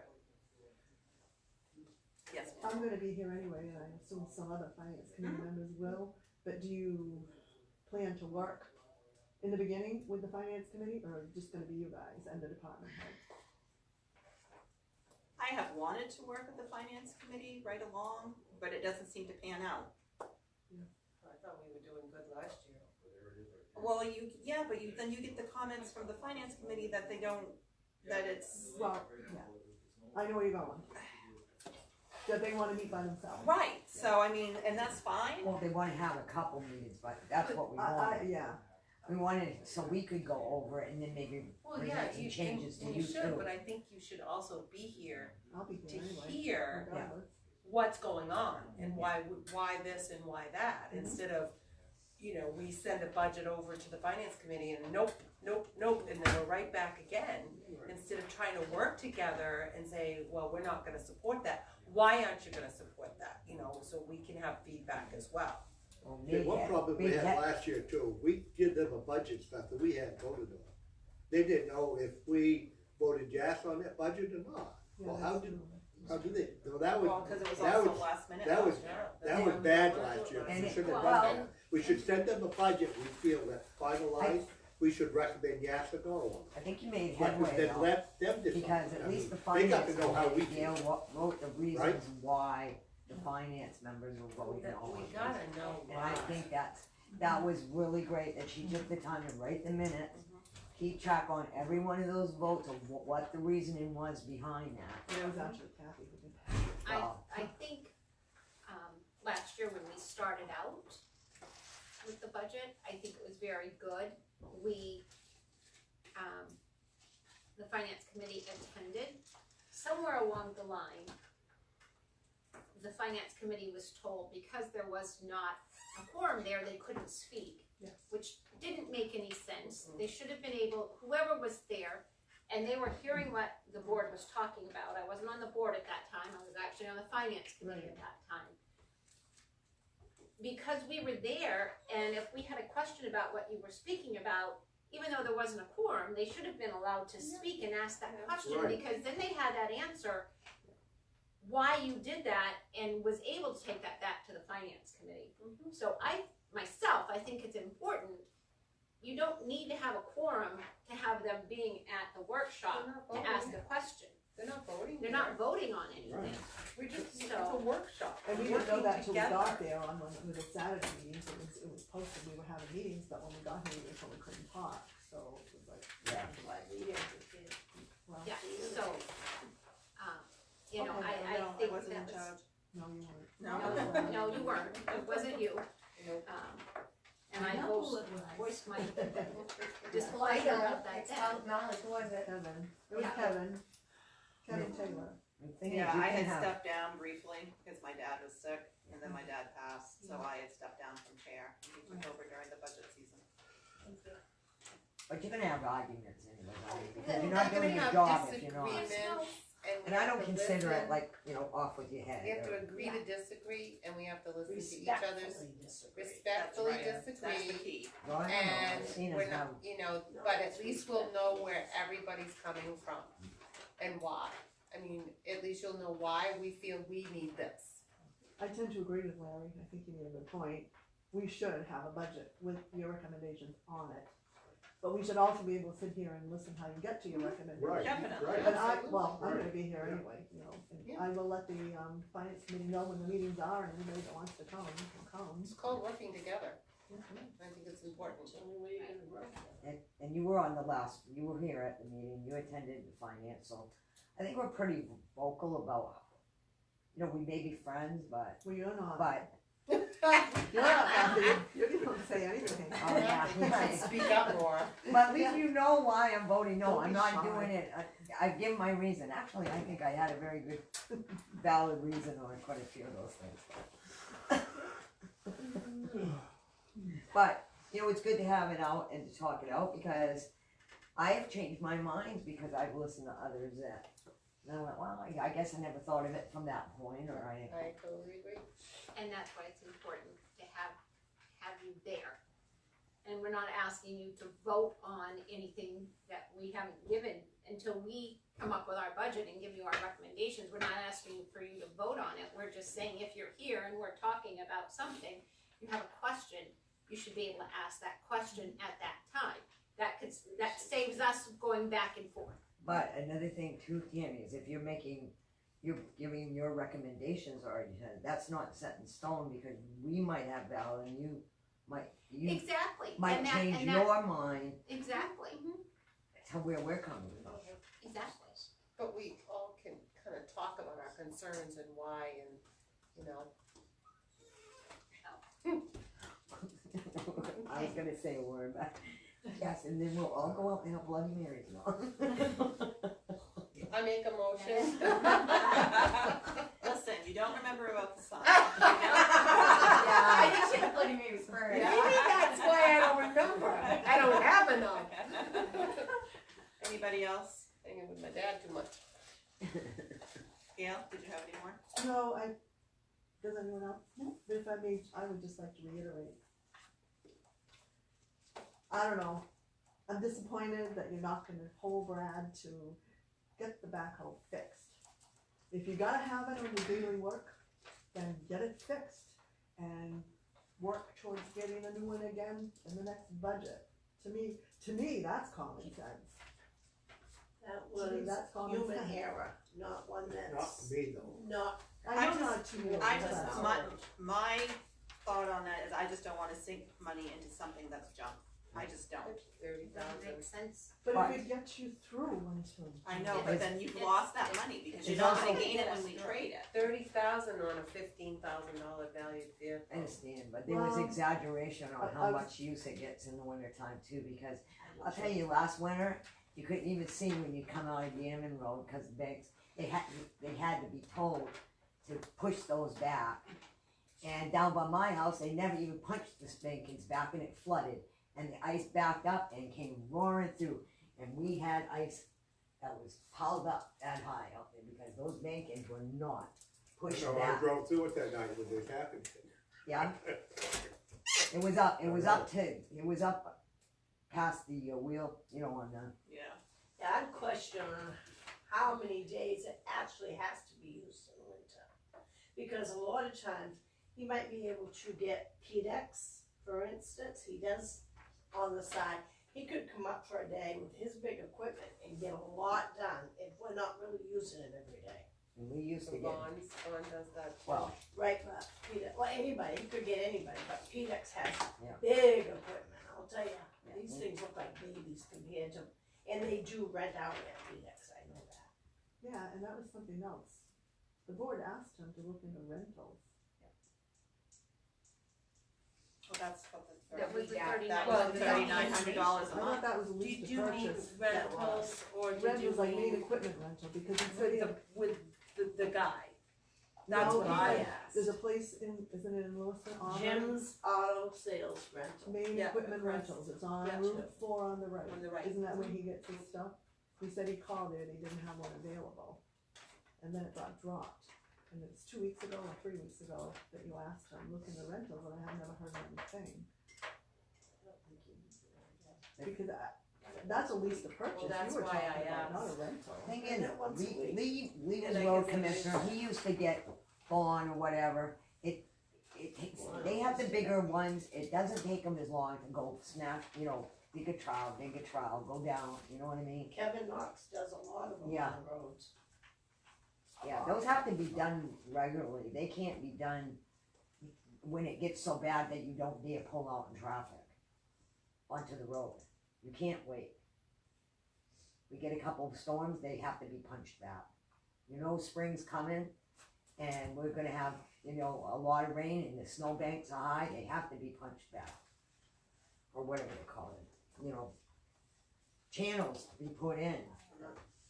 Yes, ma'am. I'm gonna be here anyway, and I assume some other finance committee members will, but do you plan to work in the beginning with the finance committee, or just gonna be you guys and the department head? I have wanted to work with the finance committee right along, but it doesn't seem to pan out. I thought we were doing good last year. Well, then you get the comments from the finance committee that they don't, that it's, Well, yeah, I know where you're going. That they wanna meet by themselves. right, so I mean, and that's fine. Well, they wanna have a couple meetings, but that's what we I, wanted. yeah, We wanted, it so we could go over it and then maybe Well, bring yeah, in some changes to and you you should, too. but I think you should also be here I'll be to here anyway, hear regardless. what's going on and why this and why that, instead of, you know, we send a budget over to the finance committee and nope, and then we're right back again, instead of trying to work together and say, well, we're not gonna support that. Why aren't you gonna support that, you know, so we can have feedback as well. Well, Yeah, me, one problem we me, had last year too, we did them a budget stuff that we hadn't voted on. They didn't know if we voted yes on that budget or not. Yeah, Well, that's true. how do they, no, that was, Well, cause it was that also was- last minute. that was, Yeah. that was bad last year, And we it- shouldn't have well, done that. We should send them a budget, we feel that finalized, we should recommend yes or no on. I think you made But headway then though, let them decide. because I at least the mean, they got finance to know how we committee, Gail feel. wrote the reasons Right? why the finance members were voting on We it. gotta know And I why. think that was really great, that she took the time to write the minutes, keep track on every one of those votes of what the reasoning was behind that. And it was actually Kathy who did that. Wow. I think, last year when we started out with the budget, I think it was very good. We, the finance committee attended. Somewhere along the line, the finance committee was told because there was not a quorum there, they couldn't speak. Yeah. Which didn't make any sense. They should have been able, whoever was there, and they were hearing what the board was talking about. I wasn't on the board at that time, I was actually on the finance committee at that time. Because we were there, and if we had a question about what you were speaking about, even though there wasn't a quorum, they should have been allowed to speak and ask that question, Right. because then they had that answer why you did that, and was able to take that back to the finance committee. So I think it's important, you don't need to have a quorum to have them being at the workshop to ask a question. They're not voting. They're not voting on anything. We just, it's So- a workshop. And we We're didn't know working that till we together. got there on the Saturday meetings, it was posted, we were having meetings, but when we got here, we told we couldn't talk, so it was like, Yeah. well. Yeah, so, you know, Okay, I well, think weren't, it wasn't you. And I voiced my displeasure about that It's then. called knowledge, who was it? Kevin, it was Yeah. Kevin Taylor. The thing is, Yeah, you I can had have, stepped down briefly because my dad was sick and then my dad passed, so I had stepped down from chair. And he took over during the budget season. but you're gonna have arguments anyway, I mean, because Well, you're not they're doing gonna your have job if you're not. disagreements, And we I have don't to consider it listen. like, off with your head. We have to or- agree to disagree, and we have to listen to each other's, Respectfully disagree. respectfully That's the disagree. key. Well, I don't know, And I've seen we're us not, have, you know, but at least we'll know where everybody's coming from and why. I mean, at least you'll know why we feel we need this. I tend to agree with Larry, I think you made a good point. We should have a budget with your recommendations on it. But we should also be able to sit here and listen how you get to your recommendations. Right, Definitely. right. And I'm gonna be here Yeah. anyway, you know, and Yeah. I will let the, finance committee know when the meetings are, and anybody that wants to come, can come. It's called working together. Mhm. I think it's important. and you were on the last, you were here at the meeting, you attended the finance, so I think we're pretty vocal about, we may be friends, but, Well, you're not. but, You're not happy, you don't say anything. oh yeah. Speak up more. But at least you know why I'm voting no, Don't I'm be not shy. doing it, I give my reason, actually, I think I had a very good, valid reason on quite a few of those things. But, it's good to have it out and to talk it out, because I have changed my mind, because I've listened to others that, and I went, well, I guess I never thought of it from that point, or I totally agree. And that's why it's important to have you there. And we're not asking you to vote on anything that we haven't given until we come up with our budget and give you our recommendations. We're not asking for you to vote on it. We're just saying if you're here and we're talking about something, you have a question, you should be able to ask that question at that time. That saves us going back and forth. But another thing too, Tammy, is if you're giving your recommendations already, that's not set in stone, because we might have valid and you Exactly. might And that- change and that- your mind Exactly. to where we're coming from. Exactly. But we all can kind of talk about our concerns and why, and, I was gonna say a word, but yes, and then we'll all go out and have Bloody Marys now. I make a motion. Listen, you don't remember about the song. I think she had Bloody Marys first. Maybe that's why I don't remember. I don't have enough. Anybody else? Hanging with my dad too much. Gail, did you have any more? No, does anyone else? No. But if I may, I would just like to reiterate. I don't know, I'm disappointed that you're not gonna hold Brad to get the backhoe fixed. If you gotta have it on your daily work, then get it fixed and work towards getting a new one again in the next budget. To me, that's common sense. That To me, was that's common human sense. error, not one Not that's me though. not, I know I not to you. I but- just, my thought on that is I just don't wanna sink money into something that's junk. I just don't. Doesn't make sense. But But- if it gets you through until. I know, but then you've lost that money because you're It's not gonna also- gain it when we trade it. 30,000 on a $15,000 valued vehicle. I understand, but there was Well, exaggeration on I- how I- much use it gets in the winter time too, because I'll tell you, last winter, you couldn't even see when you come out of Gammon Road, cause the banks, they had to be told to push those back. And down by my house, they never even punched the spankings back, and it flooded, and the ice backed up and came roaring through, and we had ice that was piled up that high out there, because those bankings were not pushed So I back. drove through it that night when this happened. Yeah. It was up past the wheel, on the, Yeah. I'd question how many days it actually has to be used in the winter. Because a lot of times, he might be able to get PDEX, for instance, he does on the side. He could come up for a day with his big equipment and get a lot done if we're not really using it every day. and we used to get, Vaughn does that too. well, Right, but PDEX, well, anybody, you could get anybody, but PDEX has Yeah. big equipment, I'll tell you. Yeah. These things look like babies compared to, and they do rent out at PDEX, I know that. Yeah, and that was something else. The board asked him to look into rentals. Well, that's what the That was the Yeah, that 39. was $3,900 I a thought month. that was a lease Did to you mean purchase. rentals or did Rent you was like main mean equipment rental, because he said he had, with the guy? That's No, what he I said asked. there's a place in, isn't it in Lewiston? Auburn? Jim's Auto Sales Rental. Main Yeah, Equipment across- Rentals, it's on Gotcha. Route 4 on the right. On the right. Isn't that where he gets his stuff? He said he called it, he didn't have one available. And then it got dropped. And it's 2 weeks ago or 3 weeks ago that you asked him, look in the rentals, and I have never heard anything. Because that's a lease to purchase, Well, that's you were why talking I about, not a asked. rental. Thing And is, that once a week. Lee And was I road can say commissioner, he used to get on or whatever, it takes, they have the bigger ones, it doesn't take them as long to go snap, you know, dig a trowel, go down, you know what I mean? Kevin Knox does a lot of them Yeah. on the roads. Yeah, those have to be done regularly, they can't be done when it gets so bad that you don't dare pull out in traffic onto the road, you can't wait. We get a couple of storms, they have to be punched back. You know, spring's coming, and we're gonna have, you know, a lot of rain and the snowbanks are high, they have to be punched back. Or whatever they call it, you know, channels to be put in.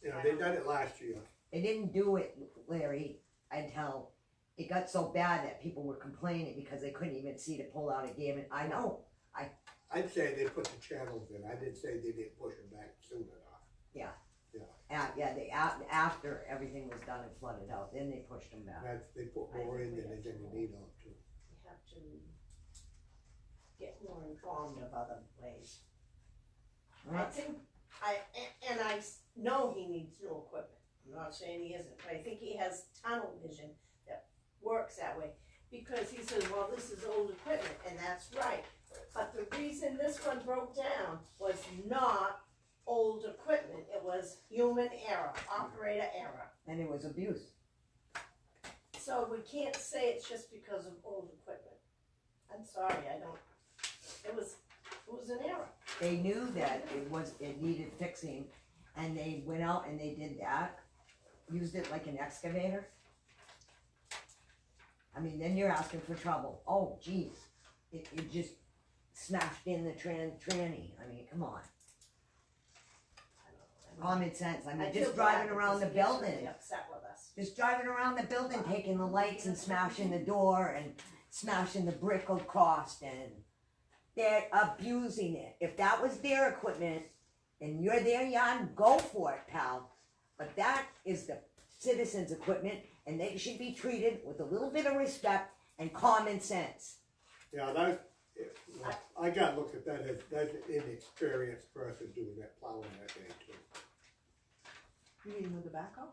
Yeah, they done it last year. They didn't do it, Larry, until it got so bad that people were complaining because they couldn't even see to pull out a game, and I know, I'd say they put the channels in, I didn't say they didn't push them back soon enough. after everything was done and flooded out, then they pushed them back. That's, they put more in than they didn't need on to. You have to get more informed of other ways. I think, and I know he needs new equipment, I'm not saying he isn't, but I think he has tunnel vision that works that way. Because he says, well, this is old equipment, and that's right, but the reason this one broke down was not old equipment, it was human error, operator error. And it was abuse. So we can't say it's just because of old equipment. I'm sorry, it was an error. They knew that it needed fixing, and they went out and they did that, used it like an excavator. I mean, then you're asking for trouble. Oh, geez, it just smashed in the tranny. I mean, come on. Common sense. I mean, just driving around the building. Upset with us. Just driving around the building, taking the lights and smashing the door and smashing the brick across, and they're abusing it. If that was their equipment and you're their yard, go for it, pal. But that is the citizens' equipment, and they should be treated with a little bit of respect and common sense. Yeah, I gotta look at that as, that's an inexperienced person doing that, plowing that day too. You mean with the backhoe?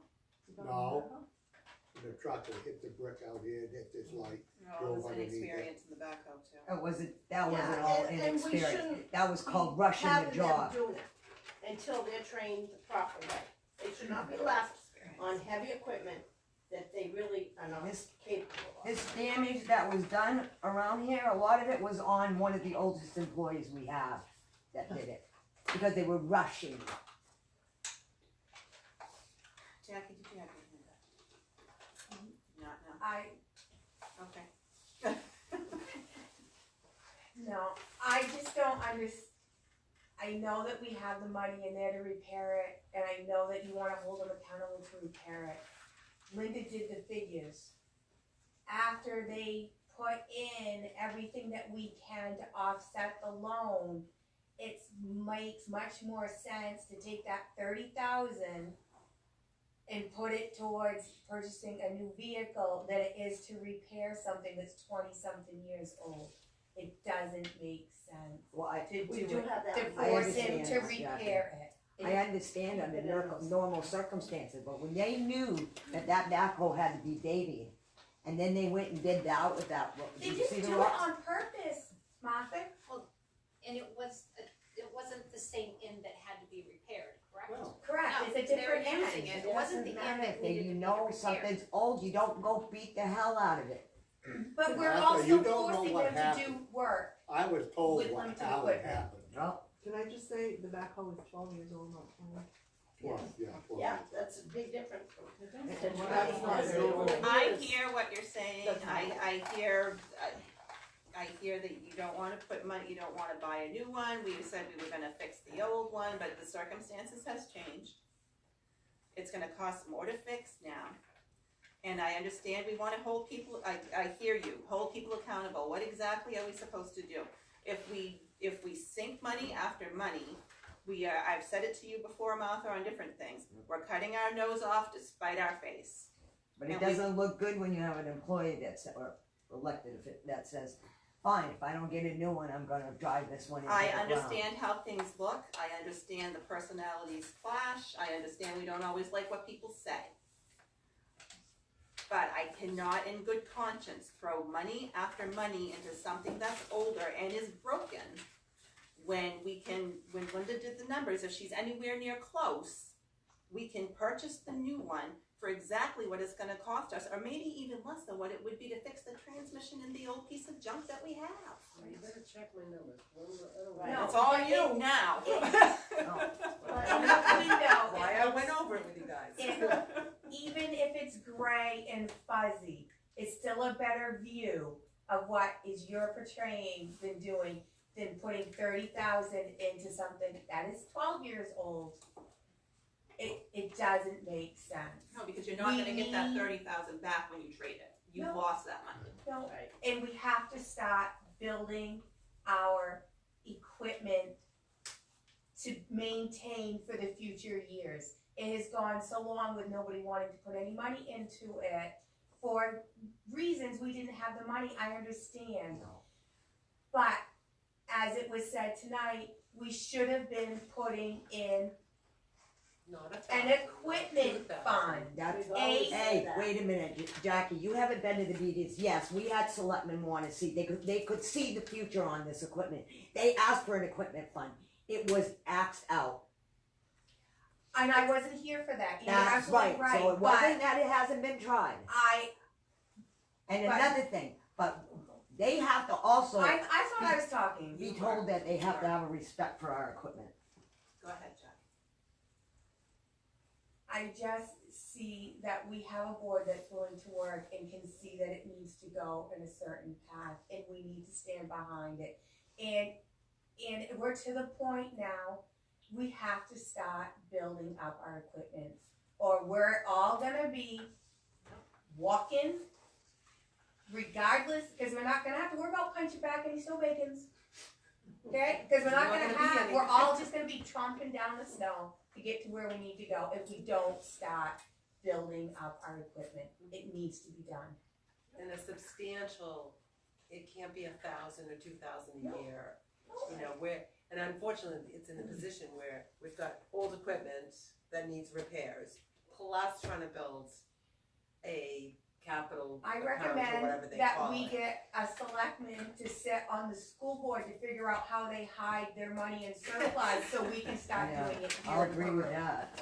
You talking No. backhoe? The truck will hit the brick out here and hit this light. No, it was inexperience in the backhoe too. That wasn't all and we inexperience. shouldn't That was called rushing the Having them job. doing it until they're trained the proper way. They should not be left on heavy equipment that they really are not capable of. This damage that was done around here, a lot of it was on one of the oldest employees we have that did it, because they were rushing. Jackie, did you have anything to add? Not now. Okay. No, I just don't I know that we have the money in there to repair it, and I know that you wanna hold them accountable to repair it. Linda did the figures. After they put in everything that we can to offset the loan, it makes much more sense to take that 30,000 and put it towards purchasing a new vehicle than it is to repair something that's 20-something years old. It doesn't make sense Well, to We do do it, have that. to I force him understand to this, yeah. repair it. I understand under normal circumstances, but when they knew that backhoe had to be dated, and then they went and did that with that, They did you see didn't the do it rocks? on purpose, Martha. And it wasn't the same end that had to be repaired, correct? Correct, No, it's a different they were using end. it. It wasn't the end that If needed to you be know repaired. something's old, you don't go beat the hell out of it. But we're Martha, also you don't know forcing what them to do happened. work. I was told With what, limited how it equipment. happened. Well, Can I just say, the backhoe is 12 years old, not 20? Well, yeah, well, Yeah, that's a big difference. That's not That's very not old. very old. I hear what you're saying, I hear, I I hear that you don't wanna put money, you don't wanna buy a new one, we said we were gonna fix the old one, but the circumstances has changed. It's gonna cost more to fix now. And I understand we wanna hold people, I hear you, hold people accountable, what exactly are we supposed to do? If we sink money after money, I've said it to you before, Martha, on different things, we're cutting our nose off to spite our face. But it doesn't look good when you have an employee that's, or elected, that says, fine, if I don't get a new one, I'm gonna drive this one into the I ground. understand how things look, I understand the personalities clash, I understand we don't always like what people say. But I cannot in good conscience throw money after money into something that's older and is broken when Linda did the numbers, if she's anywhere near close, we can purchase the new one for exactly what it's gonna cost us, or maybe even less than what it would be to fix the transmission in the old piece of junk that we have. You better check my numbers. No, It's all but you now. But in the window, Why I went over it with you guys. even if it's gray and fuzzy, it's still a better view of what is you're portraying than putting 30,000 into something that is 12 years old. It doesn't make sense. No, because you're not gonna get that 30,000 back when you trade it. You've No. lost that money. No, and we have to start building our equipment to maintain for the future years. It has gone so long with nobody wanting to put any money into it for reasons we didn't have the money, I understand. But as it was said tonight, we should have been putting in an equipment fund. That's, hey, wait a minute, Jackie, you haven't been to the meetings. Yes, we had selectmen want to see, they could see the future on this equipment. They asked for an equipment fund. It was axed out. And I wasn't here for that. You're That's absolutely right, so it but wasn't that it hasn't been tried. And but- another thing, but they have to also I thought I was talking. be told that they have to have a respect for our equipment. Go ahead, Jack. I just see that we have a board that's willing to work and can see that it needs to go in a certain path and we need to stand behind it. And we're to the point now, we have to start building up our equipment or we're all gonna be walking regardless, because we're not gonna have to worry about punching back any snow bacons. Okay, because we're not gonna we're all just gonna be tromping down the snow to get to where we need to go if we don't start building up our equipment. It needs to be done. And a substantial, it can't be 1,000 or 2,000 a year. You know, and unfortunately, it's in a position where we've got old equipment that needs repairs, plus trying to build a capital I account or recommend whatever they that call we it. get a selectman to sit on the school board to figure out how they hide their money in surplus so we can start Yeah, doing it here I'll in agree Peru. with that.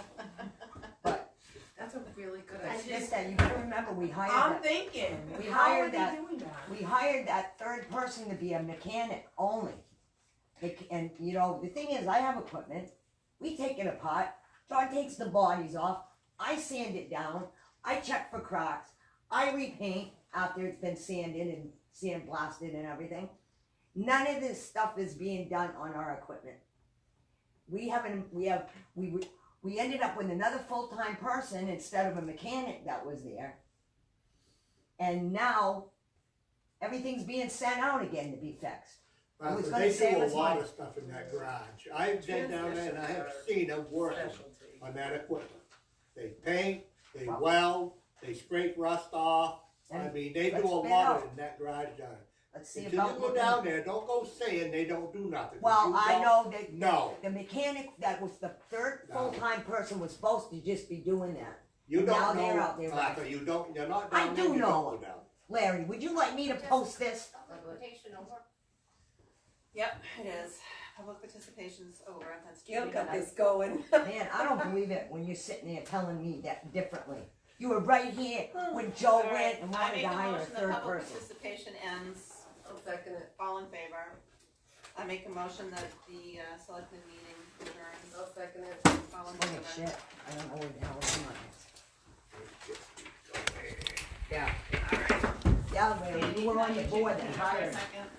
But That's a really good it's idea. just that you gotta remember, we hired I'm that, thinking, we how are hired they that- doing that? we hired that third person to be a mechanic only. And you know, the thing is, I have equipment, we take it apart, John takes the bodies off, I sand it down, I check for cracks, I repaint after it's been sanded and sandblasted and everything. None of this stuff is being done on our equipment. We ended up with another full-time person instead of a mechanic that was there. And now, everything's being sent out again to be fixed. It was gonna They save do a us lot money. of stuff in that garage. I've been down there and I have seen them working Specialty. on that equipment. They paint, they Well- weld, they scrape rust off. I And mean, they do let's a spin lot out. of it in that garage down there. Let's see Until about you go looking- down there, don't go saying they don't do nothing. 'cause Well, you I don't know that know. the mechanic that was the third No. full-time person was supposed to just be doing that. You Now don't they're know, out there, Martha, right? you're not I down do there, you know. don't go down. Larry, would you like me to post this? Quotation over. Yep, it is. Public participation's over, that's Gail true. got this going. Man, I don't believe it when you're sitting there telling me that differently. You were right here when Joe All right, went and I wanted make to a hire a motion that third public person. participation ends. I'll second it. All in favor? I make a motion that the selectmen meeting adjourns. I'll second it. All in Holy favor? shit, I don't know where the hell it's going. Yeah. All right. Yeah, Larry, you were on the board that Can you hired. for a second?